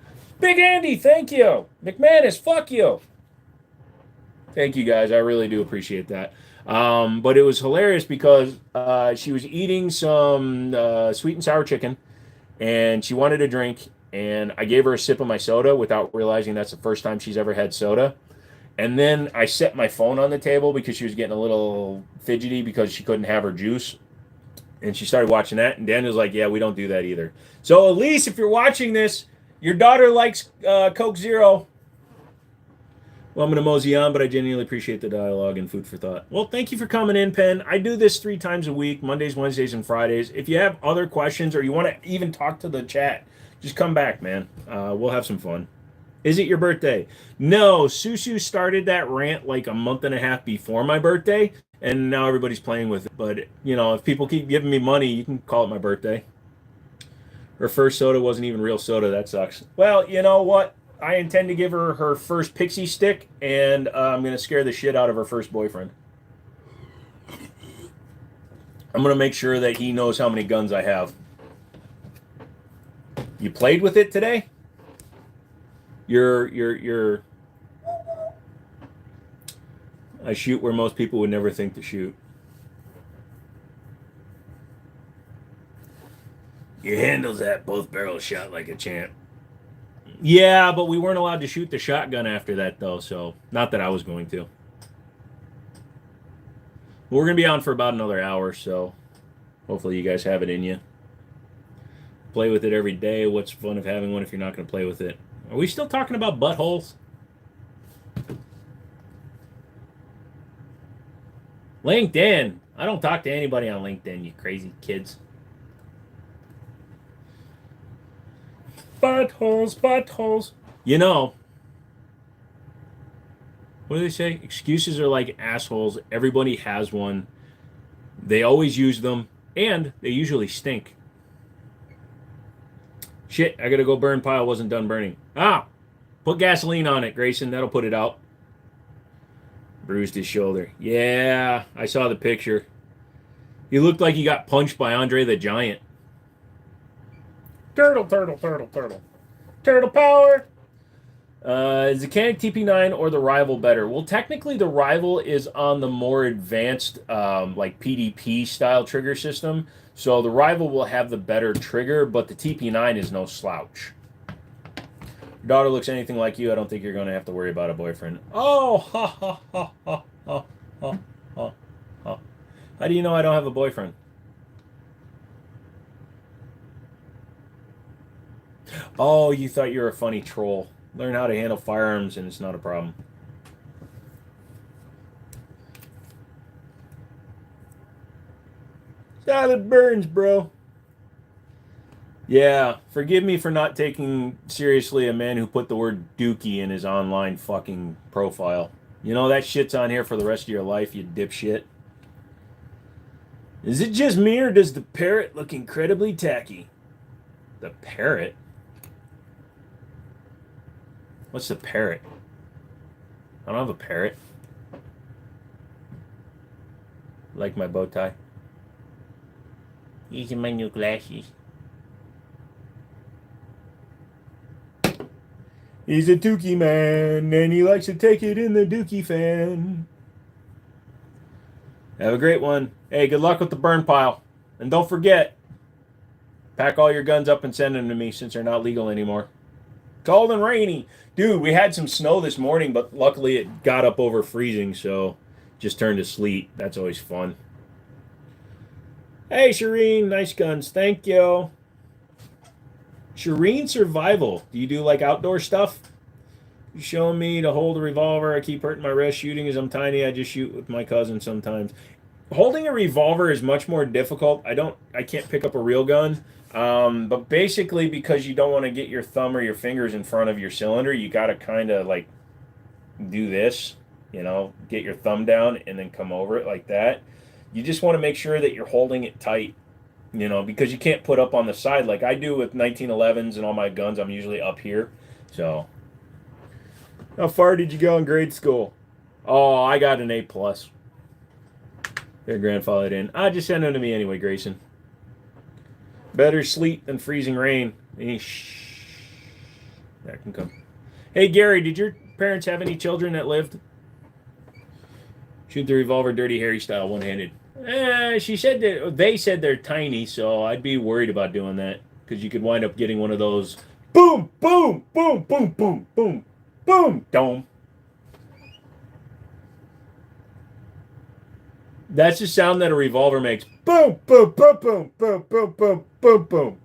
Big Andy, thank you. McManus, fuck you. Thank you, guys. I really do appreciate that. But it was hilarious because she was eating some sweet and sour chicken, and she wanted a drink, and I gave her a sip of my soda without realizing that's the first time she's ever had soda. And then I set my phone on the table because she was getting a little fidgety because she couldn't have her juice. And she started watching that. And Daniel's like, yeah, we don't do that either. So, Elise, if you're watching this, your daughter likes Coke Zero. Well, I'm going to mosey on, but I genuinely appreciate the dialogue and food for thought. Well, thank you for coming in, Penn. I do this 3 times a week, Mondays, Wednesdays, and Fridays. If you have other questions or you want to even talk to the chat, just come back, man. We'll have some fun. Is it your birthday? No, Susu started that rant like a month and a half before my birthday, and now everybody's playing with it. But, you know, if people keep giving me money, you can call it my birthday. Her first soda wasn't even real soda. That sucks. Well, you know what? I intend to give her her first pixie stick, and I'm going to scare the shit out of her first boyfriend. I'm going to make sure that he knows how many guns I have. You played with it today? I shoot where most people would never think to shoot. Your handle's at both barrels shot like a champ. Yeah, but we weren't allowed to shoot the shotgun after that, though, so not that I was going to. We're going to be on for about another hour, so hopefully you guys have it in you. Play with it every day. What's the fun of having one if you're not going to play with it? Are we still talking about buttholes? LinkedIn. I don't talk to anybody on LinkedIn, you crazy kids. Buttholes, buttholes. You know, what do they say? Excuses are like assholes. Everybody has one. They always use them, and they usually stink. Shit, I gotta go burn pile. Wasn't done burning. Ah! Put gasoline on it, Grayson. That'll put it out. Bruised his shoulder. Yeah, I saw the picture. He looked like he got punched by Andre the Giant. Turtle, turtle, turtle, turtle. Turtle power! Is the Canik TP9 or the Rival better? Well, technically the Rival is on the more advanced, like PDP style trigger system. So the Rival will have the better trigger, but the TP9 is no slouch. Your daughter looks anything like you, I don't think you're going to have to worry about a boyfriend. Oh, ha, ha, ha, ha, ha, ha, ha, ha. How do you know I don't have a boyfriend? Oh, you thought you were a funny troll. Learn how to handle firearms and it's not a problem. Salad burns, bro. Yeah, forgive me for not taking seriously a man who put the word dookie in his online fucking profile. You know, that shit's on here for the rest of your life, you dipshit. Is it just me or does the parrot look incredibly tacky? The parrot? What's the parrot? I don't have a parrot. Like my bow tie. These are my new glasses. He's a dookie man, and he likes to take it in the dookie fan. Have a great one. Hey, good luck with the burn pile. And don't forget, pack all your guns up and send them to me since they're not legal anymore. Cold and rainy. Dude, we had some snow this morning, but luckily it got up over freezing, so just turned to sleet. That's always fun. Hey, Shireen, nice guns. Thank you. Shireen Survival. Do you do like outdoor stuff? You showing me to hold a revolver. I keep hurting my wrist shooting as I'm tiny. I just shoot with my cousin sometimes. Holding a revolver is much more difficult. I can't pick up a real gun. But basically because you don't want to get your thumb or your fingers in front of your cylinder, you got to kind of like do this, you know, get your thumb down and then come over it like that. You just want to make sure that you're holding it tight. You know, because you can't put up on the side like I do with 1911s and all my guns. I'm usually up here. So, how far did you go in grade school? Oh, I got an A+. Their grandfather didn't. Just send them to me anyway, Grayson. Better sleet than freezing rain. That can come. Hey, Gary, did your parents have any children that lived? Shoot the revolver Dirty Harry style, one-handed. She said that they said they're tiny, so I'd be worried about doing that because you could wind up getting one of those boom, boom, boom, boom, boom, boom, boom, dome. That's the sound that a revolver makes. Boom, boom, boom, boom, boom, boom, boom, boom, boom.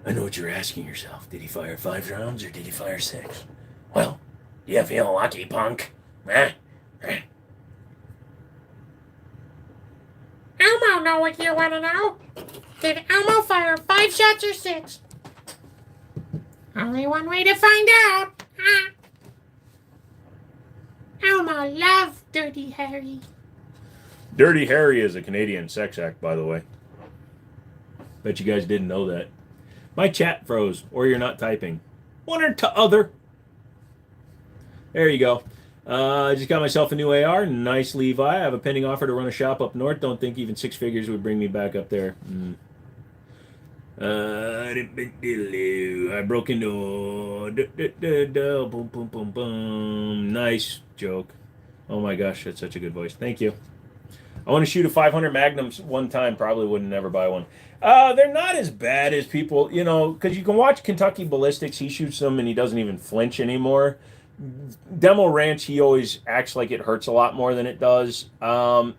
I know what you're asking yourself. Did he fire 5 rounds or did he fire 6? Well, you feel lucky, punk. Elmo know what you want to know. Did Elmo fire 5 shots or 6? Only one way to find out. Elmo loves Dirty Harry. Dirty Harry is a Canadian sex act, by the way. Bet you guys didn't know that. My chat froze, or you're not typing. One or t'other. There you go. I just got myself a new AR. Nice Levi. I have a pending offer to run a shop up north. Don't think even 6 figures would bring me back up there. I broke into... Boom, boom, boom, boom. Nice joke. Oh my gosh, that's such a good voice. Thank you. I want to shoot a 500 Magnums one time. Probably wouldn't never buy one. They're not as bad as people, you know, because you can watch Kentucky Ballistics. He shoots them and he doesn't even flinch anymore. Demo Ranch, he always acts like it hurts a lot more than it does.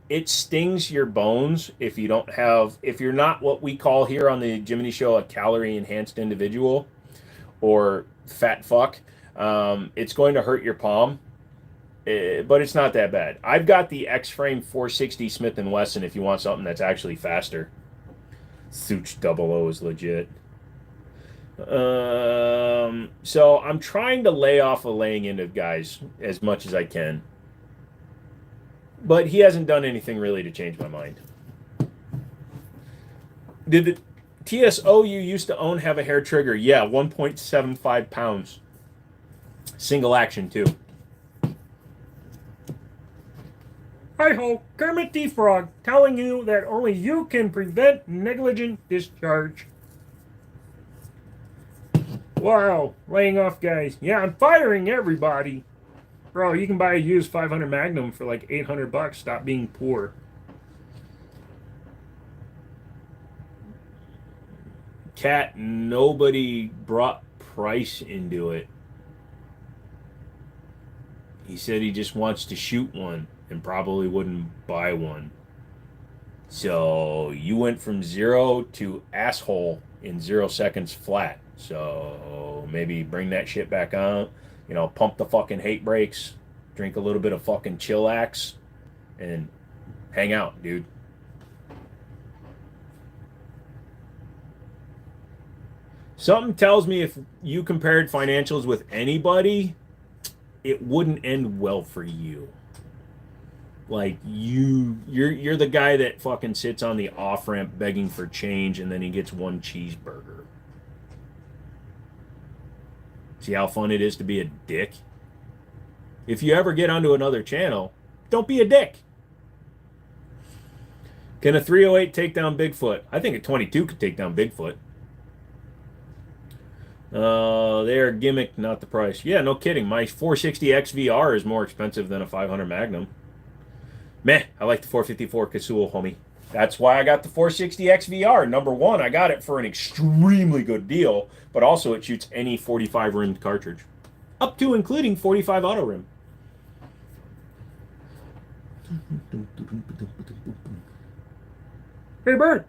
It stings your bones if you don't have, if you're not what we call here on the Jiminy Show a calorie enhanced individual or fat fuck. It's going to hurt your palm. But it's not that bad. I've got the X-Frame 460 Smith & Wesson if you want something that's actually faster. Such 00 is legit. So I'm trying to lay off of laying into guys as much as I can. But he hasn't done anything really to change my mind. Did the TSO you used to own have a hair trigger? Yeah, 1.75 pounds. Single action, too. Hi-ho, Kermit the Frog, telling you that only you can prevent negligent discharge. Wow, laying off guys. Yeah, I'm firing everybody. Bro, you can buy a used 500 Magnum for like $800. Stop being poor. Cat, nobody brought price into it. He said he just wants to shoot one and probably wouldn't buy one. So you went from 0 to asshole in 0 seconds flat. So maybe bring that shit back on. You know, pump the fucking hate brakes, drink a little bit of fucking chillax, and hang out, dude. Something tells me if you compared financials with anybody, it wouldn't end well for you. Like you're the guy that fucking sits on the off ramp begging for change, and then he gets one cheeseburger. See how fun it is to be a dick? If you ever get onto another channel, don't be a dick. Can a 308 take down Bigfoot? I think a 22 could take down Bigfoot. They're gimmick, not the price. Yeah, no kidding. My 460 XVR is more expensive than a 500 Magnum. Meh, I like the 454 Casual, homie. That's why I got the 460 XVR. Number one, I got it for an extremely good deal, but also it shoots any 45 rimmed cartridge. Up to including 45 auto rim. Hey, Bert.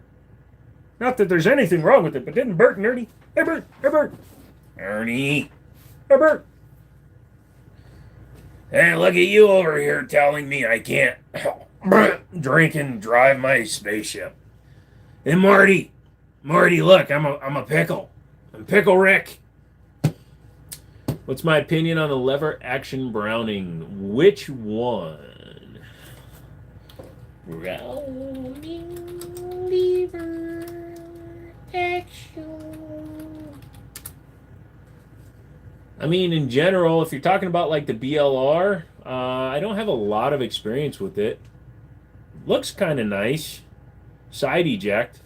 Not that there's anything wrong with it, but didn't Bert and Ernie? Hey, Bert. Hey, Bert. Ernie. Hey, Bert. Hey, look at you over here telling me I can't drink and drive my spaceship. And Marty, look, I'm a pickle. I'm Pickle Rick. What's my opinion on the lever action Browning? Which one? Browning lever action. I mean, in general, if you're talking about like the BLR, I don't have a lot of experience with it. Looks kind of nice. Side eject.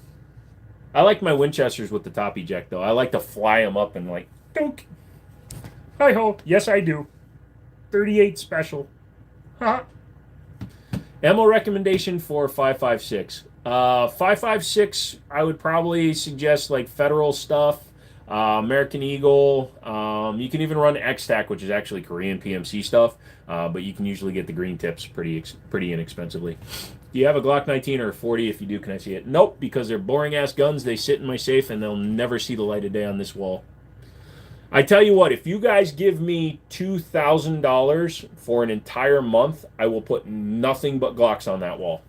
I like my Winchesters with the top eject, though. I like to fly them up and like, dunk. Hi-ho. Yes, I do. 38 special. Haha. Ammo recommendation for 5.56. 5.56, I would probably suggest like Federal stuff. American Eagle. You can even run X-Tac, which is actually Korean PMC stuff, but you can usually get the green tips pretty inexpensively. Do you have a Glock 19 or a 40? If you do, can I see it? Nope, because they're boring-ass guns. They sit in my safe, and they'll never see the light of day on this wall. I tell you what, if you guys give me $2,000 for an entire month, I will put nothing but Glocks on that wall.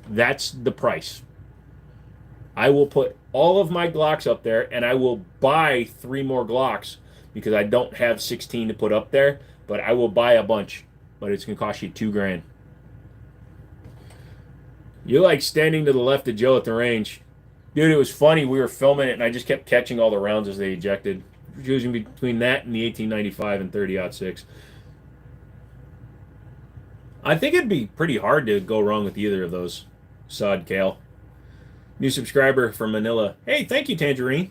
That's the price. I will put all of my Glocks up there, and I will buy 3 more Glocks because I don't have 16 to put up there, but I will buy a bunch. But it's going to cost you $2,000. You're like standing to the left of Joe at the range. Dude, it was funny. We were filming it, and I just kept catching all the rounds as they ejected. Choosing between that and the 1895 and 30-06. I think it'd be pretty hard to go wrong with either of those. Sod Kale. New subscriber from Manila. Hey, thank you, Tangerine.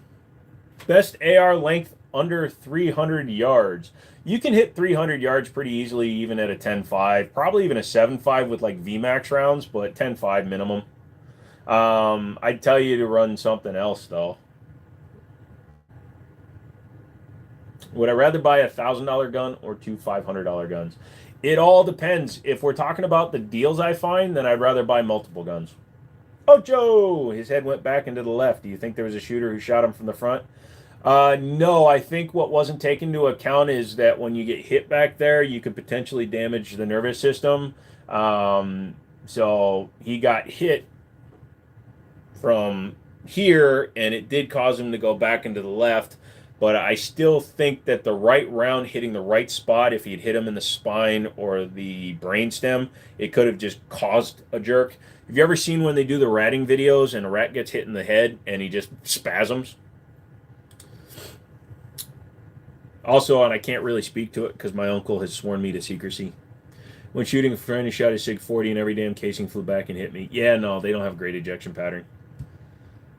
Best AR length under 300 yards. You can hit 300 yards pretty easily, even at a 10.5. Probably even a 7.5 with like VMAX rounds, but 10.5 minimum. I'd tell you to run something else, though. Would I rather buy a $1,000 gun or 2 $500 guns? It all depends. If we're talking about the deals I find, then I'd rather buy multiple guns. Oh, Joe! His head went back into the left. Do you think there was a shooter who shot him from the front? No, I think what wasn't taken into account is that when you get hit back there, you could potentially damage the nervous system. So he got hit from here, and it did cause him to go back into the left. But I still think that the right round hitting the right spot, if he'd hit him in the spine or the brainstem, it could have just caused a jerk. Have you ever seen when they do the ratting videos and a rat gets hit in the head and he just spasms? Also, and I can't really speak to it because my uncle has sworn me to secrecy. When shooting a friend, he shot his SIG 40 and every damn casing flew back and hit me. Yeah, no, they don't have great ejection pattern.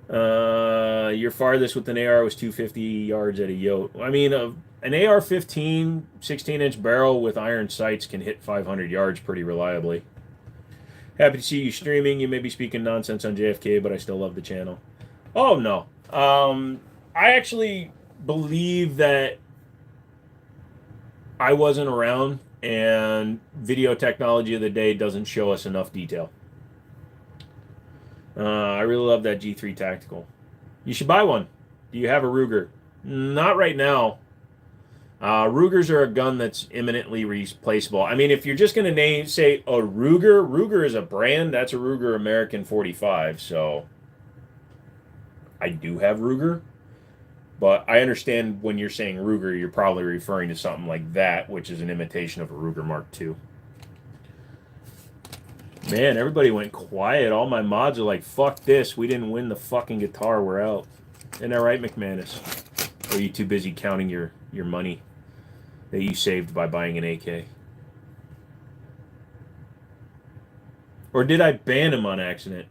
Your farthest with an AR was 250 yards at a yote. I mean, an AR-15 16-inch barrel with iron sights can hit 500 yards pretty reliably. Happy to see you streaming. You may be speaking nonsense on JFK, but I still love the channel. Oh, no. I actually believe that I wasn't around, and video technology of the day doesn't show us enough detail. I really love that G3 Tactical. You should buy one. Do you have a Ruger? Not right now. Rugers are a gun that's imminently replaceable. I mean, if you're just going to say a Ruger, Ruger is a brand. That's a Ruger American 45. So I do have Ruger. But I understand when you're saying Ruger, you're probably referring to something like that, which is an imitation of a Ruger Mark II. Man, everybody went quiet. All my mods are like, fuck this. We didn't win the fucking guitar. We're out. Isn't that right, McManus? Or are you too busy counting your money that you saved by buying an AK? Or did I ban him on accident?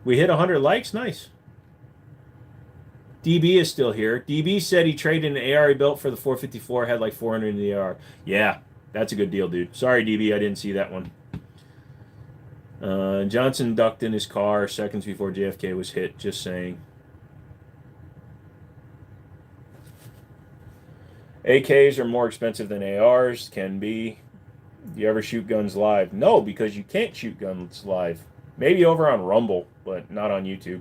We hit 100 likes? Nice. DB is still here. DB said he traded an AR he built for the 454, had like 400 in the AR. Yeah, that's a good deal, dude. Sorry, DB, I didn't see that one. Johnson ducked in his car seconds before JFK was hit, just saying. AKs are more expensive than ARs, can be. Do you ever shoot guns live? No, because you can't shoot guns live. Maybe over on Rumble, but not on YouTube.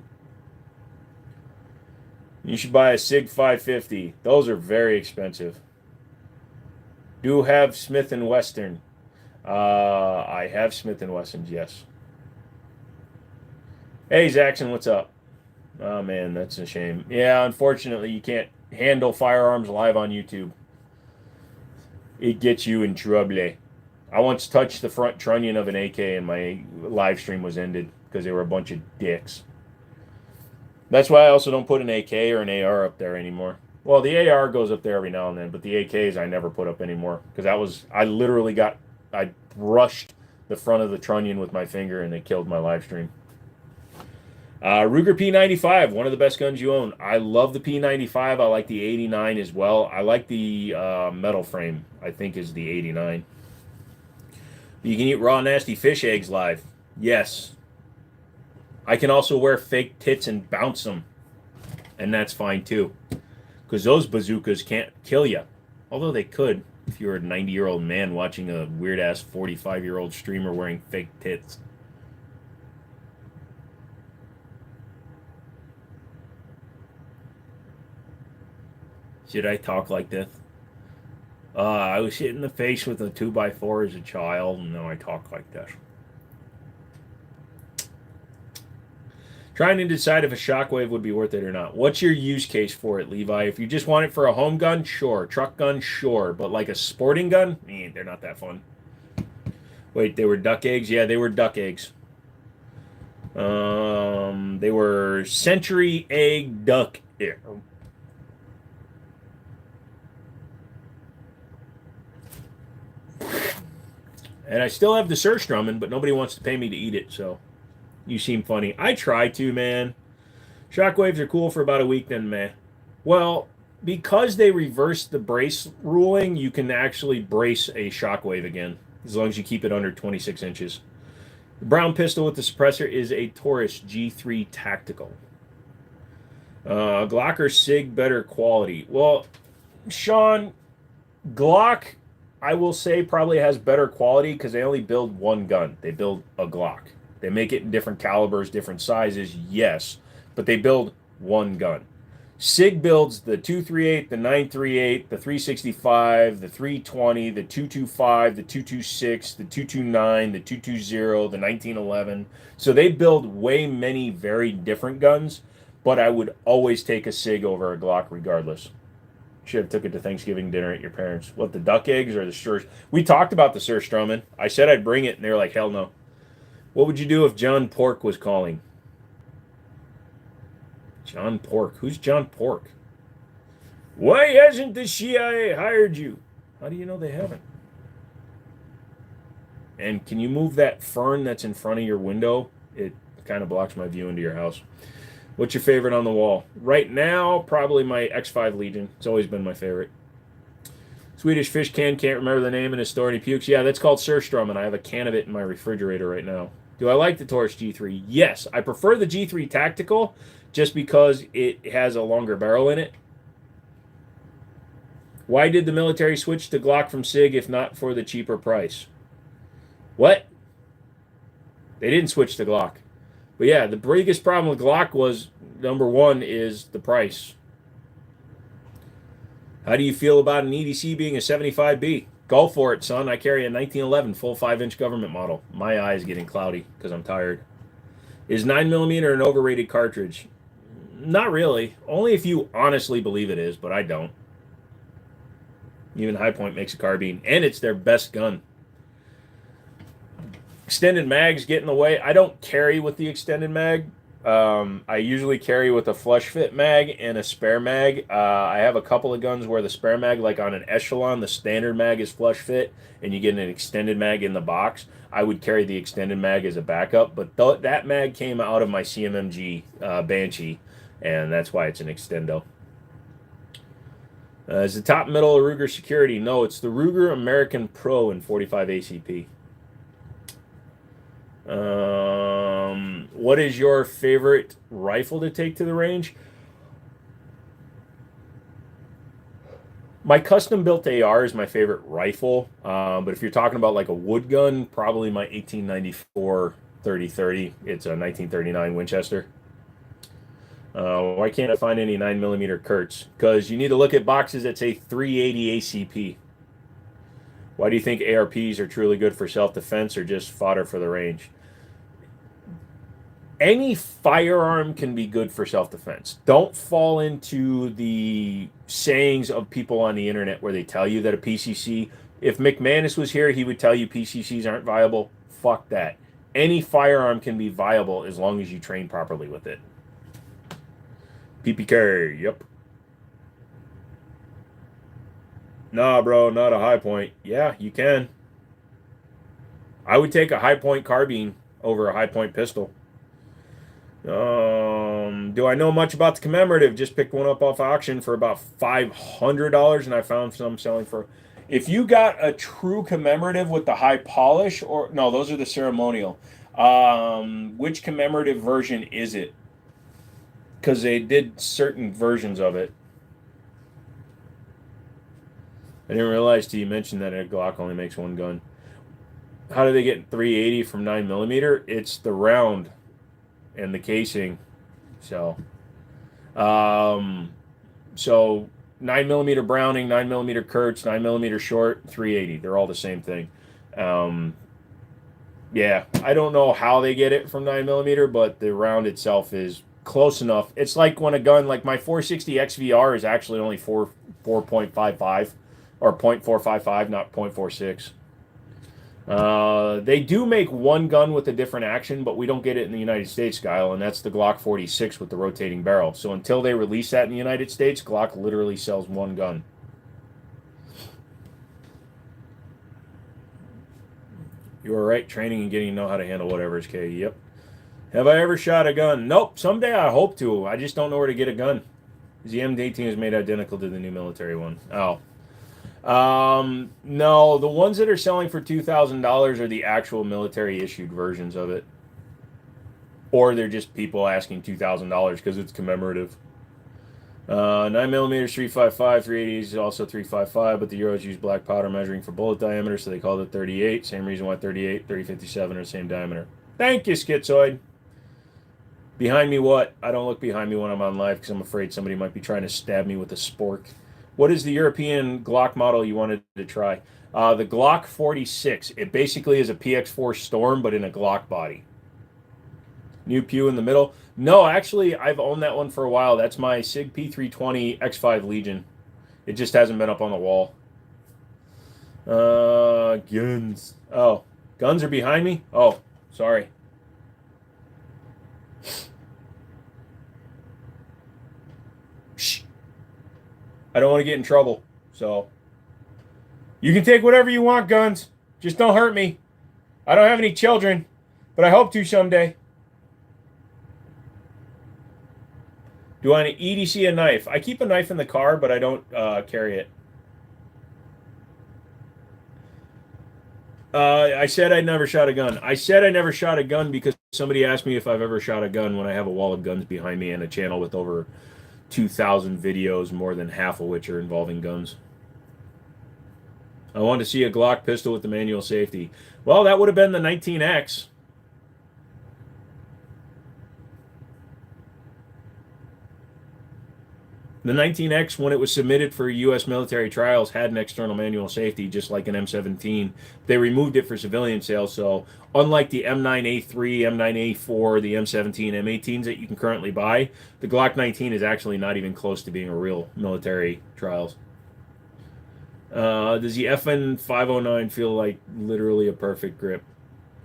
You should buy a SIG 550. Those are very expensive. Do have Smith & Wesson. I have Smith & Wessons, yes. Hey, Zaxxon, what's up? Oh, man, that's a shame. Yeah, unfortunately, you can't handle firearms live on YouTube. It gets you in trouble. I once touched the front trunnion of an AK and my live stream was ended because they were a bunch of dicks. That's why I also don't put an AK or an AR up there anymore. Well, the AR goes up there every now and then, but the AKs I never put up anymore because I brushed the front of the trunnion with my finger and it killed my live stream. Ruger P95, one of the best guns you own. I love the P95. I like the 89 as well. I like the metal frame, I think is the 89. You can eat raw nasty fish eggs live. Yes. I can also wear fake tits and bounce them. and that's fine too, because those bazookas can't kill you, although they could if you're a 90-year-old man watching a weird-ass 45-year-old streamer wearing fake tits. Should I talk like this? I was hit in the face with a 2x4 as a child, and now I talk like this. Trying to decide if a shockwave would be worth it or not. What's your use case for it, Levi? If you just want it for a home gun, sure. Truck gun, sure. But like a sporting gun, they're not that fun. Wait, they were duck eggs? Yeah, they were duck eggs. They were century egg duck. Yeah. And I still have the Surströmmen, but nobody wants to pay me to eat it, so you seem funny. I try to, man. Shockwaves are cool for about a week, then meh. Well, because they reversed the brace ruling, you can actually brace a shockwave again, as long as you keep it under 26 inches. The brown pistol with the suppressor is a Taurus G3 Tactical. Glock or SIG better quality? Well, Sean, Glock, I will say, probably has better quality because they only build one gun. They build a Glock. They make it in different calibers, different sizes, yes, but they build one gun. SIG builds the 238, the 938, the 365, the 320, the 225, the 226, the 229, the 220, the 1911. So they build way many very different guns, but I would always take a SIG over a Glock regardless. Should have took it to Thanksgiving dinner at your parents. What, the duck eggs or the Stur? We talked about the Surströmmen. I said I'd bring it, and they were like, hell no. What would you do if John Pork was calling? John Pork? Who's John Pork? Why hasn't the CIA hired you? How do you know they haven't? And can you move that fern that's in front of your window? It kind of blocks my view into your house. What's your favorite on the wall? Right now, probably my X5 Legion. It's always been my favorite. Swedish fish can, can't remember the name, and his story and he pukes. Yeah, that's called Surströmmen. I have a can of it in my refrigerator right now. Do I like the Taurus G3? Yes. I prefer the G3 Tactical just because it has a longer barrel in it. Why did the military switch to Glock from SIG if not for the cheaper price? What? They didn't switch to Glock. But yeah, the biggest problem with Glock was, number one, is the price. How do you feel about an EDC being a 75B? Go for it, son. I carry a 1911 full 5-inch government model. My eye is getting cloudy because I'm tired. Is 9mm an overrated cartridge? Not really. Only if you honestly believe it is, but I don't. Even High Point makes a carbine, and it's their best gun. Extended mags get in the way. I don't carry with the extended mag. I usually carry with a flush fit mag and a spare mag. I have a couple of guns where the spare mag, like on an Echelon, the standard mag is flush fit, and you get an extended mag in the box. I would carry the extended mag as a backup, but that mag came out of my CMMG Banshee, and that's why it's an extendo. Is the top middle of Ruger Security? No, it's the Ruger American Pro in 45 ACP. What is your favorite rifle to take to the range? My custom-built AR is my favorite rifle, but if you're talking about like a wood gun, probably my 1894 30-30. It's a 1939 Winchester. Why can't I find any 9mm Kurtz? Because you need to look at boxes that say 380 ACP. Why do you think ARPs are truly good for self-defense or just fodder for the range? Any firearm can be good for self-defense. Don't fall into the sayings of people on the internet where they tell you that a PCC, if McManus was here, he would tell you PCCs aren't viable. Fuck that. Any firearm can be viable as long as you train properly with it. PPK, yep. Nah, bro, not a High Point. Yeah, you can. I would take a High Point carbine over a High Point pistol. Do I know much about the commemorative? Just picked one up off auction for about $500, and I found some selling for... If you got a true commemorative with the high polish, or... No, those are the ceremonial. Which commemorative version is it? because they did certain versions of it. I didn't realize till you mentioned that a Glock only makes one gun. How do they get 380 from 9mm? It's the round and the casing. So, um, so 9mm Browning, 9mm Kurtz, 9mm short, 380. They're all the same thing. Yeah, I don't know how they get it from 9mm, but the round itself is close enough. It's like when a gun, like my 460 XVR is actually only 4.55 or 0.455, not 0.46. They do make one gun with a different action, but we don't get it in the United States, Guile, and that's the Glock 46 with the rotating barrel. So until they release that in the United States, Glock literally sells one gun. You were right, training and getting to know how to handle whatever is K. Yep. Have I ever shot a gun? Nope. Someday I hope to. I just don't know where to get a gun. The M18 is made identical to the new military one. Oh. No, the ones that are selling for $2,000 are the actual military issued versions of it. Or they're just people asking $2,000 because it's commemorative. 9mm 355, 380 is also 355, but the Euros use black powder measuring for bullet diameter, so they called it 38. Same reason why 38, 3057 are the same diameter. Thank you, Schizoid. Behind me what? I don't look behind me when I'm on live because I'm afraid somebody might be trying to stab me with a spork. What is the European Glock model you wanted to try? The Glock 46. It basically is a PX4 Storm, but in a Glock body. New pew in the middle. No, actually, I've owned that one for a while. That's my SIG P320 X5 Legion. It just hasn't been up on the wall. Guns. Oh, guns are behind me? Oh, sorry. Shh. I don't want to get in trouble, so. You can take whatever you want, guns. Just don't hurt me. I don't have any children, but I hope to someday. Do I EDC a knife? I keep a knife in the car, but I don't carry it. I said I never shot a gun. I said I never shot a gun because somebody asked me if I've ever shot a gun when I have a wall of guns behind me and a channel with over 2,000 videos, more than half of which are involving guns. I wanted to see a Glock pistol with the manual safety. Well, that would have been the 19X. The 19X, when it was submitted for U.S. military trials, had an external manual safety, just like an M17. They removed it for civilian sales, so unlike the M9A3, M9A4, the M17, M18s that you can currently buy, the Glock 19 is actually not even close to being a real military trials. Does the FN 509 feel like literally a perfect grip?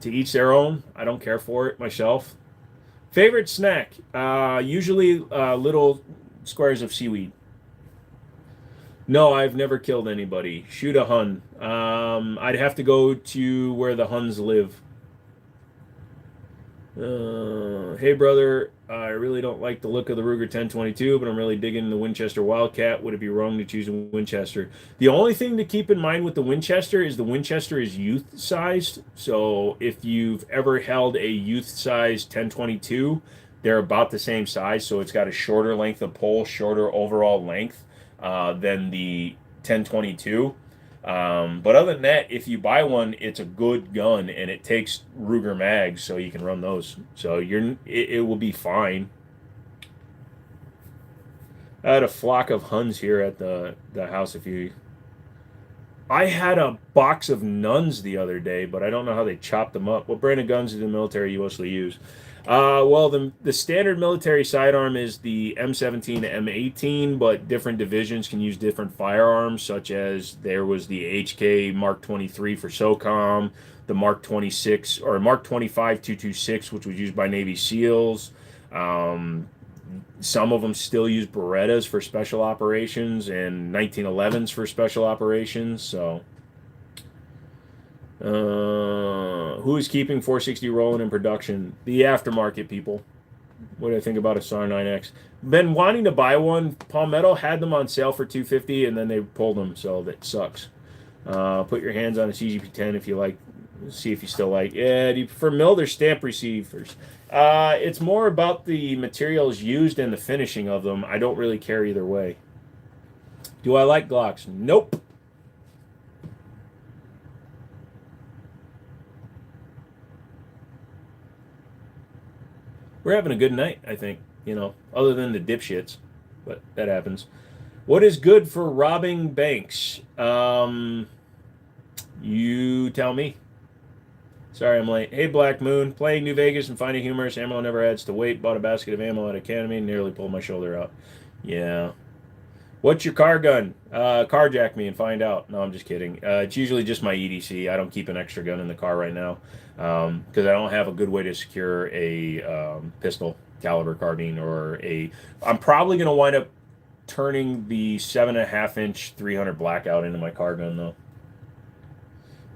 To each their own. I don't care for it myself. Favorite snack? Usually little squares of seaweed. No, I've never killed anybody. Shoot a Hun. I'd have to go to where the Huns live. Hey, brother. I really don't like the look of the Ruger 1022, but I'm really digging the Winchester Wildcat. Would it be wrong to choose a Winchester? The only thing to keep in mind with the Winchester is youth-sized. So if you've ever held a youth-sized 1022, they're about the same size, so it's got a shorter length of pole, shorter overall length than the 1022. But other than that, if you buy one, it's a good gun, and it takes Ruger mags, so you can run those. So it will be fine. I had a flock of Huns here at the house. I had a box of nuns the other day, but I don't know how they chopped them up. What brand of guns do the military mostly use? Well, the standard military sidearm is the M17 to M18, but different divisions can use different firearms, such as there was the HK Mark 23 for SOCOM, the Mark 26 or Mark 25 226, which was used by Navy SEALs. Some of them still use Berettas for special operations and 1911s for special operations. So, who is keeping 460 rolling in production? The aftermarket people. What do I think about a SAR 9X? Been wanting to buy one. Palmetto had them on sale for $250, and then they pulled them, so that sucks. Put your hands on a CGP-10 if you like Let's see if you still like. Yeah, do you prefer milled or stamp receivers? It's more about the materials used and the finishing of them. I don't really care either way. Do I like Glocks? Nope. We're having a good night, I think. You know, other than the dipshits, but that happens. What is good for robbing banks? You tell me. Sorry I'm late. Hey, Black Moon. Playing New Vegas and finding humorous. Ammo never adds to weight. Bought a basket of ammo at Academy and nearly pulled my shoulder out. Yeah. What's your car gun? Carjack me and find out. No, I'm just kidding. It's usually just my EDC. I don't keep an extra gun in the car right now because I don't have a good way to secure a pistol caliber carbine or a. I'm probably going to wind up turning the 7.5-inch 300 blackout into my car gun though.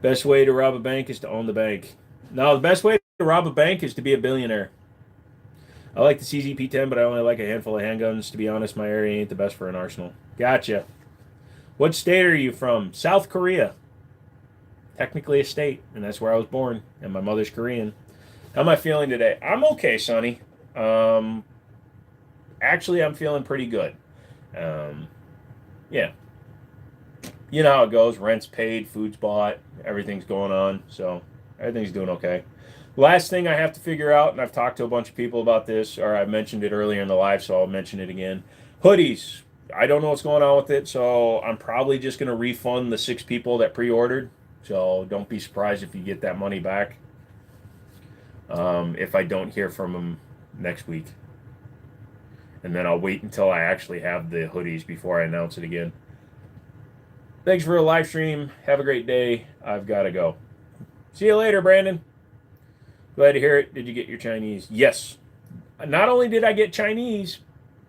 Best way to rob a bank is to own the bank. No, the best way to rob a bank is to be a billionaire. I like the CZP-10, but I only like a handful of handguns. To be honest, my area ain't the best for an arsenal. Gotcha. What state are you from? South Korea. Technically a state, and that's where I was born, and my mother's Korean. How am I feeling today? I'm okay, Sonny. Actually, I'm feeling pretty good. Yeah. You know how it goes. Rent's paid, food's bought, everything's going on. So everything's doing okay. Last thing I have to figure out, and I've talked to a bunch of people about this, or I mentioned it earlier in the live, so I'll mention it again. Hoodies. I don't know what's going on with it, so I'm probably just going to refund the 6 people that pre-ordered. So don't be surprised if you get that money back if I don't hear from them next week. And then I'll wait until I actually have the hoodies before I announce it again. Thanks for the live stream. Have a great day. I've got to go. See you later, Brandon. Glad to hear it. Did you get your Chinese? Yes. Not only did I get Chinese,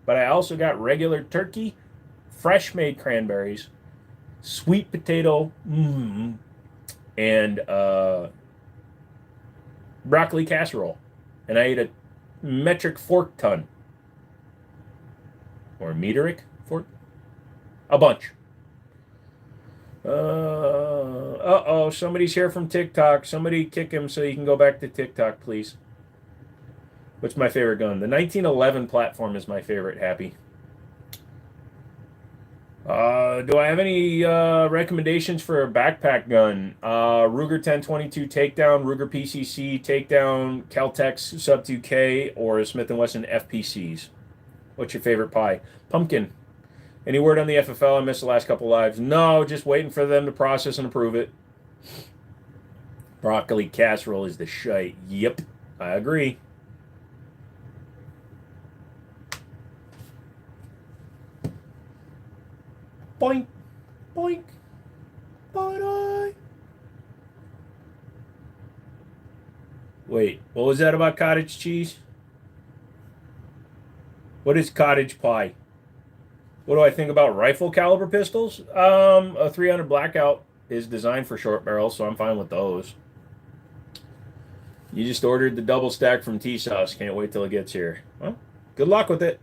but I also got regular turkey, fresh made cranberries, sweet potato, and broccoli casserole. And I ate a metric fork ton. Or a meteric fork? A bunch. Uh-oh, somebody's here from TikTok. Somebody kick him so he can go back to TikTok, please. What's my favorite gun? The 1911 platform is my favorite, Happy. Do I have any recommendations for a backpack gun? Ruger 1022 Takedown, Ruger PCC Takedown, Caltex Sub 2K, or Smith & Wesson FPCs? What's your favorite pie? Pumpkin. Any word on the FFL? I missed the last couple lives. No, just waiting for them to process and approve it. Broccoli casserole is the shite. Yep, I agree. Boink, boink, boink. Wait, what was that about cottage cheese? What is cottage pie? What do I think about rifle caliber pistols? A 300 blackout is designed for short barrels, so I'm fine with those. You just ordered the double stack from T-Sauce. Can't wait till it gets here. Well, good luck with it.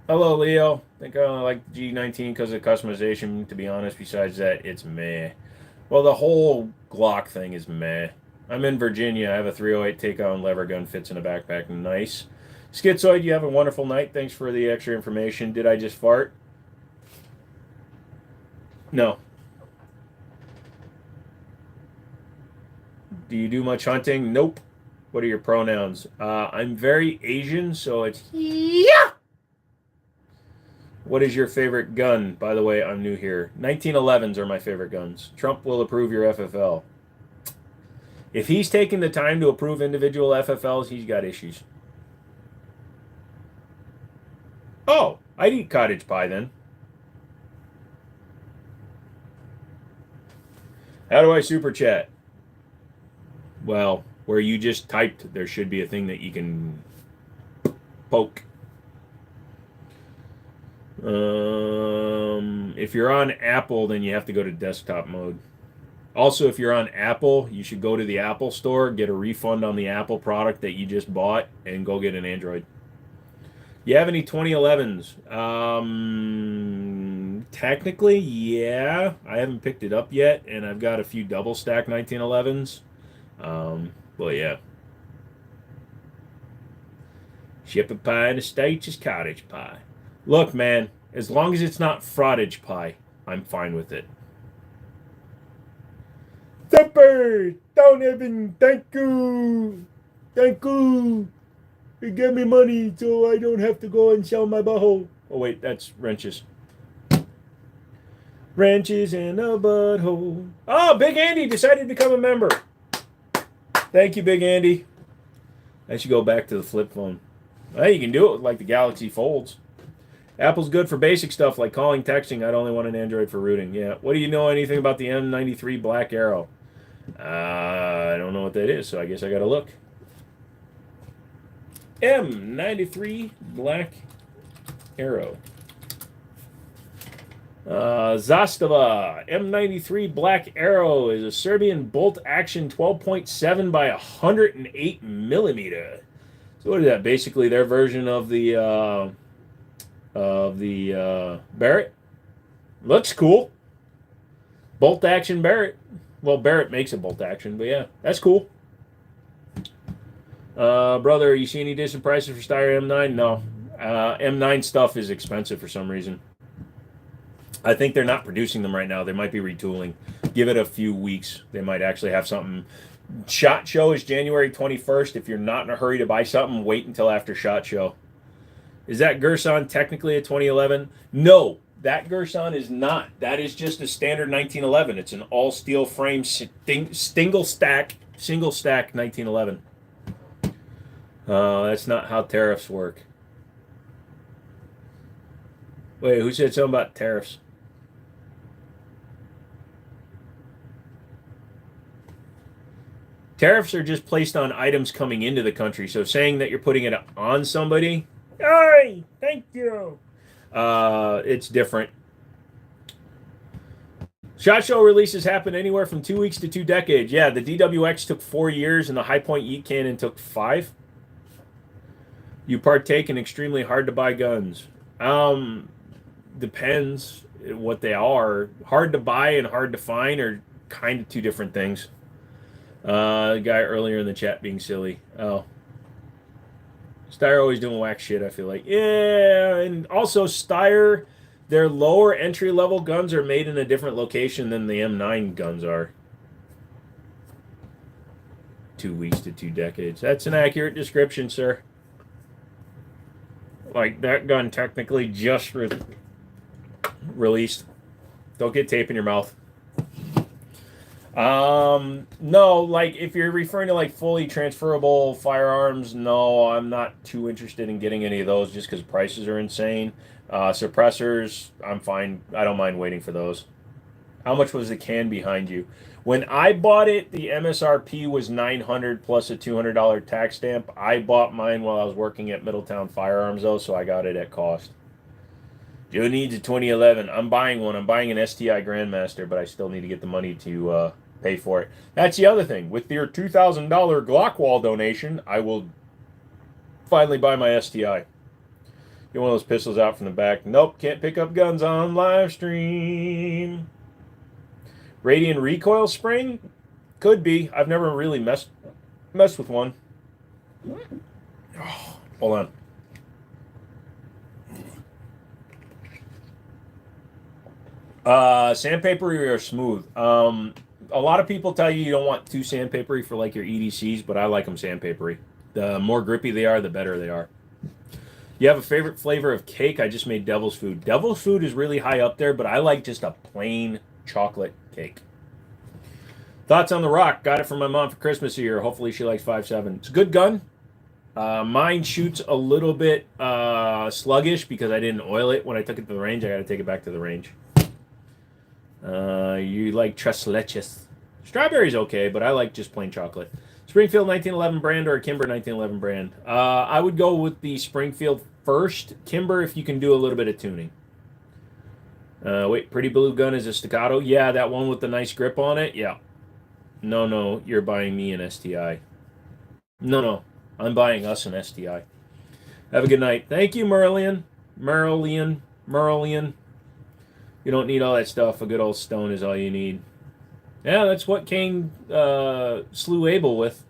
Hello, Leo. I think I only like the G19 because of customization, to be honest. Besides that, it's meh. Well, the whole Glock thing is meh. I'm in Virginia. I have a 308 take-on lever gun. Fits in a backpack. Nice. Schizoid, you have a wonderful night. Thanks for the extra information. Did I just fart? No. Do you do much hunting? Nope. What are your pronouns? I'm very Asian, so it's yeah. What is your favorite gun? By the way, I'm new here. 1911s are my favorite guns. Trump will approve your FFL. If he's taking the time to approve individual FFLs, he's got issues. Oh, I'd eat cottage pie then. How do I super chat? Well, where you just typed, there should be a thing that you can poke. If you're on Apple, then you have to go to desktop mode. Also, if you're on Apple, you should go to the Apple store, get a refund on the Apple product that you just bought, and go get an Android. You have any 2011s? technically, yeah. I haven't picked it up yet, and I've got a few double stack 1911s. Well, yeah. Shepherd pie in the States is cottage pie. Look, man, as long as it's not frottage pie, I'm fine with it. Zipper! Don't even thank you! Thank you! You give me money so I don't have to go and sell my butthole. Oh, wait, that's wrenches. Wrenches in a butthole. Oh, Big Andy decided to become a member. Thank you, Big Andy. I should go back to the flip phone. Well, you can do it with like the Galaxy Folds. Apple's good for basic stuff like calling, texting. I'd only want an Android for routing. Yeah. What do you know anything about the M93 Black Arrow? I don't know what that is, so I guess I gotta look. M93 Black Arrow. Zastava M93 Black Arrow is a Serbian bolt action 12.7 by 108 millimeter. So what is that? Basically their version of the Barrett. Looks cool. Bolt action Barrett. Well, Barrett makes a bolt action, but yeah, that's cool. Brother, you see any decent prices for Steyr M9? No. M9 stuff is expensive for some reason. I think they're not producing them right now. They might be retooling. Give it a few weeks. They might actually have something. SHOT Show is January 21st. If you're not in a hurry to buy something, wait until after SHOT Show. Is that Gerson technically a 2011? No, that Gerson is not. That is just a standard 1911. It's an all steel frame single stack 1911. That's not how tariffs work. Wait, who said something about tariffs? Tariffs are just placed on items coming into the country. So saying that you're putting it on somebody, Hey, thank you. it's different. SHOT Show releases happen anywhere from 2 weeks to 2 decades. Yeah, the DWX took 4 years and the High Point Yeet Cannon took 5. You partake in extremely hard to buy guns. Depends what they are. Hard to buy and hard to find are kind of two different things. The guy earlier in the chat being silly. Oh. Steyr always doing whack shit, I feel like. Yeah, and also Steyr, their lower entry-level guns are made in a different location than the M9 guns are. 2 weeks to 2 decades. That's an accurate description, sir. Like, that gun technically just released. Don't get tape in your mouth. No, like, if you're referring to, like, fully transferable firearms, no, I'm not too interested in getting any of those just because prices are insane. Suppressors, I'm fine. I don't mind waiting for those. How much was the can behind you? When I bought it, the MSRP was $900 plus a $200 tax stamp. I bought mine while I was working at Middletown Firearms, though, so I got it at cost. Joe needs a 2011. I'm buying one. I'm buying an STI Grandmaster, but I still need to get the money to pay for it. That's the other thing. With your $2,000 Glock wall donation, I will finally buy my STI. Get one of those pistols out from the back. Nope, can't pick up guns on Livestream. Radiant recoil spring? Could be. I've never really messed with one. Oh, hold on. Sandpapery or smooth? A lot of people tell you don't want too sandpapery for like your EDCs, but I like them sandpapery. The more grippy they are, the better they are. You have a favorite flavor of cake? I just made devil's food. Devil's food is really high up there, but I like just a plain chocolate cake. Thoughts on the Rock? Got it from my mom for Christmas here. Hopefully she likes 5.7. It's a good gun. Mine shoots a little bit sluggish because I didn't oil it when I took it to the range. I got to take it back to the range. You like tres leches. Strawberry's okay, but I like just plain chocolate. Springfield 1911 brand or a Kimber 1911 brand? I would go with the Springfield first. Kimber if you can do a little bit of tuning. Wait, Pretty Blue Gun is a staccato? Yeah, that one with the nice grip on it? Yeah. No, you're buying me an STI. No, I'm buying us an STI. Have a good night. Thank you, Merlian. You don't need all that stuff. A good old stone is all you need. Yeah, that's what Cain slew Abel with.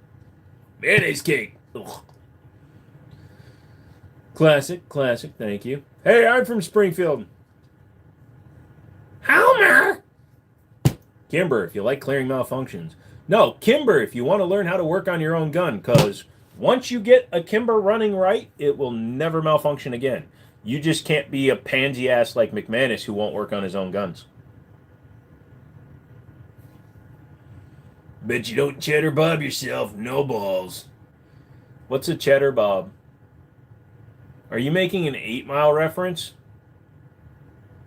Mayonnaise cake. Ugh. Classic, classic. Thank you. Hey, I'm from Springfield. Homer! Kimber, if you like clearing malfunctions. No, Kimber, if you want to learn how to work on your own gun, because once you get a Kimber running right, it will never malfunction again. You just can't be a pansy ass like McManus who won't work on his own guns. Bet you don't cheddar bob yourself. No balls. What's a cheddar bob? Are you making an 8 Mile reference?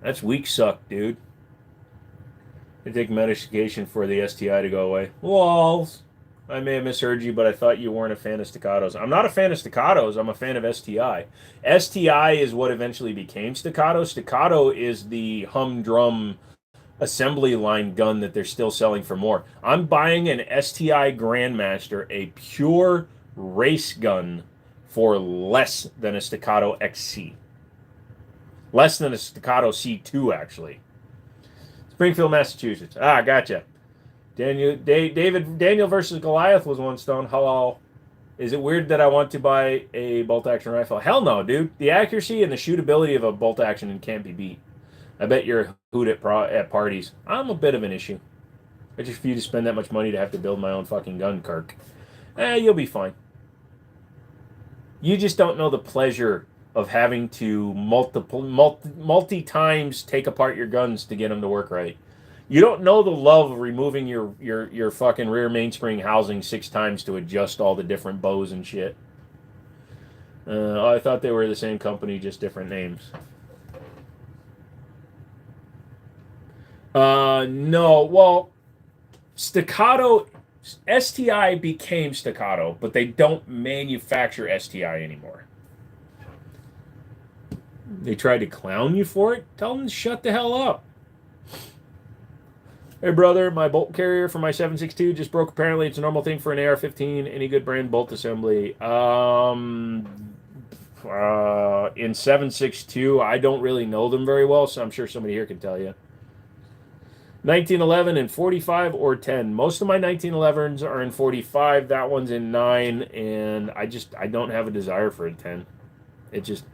That's weak suck, dude. They take medication for the STI to go away. Walls. I may have misheard you, but I thought you weren't a fan of staccatos. I'm not a fan of staccatos. I'm a fan of STI. STI is what eventually became staccato. Staccato is the humdrum assembly line gun that they're still selling for more. I'm buying an STI Grandmaster, a pure race gun, for less than a staccato XC. Less than a staccato C2, actually. Springfield, Massachusetts. Ah, gotcha. Daniel versus Goliath was one stone. Hello. Is it weird that I want to buy a bolt-action rifle? Hell no, dude. The accuracy and the shootability of a bolt-action can't be beat. I bet you're a hoot at parties. I'm a bit of an issue. I just for you to spend that much money to have to build my own fucking gun, Kirk. You'll be fine. You just don't know the pleasure of having to multi times take apart your guns to get them to work right. You don't know the love of removing your fucking rear mainspring housing 6 times to adjust all the different bows and shit. I thought they were the same company, just different names. No, well, staccato, STI became staccato, but they don't manufacture STI anymore. They tried to clown you for it? Tell them to shut the hell up. Hey, brother, my bolt carrier for my 7.62 just broke. Apparently, it's a normal thing for an AR-15. Any good brand bolt assembly? In 7.62, I don't really know them very well, so I'm sure somebody here can tell you. 1911 and 45 or 10. Most of my 1911s are in 45. That one's in 9, and I don't have a desire for a 10. It just,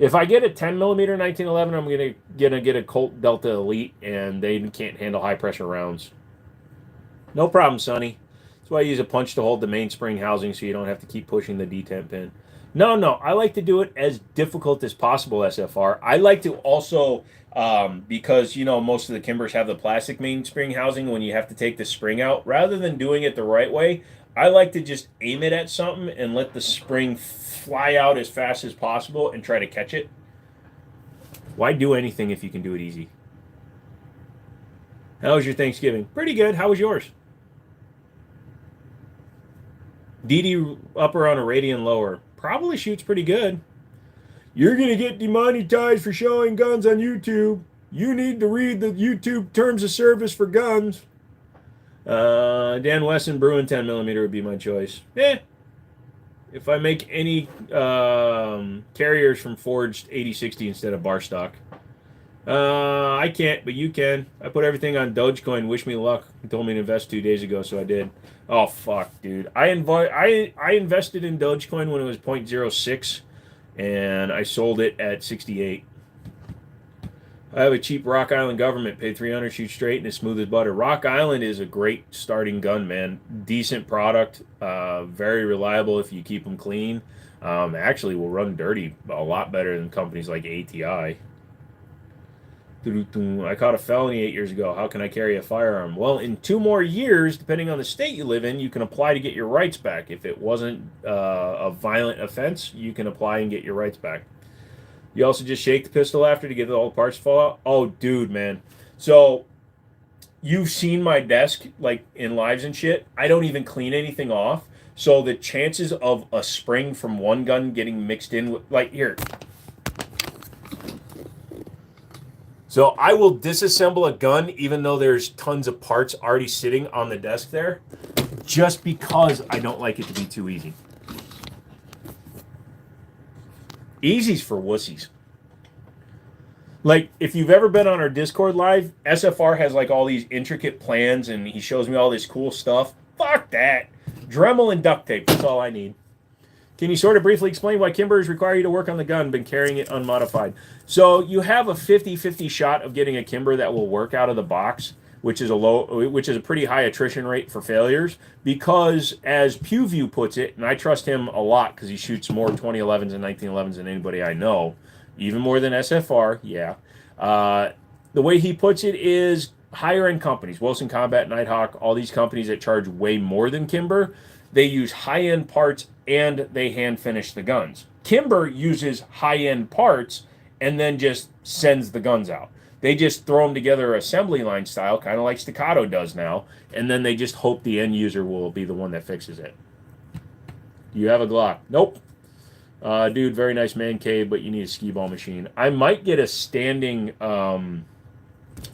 if I get a 10 millimeter 1911, I'm gonna get a Colt Delta Elite, and they can't handle high pressure rounds. No problem, Sonny. That's why I use a punch to hold the mainspring housing, so you don't have to keep pushing the detent pin. No, I like to do it as difficult as possible, SFR. I like to also, because, you know, most of the Kimbers have the plastic mainspring housing when you have to take the spring out. Rather than doing it the right way, I like to just aim it at something and let the spring fly out as fast as possible and try to catch it. Why do anything if you can do it easy? How was your Thanksgiving? Pretty good. How was yours? DD upper on a Radian lower. Probably shoots pretty good. You're going to get demonetized for showing guns on YouTube. You need to read the YouTube terms of service for guns. Dan Wesson Bruin 10mm would be my choice. If I make any carriers from forged 8060 instead of bar stock. I can't, but you can. I put everything on Dogecoin. Wish me luck. He told me to invest 2 days ago, so I did. Oh, fuck, dude. I invested in Dogecoin when it was 0.06, and I sold it at 68. I have a cheap Rock Island government. Paid $300, shoot straight, and as smooth as butter. Rock Island is a great starting gun, man. Decent product. Very reliable if you keep them clean. Actually will run dirty a lot better than companies like ATI. I caught a felony 8 years ago. How can I carry a firearm? Well, in 2 more years, depending on the state you live in, you can apply to get your rights back. If it wasn't a violent offense, you can apply and get your rights back. You also just shake the pistol after to get all the parts to fall out? Oh, dude, man. So, you've seen my desk, like, in lives and shit. I don't even clean anything off. So, the chances of a spring from one gun getting mixed in with, like, here. So I will disassemble a gun even though there's tons of parts already sitting on the desk there, just because I don't like it to be too easy. Easy's for wussies. Like, if you've ever been on our Discord live, SFR has like all these intricate plans and he shows me all this cool stuff. Fuck that. Dremel and duct tape. That's all I need. Can you sort of briefly explain why Kimbers require you to work on the gun, been carrying it unmodified? So you have a 50-50 shot of getting a Kimber that will work out of the box, which is a pretty high attrition rate for failures, because as PewView puts it, and I trust him a lot because he shoots more 2011s and 1911s than anybody I know, even more than SFR, yeah. The way he puts it is higher end companies, Wilson Combat, Nighthawk, all these companies that charge way more than Kimber, they use high end parts and they hand finish the guns. Kimber uses high end parts and then just sends the guns out. They just throw them together assembly line style, kind of like Staccato does now, and then they just hope the end user will be the one that fixes it. Do you have a Glock? Nope. Dude, very nice man cave, but you need a skee ball machine. I might get a standing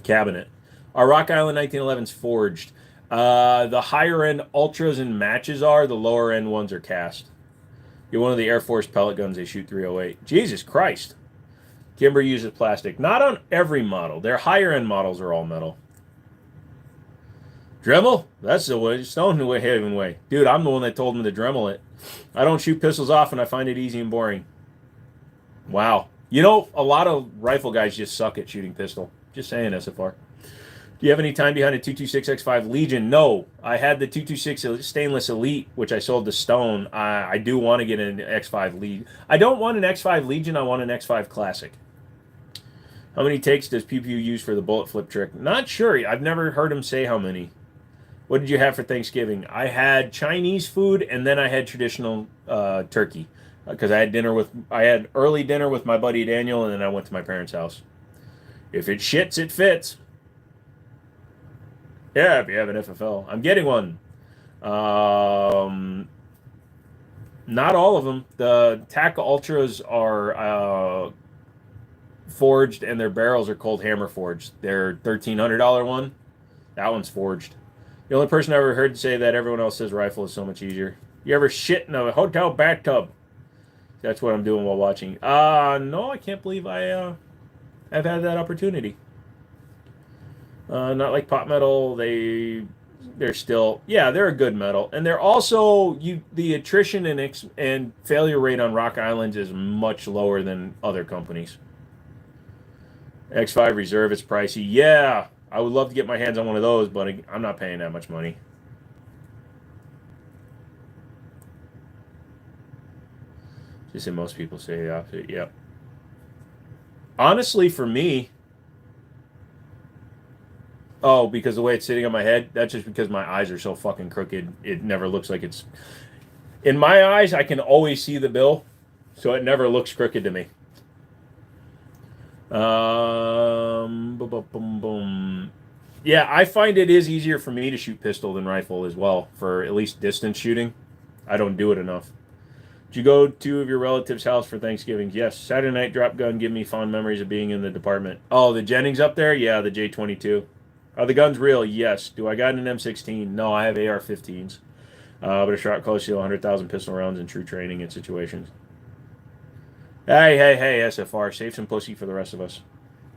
cabinet. Our Rock Island 1911's forged. The higher end ultras and matches are, the lower end ones are cast. Get one of the Air Force pellet guns, they shoot 308. Jesus Christ. Kimber uses plastic. Not on every model. Their higher end models are all metal. Dremel? That's the way. Stone the way, heaven way. Dude, I'm the one that told him to Dremel it. I don't shoot pistols off and I find it easy and boring. Wow. You know, a lot of rifle guys just suck at shooting pistol. Just saying, SFR. Do you have any time behind a 226X5 Legion? No. I had the 226 Stainless Elite, which I sold to Stone. I do want to get an X5 Legion. I don't want an X5 Legion. I want an X5 Classic. How many takes does Pew Pew use for the bullet flip trick? Not sure. I've never heard him say how many. What did you have for Thanksgiving? I had Chinese food and then I had traditional turkey because I had early dinner with my buddy Daniel and then I went to my parents' house. If it shits, it fits. Yeah, if you have an FFL. I'm getting one. Not all of them. The TAC Ultras are forged and their barrels are cold hammer forged. Their $1,300 one, that one's forged. The only person I ever heard say that everyone else says rifle is so much easier. You ever shit in a hotel bathtub? That's what I'm doing while watching. No, I can't believe I've had that opportunity. Not like pot metal. They're still, yeah, they're a good metal, and they're also the attrition and failure rate on Rock Islands is much lower than other companies. X5 Reserve, it's pricey. Yeah, I would love to get my hands on one of those, but I'm not paying that much money. Just in most people say the opposite. Yep. Honestly, for me, because the way it's sitting on my head, that's just because my eyes are so fucking crooked. It never looks like it's... In my eyes, I can always see the bill, so it never looks crooked to me. Yeah, I find it is easier for me to shoot pistol than rifle as well, for at least distance shooting. I don't do it enough. Did you go to your relative's house for Thanksgiving? Yes. Saturday night drop gun give me fond memories of being in the department. Oh, the Jennings up there? Yeah, the J22. Are the guns real? Yes. Do I got an M16? No, I have AR-15s. But a shot close to 100,000 pistol rounds in true training and situations. Hey, SFR. Save some pussy for the rest of us.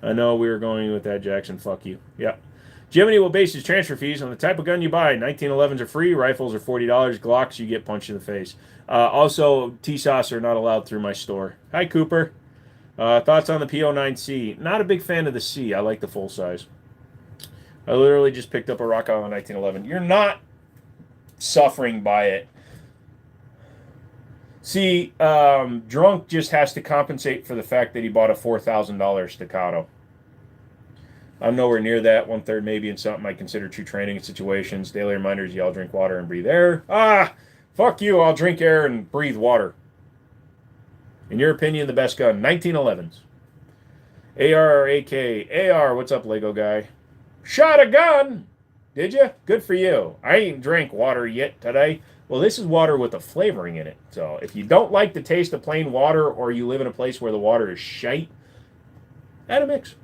I know we were going with that, Jackson. Fuck you. Yep. Gemini will base his transfer fees on the type of gun you buy. 1911s are free. Rifles are $40. Glocks, you get punched in the face. Also, TSOS are not allowed through my store. Hi, Cooper. Thoughts on the P09C? Not a big fan of the C. I like the full size. I literally just picked up a Rock Island 1911. You're not suffering by it. See, Drunk just has to compensate for the fact that he bought a $4,000 Staccato. I'm nowhere near that. 1/3 maybe in something I consider true training in situations. Daily reminders, yell, drink water, and breathe air. Fuck you. I'll drink air and breathe water. In your opinion, the best gun? 1911s. AR or AK? AR, what's up, Lego guy? Shot a gun! Did you? Good for you. I ain't drank water yet today. Well, this is water with a flavoring in it. So if you don't like the taste of plain water or you live in a place where the water is shite, add a mix.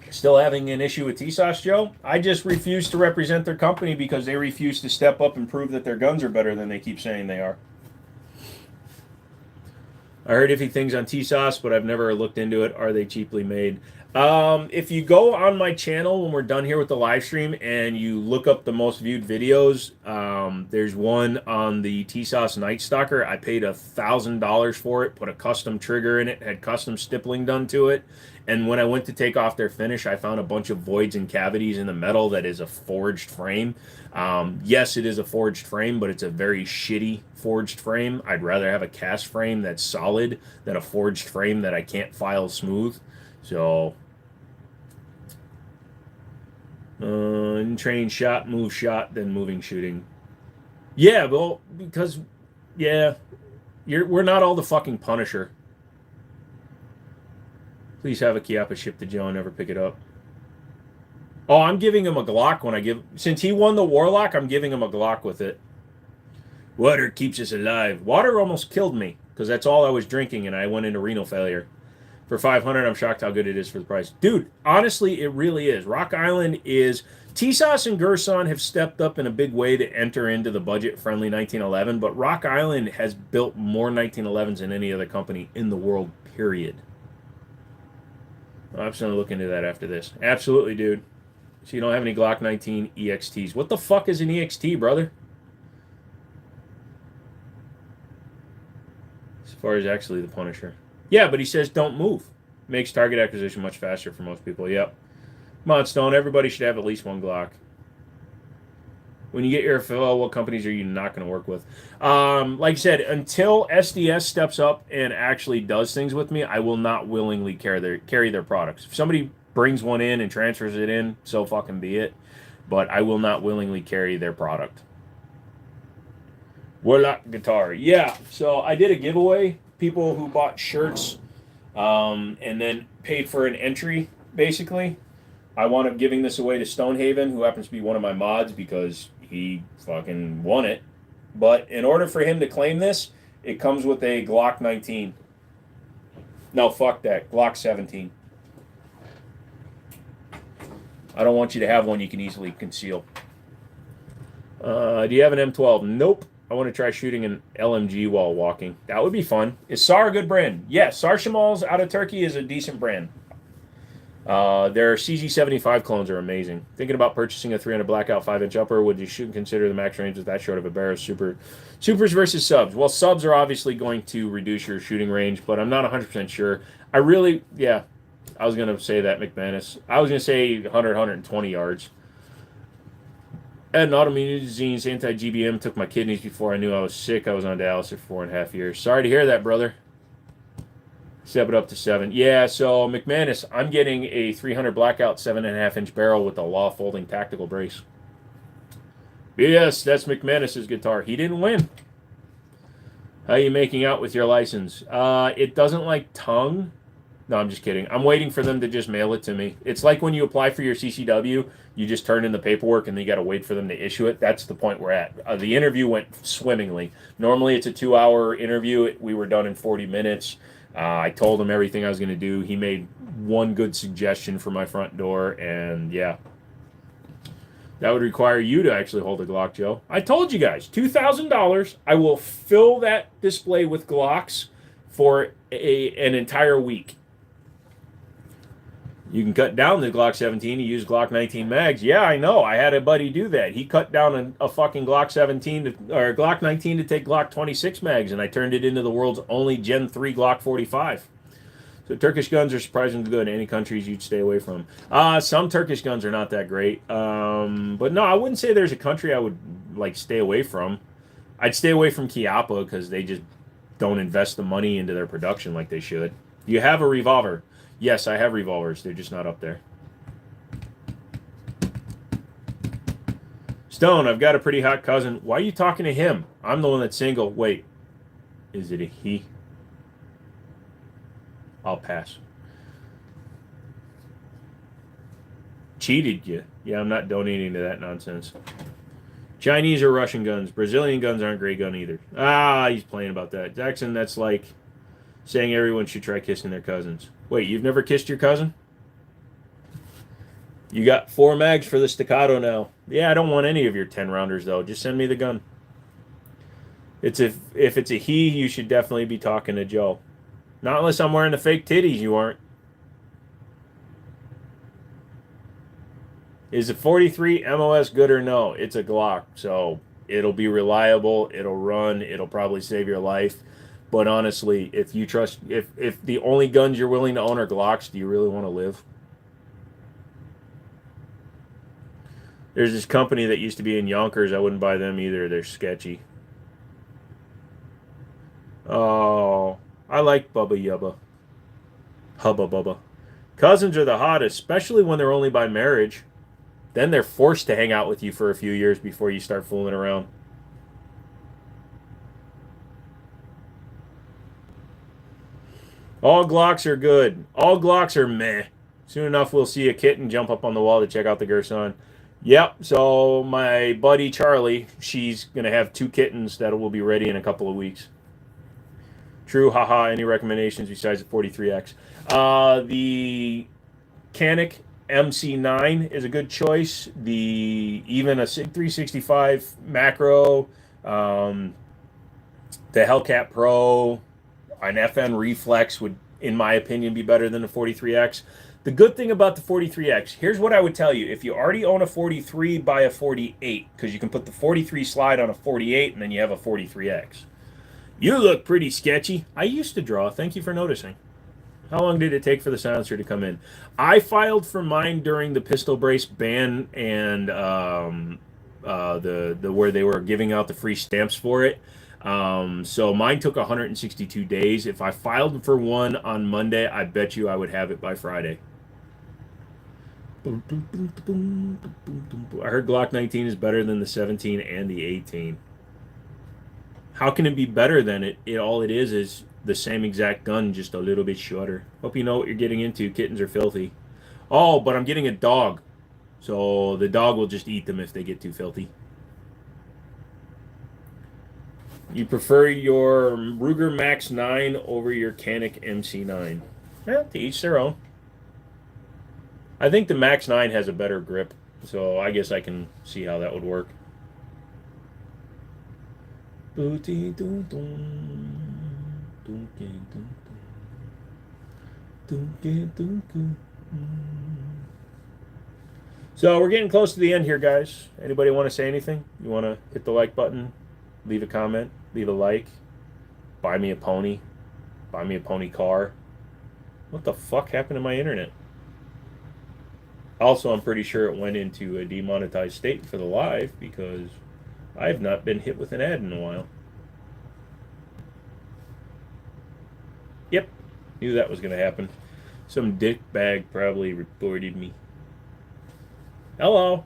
Still having an issue with TSOS, Joe? I just refuse to represent their company because they refuse to step up and prove that their guns are better than they keep saying they are. I heard iffy things on TSOS, but I've never looked into it. Are they cheaply made? If you go on my channel when we're done here with the live stream and you look up the most viewed videos, there's one on the TSOS Night Stalker. I paid $1,000 for it, put a custom trigger in it, had custom stippling done to it. And when I went to take off their finish, I found a bunch of voids and cavities in the metal that is a forged frame. Yes, it is a forged frame, but it's a very shitty forged frame. I'd rather have a cast frame that's solid than a forged frame that I can't file smooth. So, in train shot, move shot, then moving shooting. Yeah, well, because, yeah, we're not all the fucking Punisher. Please have a Chiappa shipped to Joe and never pick it up. Oh, I'm giving him a Glock when I give... Since he won the Warlock, I'm giving him a Glock with it. Water keeps us alive. Water almost killed me, because that's all I was drinking, and I went into renal failure. For $500, I'm shocked how good it is for the price. Dude, honestly, it really is. Rock Island is... TSOS and Gerson have stepped up in a big way to enter into the budget-friendly 1911, but Rock Island has built more 1911s than any other company in the world, period. I'm just going to look into that after this. Absolutely, dude. So you don't have any Glock 19 EXTs. What the fuck is an EXT, brother? As far as actually the Punisher. Yeah, but he says don't move. Makes target acquisition much faster for most people. Yep. Come on, Stone. Everybody should have at least one Glock. When you get your fill, what companies are you not going to work with? Like I said, until SDS steps up and actually does things with me, I will not willingly carry their products. If somebody brings one in and transfers it in, so fucking be it. But I will not willingly carry their product. Warlock guitar. Yeah, so I did a giveaway. People who bought shirts and then paid for an entry, basically. I wound up giving this away to Stonehaven, who happens to be one of my mods, because he fucking won it. But in order for him to claim this, it comes with a Glock 19. No, fuck that. Glock 17. I don't want you to have one you can easily conceal. Do you have an M12? Nope. I want to try shooting an LMG while walking. That would be fun. Is SAR a good brand? Yes, SAR Shamals out of Turkey is a decent brand. Their CZ75 clones are amazing. Thinking about purchasing a 300 Blackout 5-inch upper, would you shoot and consider the max range with that short of a barrel? Supers versus subs. Well, subs are obviously going to reduce your shooting range, but I'm not 100% sure. I was going to say that, McManus. I was going to say 100, 120 yards. I had an autoimmune disease, anti-GBM, took my kidneys before I knew I was sick. I was on dialysis for 4.5 years. Sorry to hear that, brother. Step it up to 7. Yeah, so McManus, I'm getting a 300 Blackout 7.5-inch barrel with a law folding tactical brace. Yes, that's McManus's guitar. He didn't win. How are you making out with your license? It doesn't like tongue. No, I'm just kidding. I'm waiting for them to just mail it to me. It's like when you apply for your CCW, you just turn in the paperwork and then you got to wait for them to issue it. That's the point we're at. The interview went swimmingly. Normally it's a 2-hour interview. We were done in 40 minutes. I told him everything I was going to do. He made one good suggestion for my front door, and yeah. That would require you to actually hold a Glock, Joe. I told you guys, $2,000. I will fill that display with Glocks for an entire week. You can cut down the Glock 17 to use Glock 19 mags. Yeah, I know. I had a buddy do that. He cut down a fucking Glock 17 or Glock 19 to take Glock 26 mags, and I turned it into the world's only Gen 3 Glock 45. So Turkish guns are surprisingly good. Any countries you'd stay away from? Some Turkish guns are not that great. But no, I wouldn't say there's a country I would like stay away from. I'd stay away from Chiappa because they just don't invest the money into their production like they should. You have a revolver. Yes, I have revolvers. They're just not up there. Stone, I've got a pretty hot cousin. Why are you talking to him? I'm the one that's single. Wait, is it a he? I'll pass. Cheated you. Yeah, I'm not donating to that nonsense. Chinese or Russian guns. Brazilian guns aren't a great gun either. He's playing about that. Jackson, that's like saying everyone should try kissing their cousins. Wait, you've never kissed your cousin? You got 4 mags for the staccato now. Yeah, I don't want any of your 10-rounders, though. Just send me the gun. If it's a he, you should definitely be talking to Joe. Not unless I'm wearing the fake titties, you aren't. Is the 43 MOS good or no? It's a Glock, so it'll be reliable, it'll run, it'll probably save your life. But honestly, if the only guns you're willing to own are Glocks, do you really want to live? There's this company that used to be in Yonkers. I wouldn't buy them either. They're sketchy. Oh, I like Bubba Yubba. Hubba Bubba. Cousins are the hottest, especially when they're only by marriage. Then they're forced to hang out with you for a few years before you start fooling around. All Glocks are good. All Glocks are meh. Soon enough, we'll see a kitten jump up on the wall to check out the Gerson. Yep, so my buddy Charlie, she's going to have 2 kittens that will be ready in a couple of weeks. True, haha. Any recommendations besides the 43X? The Canic MC9 is a good choice. Even a SIG 365 macro, the Hellcat Pro, an FN Reflex would, in my opinion, be better than the 43X. The good thing about the 43X, here's what I would tell you. If you already own a 43, buy a 48, because you can put the 43 slide on a 48, and then you have a 43X. You look pretty sketchy. I used to draw. Thank you for noticing. How long did it take for the silencer to come in? I filed for mine during the pistol brace ban and the where they were giving out the free stamps for it. So mine took 162 days. If I filed for one on Monday, I bet you I would have it by Friday. I heard Glock 19 is better than the 17 and the 18. How can it be better than it? All it is the same exact gun, just a little bit shorter. Hope you know what you're getting into. Kittens are filthy. Oh, but I'm getting a dog. So the dog will just eat them if they get too filthy. You prefer your Ruger Max 9 over your Canic MC9? Yeah, to each their own. I think the Max 9 has a better grip, so I guess I can see how that would work. So we're getting close to the end here, guys. Anybody want to say anything? You want to hit the like button, leave a comment, leave a like, buy me a pony, buy me a pony car. What the fuck happened to my internet? Also, I'm pretty sure it went into a demonetized state for the live because I have not been hit with an ad in a while. Yep, knew that was going to happen. Some dick bag probably reported me. Hello.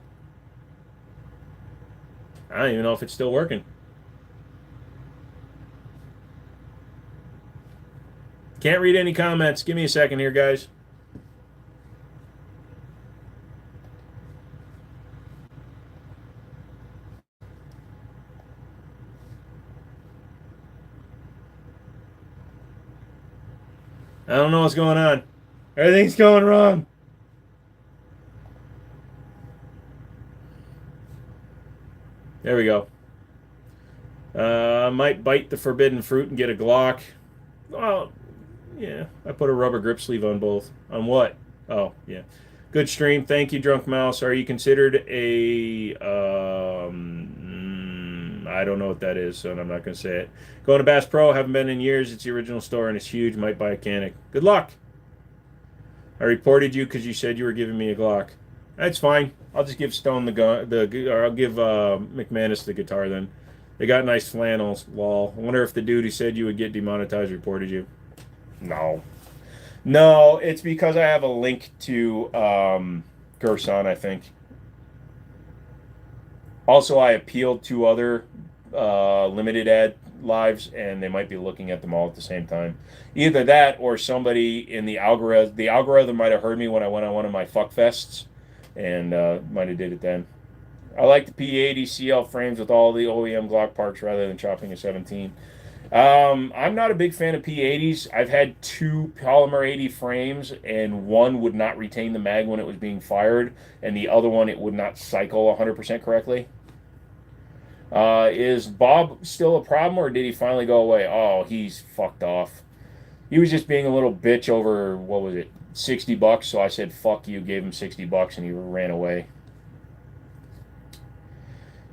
I don't even know if it's still working. Can't read any comments. Give me a second here, guys. I don't know what's going on. Everything's going wrong. There we go. I might bite the forbidden fruit and get a Glock. Well, yeah, I put a rubber grip sleeve on both. On what? Oh, yeah. Good stream. Thank you, Drunk Mouse. Are you considered a... I don't know what that is, so I'm not going to say it. Going to Bass Pro. Haven't been in years. It's the original store, and it's huge. Might buy a Canic. Good luck. I reported you because you said you were giving me a Glock. That's fine. I'll just give Stone the gun, or I'll give McManus the guitar then. They got nice flannels. Lol. I wonder if the dude who said you would get demonetized reported you. No. No, it's because I have a link to Gerson, I think. Also, I appealed to other limited ad lives, and they might be looking at them all at the same time. Either that, or somebody in the algorithm. The algorithm might have heard me when I went on one of my fuck fests, and might have did it then. I like the P80 CL frames with all the OEM Glock parts rather than chopping a 17. I'm not a big fan of P80s. I've had 2 polymer 80 frames, and one would not retain the mag when it was being fired, and the other one it would not cycle 100% correctly. Is Bob still a problem, or did he finally go away? Oh, he's fucked off. He was just being a little bitch over, what was it, $60. So I said, fuck you, gave him $60, and he ran away.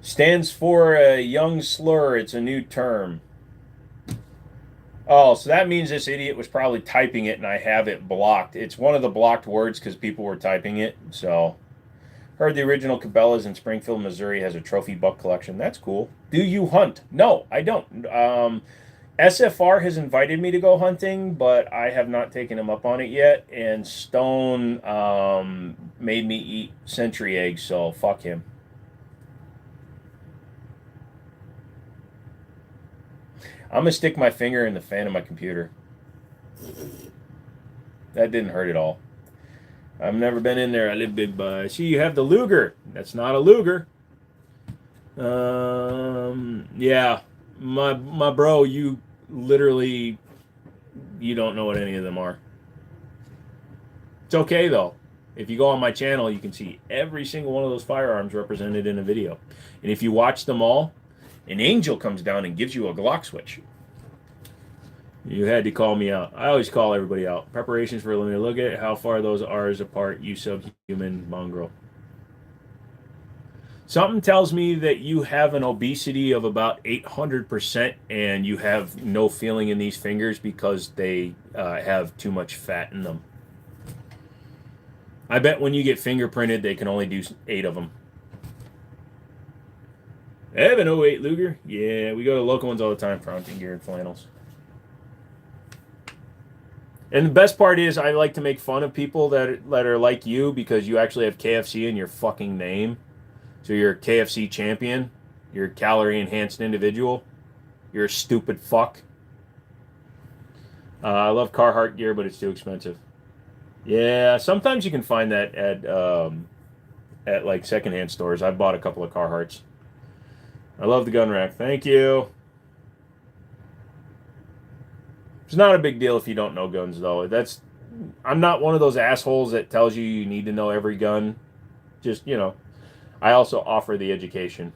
Stands for a young slur. It's a new term. Oh, so that means this idiot was probably typing it and I have it blocked. It's one of the blocked words because people were typing it. So, heard the original Cabela's in Springfield, Missouri has a trophy buck collection. That's cool. Do you hunt? No, I don't. SFR has invited me to go hunting, but I have not taken him up on it yet. And Stone made me eat century eggs, so fuck him. I'm going to stick my finger in the fan of my computer. That didn't hurt at all. I've never been in there. I live big by. See, you have the Luger. That's not a Luger. Yeah. My bro, you literally, you don't know what any of them are. It's okay, though. If you go on my channel, you can see every single one of those firearms represented in a video. And if you watch them all, an angel comes down and gives you a Glock switch. You had to call me out. I always call everybody out. Preparations for a limited. Look at how far those R's apart, you subhuman mongrel. Something tells me that you have an obesity of about 800% and you have no feeling in these fingers because they have too much fat in them. I bet when you get fingerprinted, they can only do 8 of them. I have an 08 Luger. Yeah, we go to local ones all the time for hunting gear and flannels. And the best part is I like to make fun of people that are like you because you actually have KFC in your fucking name. So you're a KFC champion. You're a calorie enhanced individual. You're a stupid fuck. I love Carhartt gear, but it's too expensive. Yeah, sometimes you can find that at like secondhand stores. I've bought a couple of Carhartts. I love the gun rack. Thank you. It's not a big deal if you don't know guns, though. I'm not one of those assholes that tells you need to know every gun. Just, I also offer the education.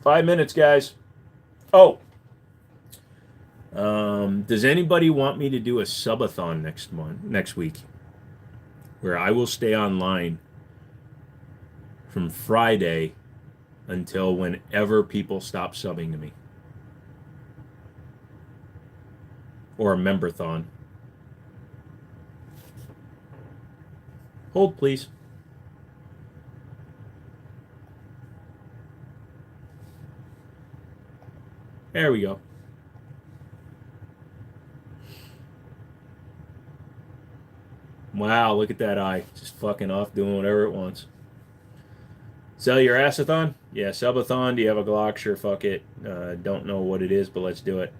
5 minutes, guys. Oh. Does anybody want me to do a subathon next week? Where I will stay online from Friday until whenever people stop subbing to me. Or a memberthon. Hold, please. There we go. Wow, look at that eye. Just fucking off doing whatever it wants. Sell your assathon? Yeah, subathon. Do you have a Glock? Sure, fuck it. Don't know what it is, but let's do it.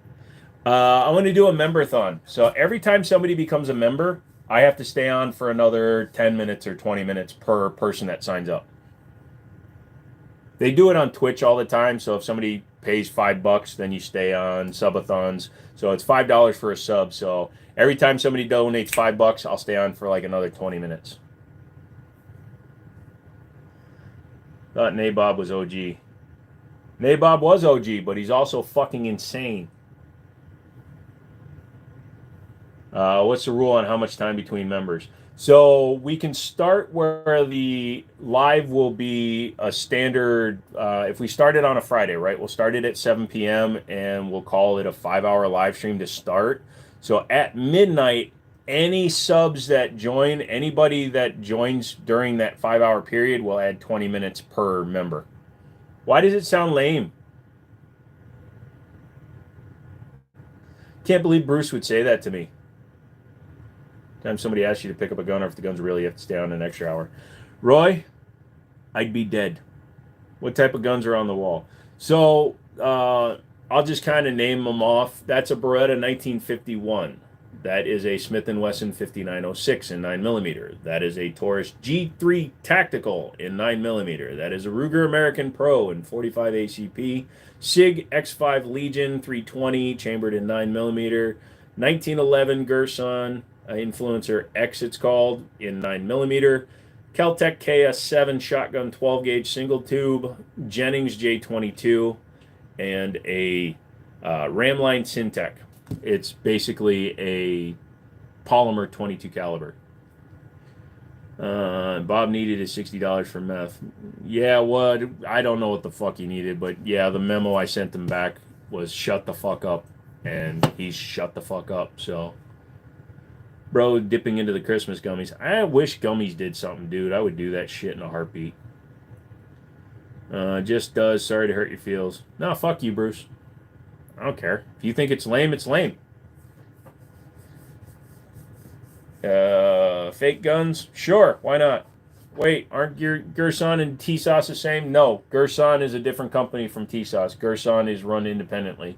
I want to do a memberthon. So every time somebody becomes a member, I have to stay on for another 10 minutes or 20 minutes per person that signs up. They do it on Twitch all the time. So if somebody pays $5, then you stay on subathons. So it's $5 for a sub. So every time somebody donates $5, I'll stay on for like another 20 minutes. Thought Nabob was OG. Nabob was OG, but he's also fucking insane. What's the rule on how much time between members? So we can start where the live will be a standard. If we start it on a Friday, right? We'll start it at 7 p.m. and we'll call it a 5-hour live stream to start. So at midnight, any subs that join, anybody that joins during that 5-hour period will add 20 minutes per member. Why does it sound lame? Can't believe Bruce would say that to me. Time somebody asks you to pick up a gun, or if the gun's real, you have to stay on an extra hour. Roy, I'd be dead. What type of guns are on the wall? So I'll just kind of name them off. That's a Beretta 1951. That is a Smith & Wesson 5906 in 9mm. That is a Taurus G3 Tactical in 9mm. That is a Ruger American Pro in 45 ACP. SIG X5 Legion 320 chambered in 9mm. 1911 Gerson Influencer X, it's called, in 9mm. Keltec KS7 shotgun 12 gauge single tube. Jennings J22 and a Ramline Syntec. It's basically a polymer 22 caliber. Bob needed his $60 for meth. Yeah, what? I don't know what the fuck he needed, but yeah, the memo I sent him back was shut the fuck up, and he's shut the fuck up. So, bro, dipping into the Christmas gummies. I wish gummies did something, dude. I would do that shit in a heartbeat. Just does. Sorry to hurt your feels. No, fuck you, Bruce. I don't care. If you think it's lame, it's lame. Fake guns? Sure, why not? Wait, aren't your Gerson and TSOS the same? No, Gerson is a different company from TSOS. Gerson is run independently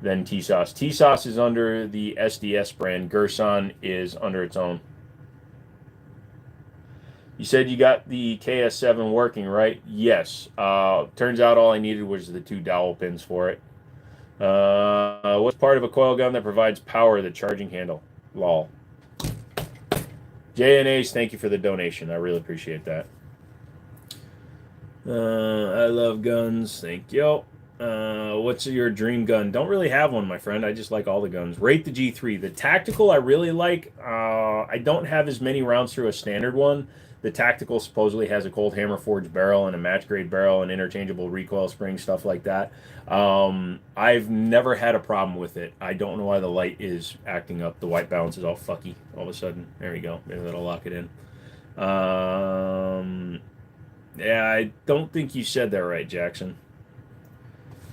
than TSOS. TSOS is under the SDS brand. Gerson is under its own. You said you got the KS7 working, right? Yes. Turns out all I needed was the 2 dowel pins for it. What's part of a coil gun that provides power? The charging handle. Lol. J&A's, thank you for the donation. I really appreciate that. I love guns. Thank you. What's your dream gun? Don't really have one, my friend. I just like all the guns. Rate the G3. The tactical I really like. I don't have as many rounds through a standard one. The tactical supposedly has a cold hammer forged barrel and a match grade barrel and interchangeable recoil spring, stuff like that. I've never had a problem with it. I don't know why the light is acting up. The white balance is all fucky all of a sudden. There we go. Maybe that'll lock it in. Yeah, I don't think you said that right, Jackson.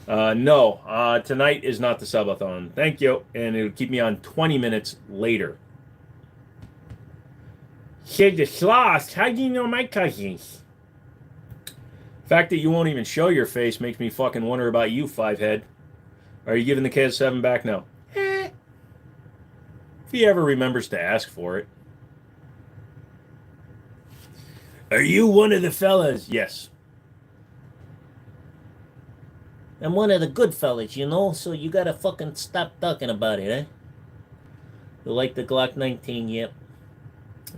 No, tonight is not the subathon. Thank you. And it'll keep me on 20 minutes later. Said the sloth. How do you know my cousins? The fact that you won't even show your face makes me fucking wonder about you, Fivehead. Are you giving the KS7 back? No. If he ever remembers to ask for it. Are you one of the fellas? Yes. I'm one of the good fellas, you know, so you gotta fucking stop talking about it, eh? You like the Glock 19, yep.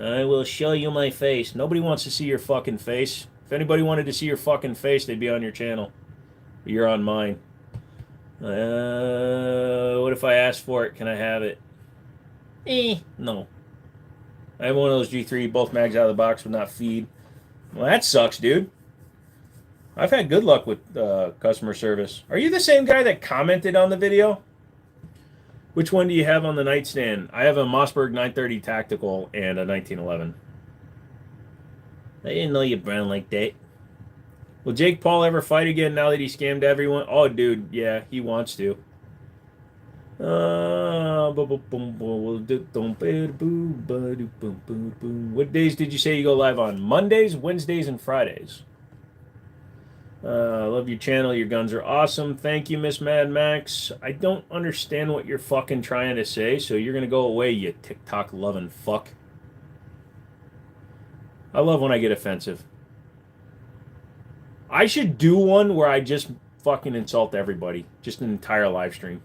I will show you my face. Nobody wants to see your fucking face. If anybody wanted to see your fucking face, they'd be on your channel. But you're on mine. What if I ask for it? Can I have it? No. I have one of those G3, both mags out of the box would not feed. Well, that sucks, dude. I've had good luck with customer service. Are you the same guy that commented on the video? Which one do you have on the nightstand? I have a Mossberg 930 Tactical and a 1911. I didn't know you brown like that. Will Jake Paul ever fight again now that he scammed everyone? Oh, dude, yeah, he wants to. What days did you say you go live on? Mondays, Wednesdays, and Fridays. Love your channel. Your guns are awesome. Thank you, Miss Mad Max. I don't understand what you're fucking trying to say, so you're going to go away, you TikTok loving fuck. I love when I get offensive. I should do one where I just fucking insult everybody. Just an entire live stream.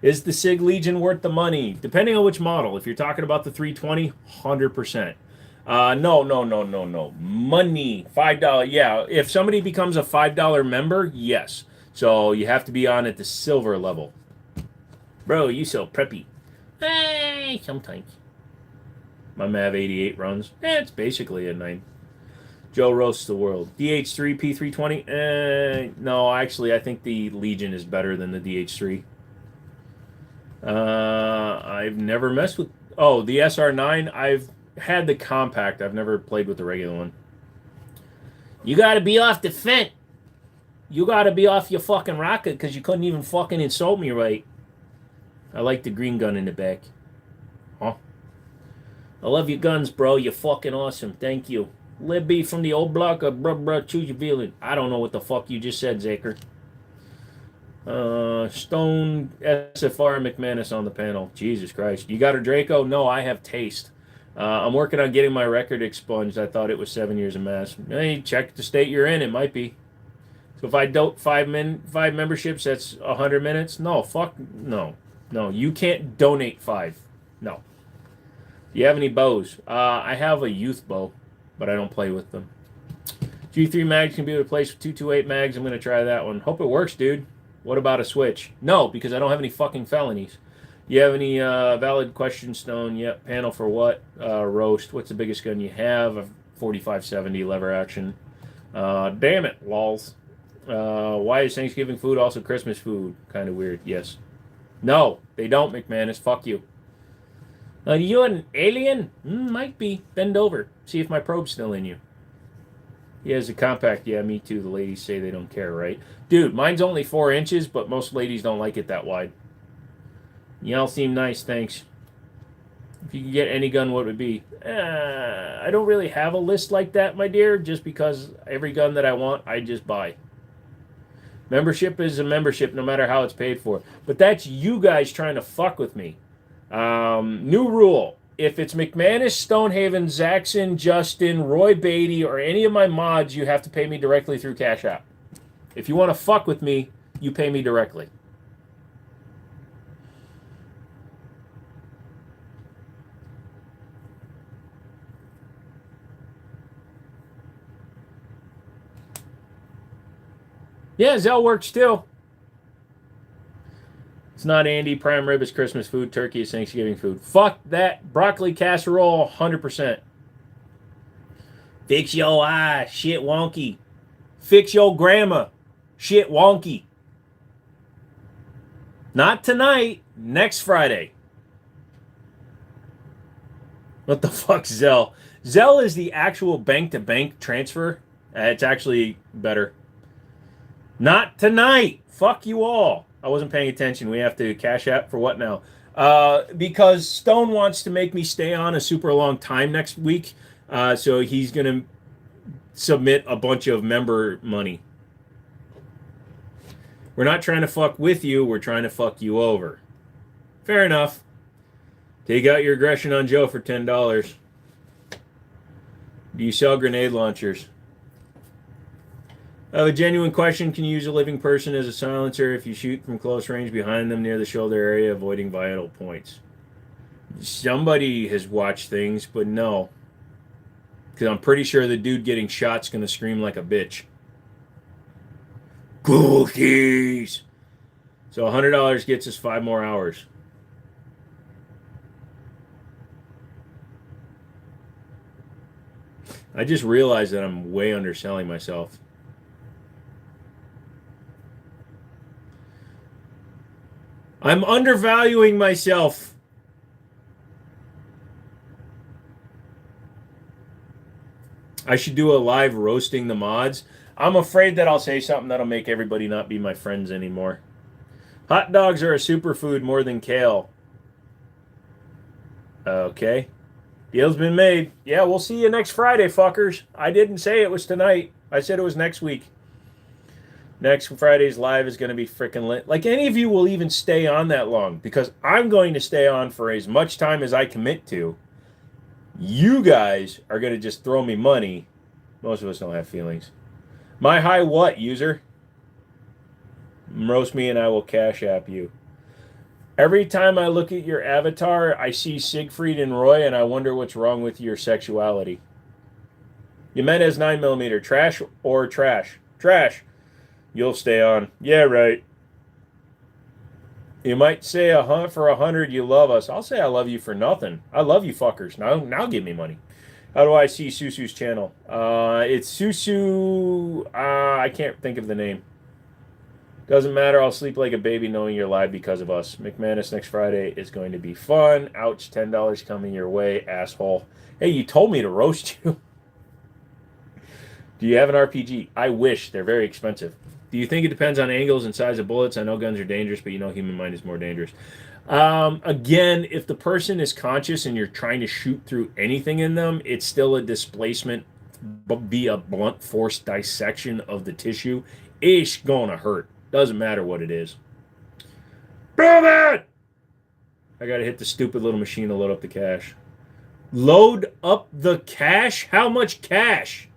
Is the SIG Legion worth the money? Depending on which model. If you're talking about the 320, 100%. No. Money. $5. Yeah, if somebody becomes a $5 member, yes. So you have to be on at the silver level. Bro, you so preppy. Hey, sometimes. My MAV 88 runs. It's basically a 9. Joe roasts the world. DH3 P320? No, actually, I think the Legion is better than the DH3. I've never messed with... Oh, the SR9, I've had the compact. I've never played with the regular one. You gotta be off the fence. You gotta be off your fucking rocket because you couldn't even fucking insult me right. I like the green gun in the back. Huh? I love your guns, bro. You're fucking awesome. Thank you. Libby from the old block of bruh, choose your villain. I don't know what the fuck you just said, Zaker. Stone SFR McManus on the panel. Jesus Christ. You got a Draco? No, I have taste. I'm working on getting my record expunged. I thought it was 7 years of mass. Hey, check the state you're in. It might be. So if I dope five memberships, that's 100 minutes? No, fuck. No. No, you can't donate 5. No. Do you have any bows? I have a youth bow, but I don't play with them. G3 mags can be replaced with 228 mags. I'm going to try that one. Hope it works, dude. What about a switch? No, because I don't have any fucking felonies. You have any valid question, Stone? Yep. Panel for what? Roast. What's the biggest gun you have? A 4570 lever action. Damn it, lols. Why is Thanksgiving food also Christmas food? Kind of weird. Yes. No, they don't, McManus. Fuck you. Are you an alien? Might be. Bend over. See if my probe's still in you. He has a compact. Yeah, me too. The ladies say they don't care, right? Dude, mine's only 4 inches, but most ladies don't like it that wide. Y'all seem nice, thanks. If you could get any gun, what would it be? I don't really have a list like that, my dear, just because every gun that I want, I just buy. Membership is a membership no matter how it's paid for. But that's you guys trying to fuck with me. New rule. If it's McManus, Stonehaven, Zaxxon, Justin, Roy Beatty, or any of my mods, you have to pay me directly through Cash App. If you want to fuck with me, you pay me directly. Yeah, Zell works still. It's not Andy. Prime rib is Christmas food. Turkey is Thanksgiving food. Fuck that. Broccoli casserole, 100%. Fix your eye. Shit wonky. Fix your grandma. Shit wonky. Not tonight. Next Friday. What the fuck, Zell? Zell is the actual bank-to-bank transfer. It's actually better. Not tonight. Fuck you all. I wasn't paying attention. We have to Cash App for what now? Because Stone wants to make me stay on a super long time next week. So he's going to submit a bunch of member money. We're not trying to fuck with you. We're trying to fuck you over. Fair enough. Take out your aggression on Joe for $10. Do you sell grenade launchers? A genuine question. Can you use a living person as a silencer if you shoot from close range behind them near the shoulder area, avoiding vital points? Somebody has watched things, but no. Because I'm pretty sure the dude getting shot's going to scream like a bitch. Cookies! So $100 gets us 5 more hours. I just realized that I'm way underselling myself. I'm undervaluing myself. I should do a live roasting the mods. I'm afraid that I'll say something that'll make everybody not be my friends anymore. Hot dogs are a superfood more than kale. Okay. Deal's been made. Yeah, we'll see you next Friday, fuckers. I didn't say it was tonight. I said it was next week. Next Friday's live is going to be freaking lit. Like, any of you will even stay on that long, because I'm going to stay on for as much time as I commit to. You guys are going to just throw me money. Most of us don't have feelings. My high what, user? Roast me and I will Cash App you. Every time I look at your avatar, I see Siegfried and Roy, and I wonder what's wrong with your sexuality. You meant as 9mm. Trash or trash? Trash. You'll stay on. Yeah, right. You might say for 100 you love us. I'll say I love you for nothing. I love you fuckers. Now give me money. How do I see Susu's channel? It's Susu. I can't think of the name. Doesn't matter. I'll sleep like a baby knowing you're live because of us. McManus next Friday is going to be fun. Ouch, $10 coming your way, asshole. Hey, you told me to roast you. Do you have an RPG? I wish. They're very expensive. Do you think it depends on angles and size of bullets? I know guns are dangerous, but you know human mind is more dangerous. Again, if the person is conscious and you're trying to shoot through anything in them, it's still a displacement via blunt force dissection of the tissue. It's gonna hurt. Doesn't matter what it is. Prove it! I gotta hit the stupid little machine to load up the cash. Load up the cash? How much cash?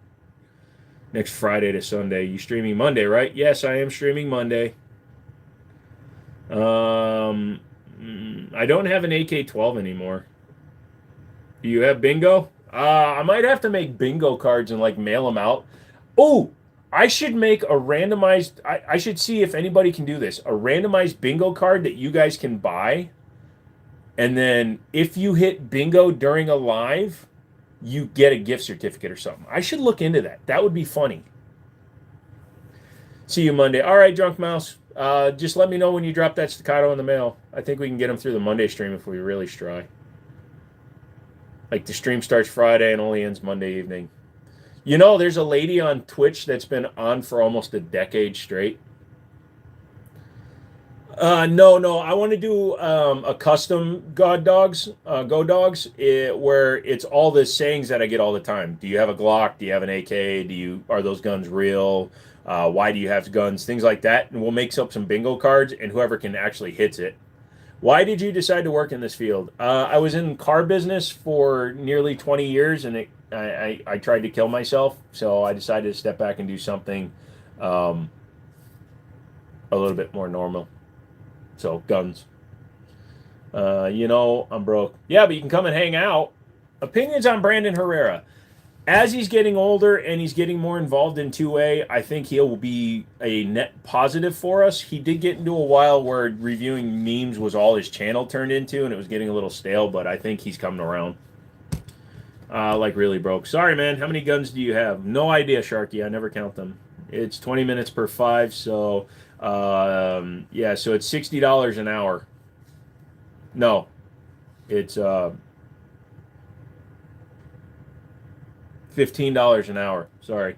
Next Friday to Sunday. You streaming Monday, right? Yes, I am streaming Monday. I don't have an AK-12 anymore. Do you have bingo? I might have to make bingo cards and like mail them out. Oh, I should make a randomized. I should see if anybody can do this. A randomized bingo card that you guys can buy And then if you hit bingo during a live, you get a gift certificate or something. I should look into that. That would be funny. See you Monday. All right, Drunk Mouse. Just let me know when you drop that staccato in the mail. I think we can get them through the Monday stream if we really try. Like the stream starts Friday and only ends Monday evening. You know, there's a lady on Twitch that's been on for almost a decade straight. No. I want to do a custom Go Dogs, where it's all the sayings that I get all the time. Do you have a Glock? Do you have an AK? Are those guns real? Why do you have guns? Things like that. And we'll make up some bingo cards, and whoever can actually hits it. Why did you decide to work in this field? I was in car business for nearly 20 years, and I tried to kill myself. So I decided to step back and do something a little bit more normal. So, guns. I'm broke. Yeah, but you can come and hang out. Opinions on Brandon Herrera. As he's getting older and he's getting more involved in 2A, I think he'll be a net positive for us. He did get into a while where reviewing memes was all his channel turned into, and it was getting a little stale, but I think he's coming around. Like really broke. Sorry, man. How many guns do you have? No idea, Sharky. I never count them. It's 20 minutes per 5, so... yeah, so it's $60 an hour. No, it's $15 an hour. Sorry.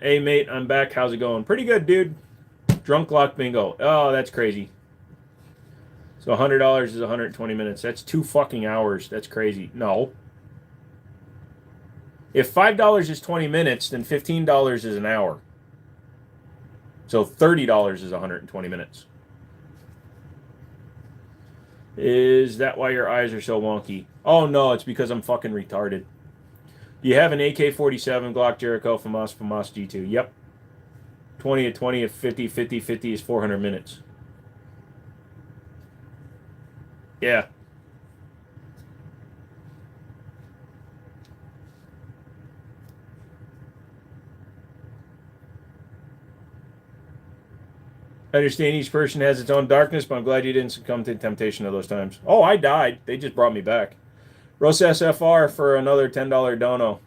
Hey mate, I'm back. How's it going? Pretty good, dude. Drunk Glock bingo. Oh, that's crazy. So $100 is 120 minutes. That's 2 fucking hours. That's crazy. No. If $5 is 20 minutes, then $15 is an hour. So $30 is 120 minutes. Is that why your eyes are so wonky? Oh, no, it's because I'm fucking retarded. Do you have an AK-47, Glock Jericho, FAMAS G2? Yep. 20 at 20 at 50, 50, 50 is 400 minutes. Yeah. I understand each person has its own darkness, but I'm glad you didn't succumb to the temptation of those times. Oh, I died. They just brought me back. Ross SFR for another $10 dono.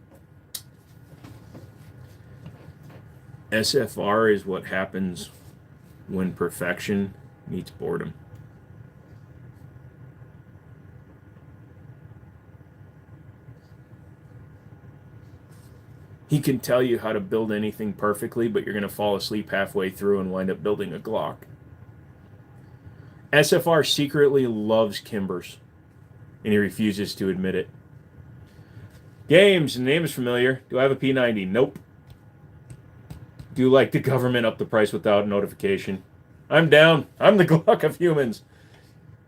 SFR is what happens when perfection meets boredom. He can tell you how to build anything perfectly, but you're going to fall asleep halfway through and wind up building a Glock. SFR secretly loves Kimbers, and he refuses to admit it. Games, the name is familiar. Do I have a P90? Nope. Do like the government up the price without notification? I'm down. I'm the Glock of humans.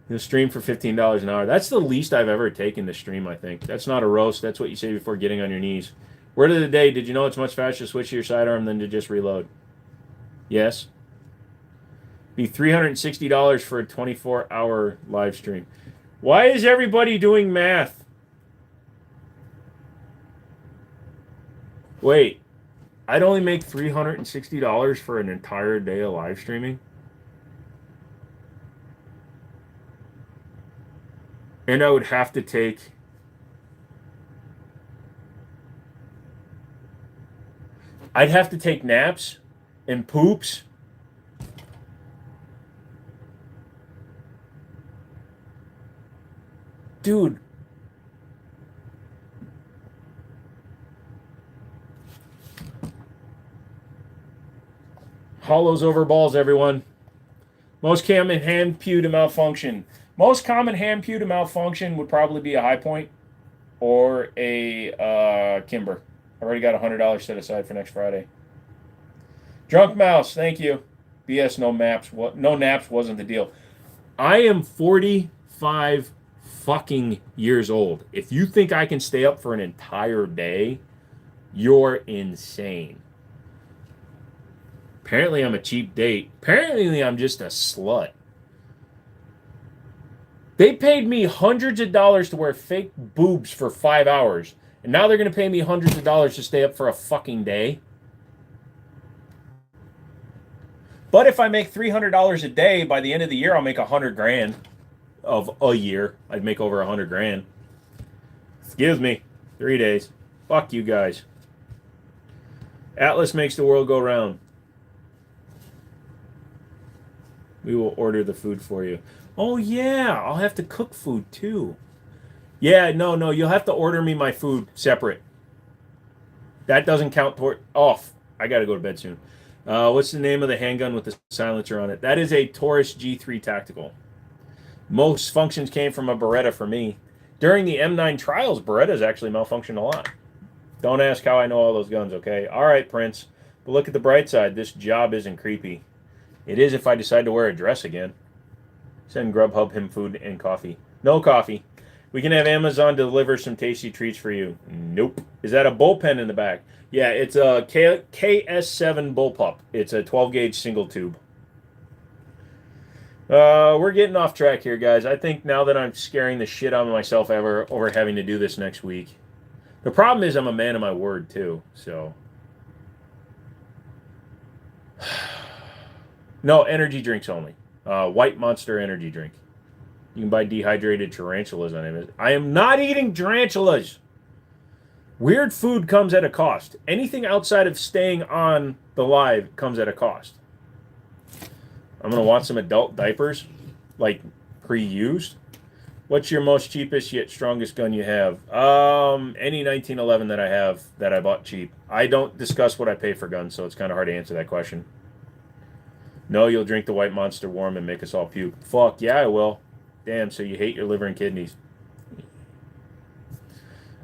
You'll stream for $15 an hour. That's the least I've ever taken to stream, I think. That's not a roast. That's what you say before getting on your knees. Word of the day, did you know it's much faster to switch to your sidearm than to just reload? Yes. Be $360 for a 24-hour live stream. Why is everybody doing math? Wait, I'd only make $360 for an entire day of live streaming? And I would have to take... I'd have to take naps and poops. Dude. Hollows over balls, everyone. Most common hand pew to malfunction. Most common hand pew to malfunction would probably be a high point or a Kimber. I already got $100 set aside for next Friday. Drunk Mouse, thank you. BS, no maps. No naps wasn't the deal. I am 45 fucking years old. If you think I can stay up for an entire day, you're insane. Apparently I'm a cheap date. Apparently I'm just a slut. They paid me hundreds of dollars to wear fake boobs for 5 hours. And now they're going to pay me hundreds of dollars to stay up for a fucking day? But if I make $300 a day, by the end of the year, I'll make $100,000 of a year. I'd make over $100,000. Excuse me. 3 days. Fuck you guys. Atlas makes the world go round. We will order the food for you. Oh, yeah. I'll have to cook food, too. Yeah, no. You'll have to order me my food separate. That doesn't count toward... Off. I got to go to bed soon. What's the name of the handgun with the silencer on it? That is a Taurus G3 Tactical. Most functions came from a Beretta for me. During the M9 trials, Berettas actually malfunctioned a lot. Don't ask how I know all those guns, okay? All right, Prince. But look at the bright side. This job isn't creepy. It is if I decide to wear a dress again. Send Grubhub him food and coffee. No coffee. We can have Amazon deliver some tasty treats for you. Nope. Is that a bullpen in the back? Yeah, it's a KS7 bullpup. It's a 12-gauge single tube. We're getting off track here, guys. I think now that I'm scaring the shit out of myself over having to do this next week. The problem is I'm a man of my word, too. So. No, energy drinks only. White Monster energy drink. You can buy dehydrated tarantulas on Amazon. I am not eating tarantulas. Weird food comes at a cost. Anything outside of staying on the live comes at a cost. I'm going to want some adult diapers, like pre-used. What's your most cheapest yet strongest gun you have? Any 1911 that I have that I bought cheap. I don't discuss what I pay for guns, so it's kind of hard to answer that question. No, you'll drink the White Monster warm and make us all puke. Fuck, yeah, I will. Damn, so you hate your liver and kidneys.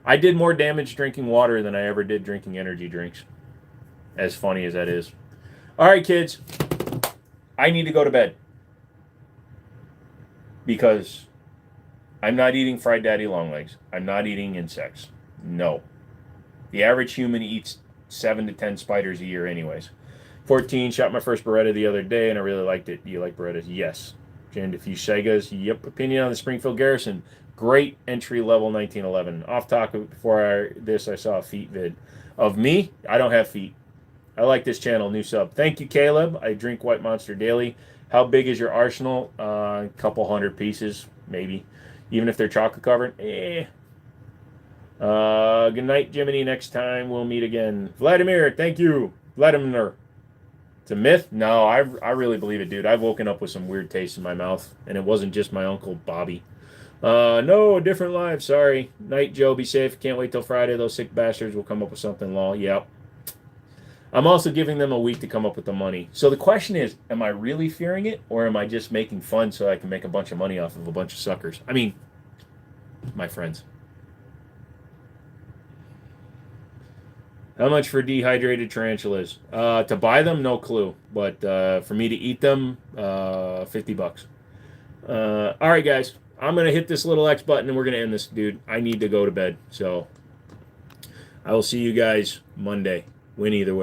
I did more damage drinking water than I ever did drinking energy drinks. As funny as that is. All right, kids. I need to go to bed. Because I'm not eating fried daddy long legs. I'm not eating insects. No. The average human eats 7 to 10 spiders a year anyways. 14, shot my first Beretta the other day, and I really liked it. Do you like Berettas? Yes. Jammed a few Segas. Yep. Opinion on the Springfield Garrison. Great entry-level 1911. Off topic, before I saw a feet vid. Of me, I don't have feet. I like this channel. New sub. Thank you, Caleb. I drink White Monster daily. How big is your arsenal? A couple hundred pieces, maybe. Even if they're chocolate covered. Good night, Jiminy. Next time we'll meet again. Vladimir, thank you. Vladimir. It's a myth? No, I really believe it, dude. I've woken up with some weird taste in my mouth, and it wasn't just my Uncle Bobby. No, a different live. Sorry. Night, Joe. Be safe. Can't wait till Friday. Those sick bastards will come up with something, lol. Yep. I'm also giving them a week to come up with the money. So the question is, am I really fearing it, or am I just making fun so I can make a bunch of money off of a bunch of suckers? I mean, my friends. How much for dehydrated tarantulas? To buy them, no clue. But for me to eat them, $50. All right, guys. I'm going to hit this little X button, and we're going to end this, dude. I need to go to bed. So I will see you guys Monday. Win either way.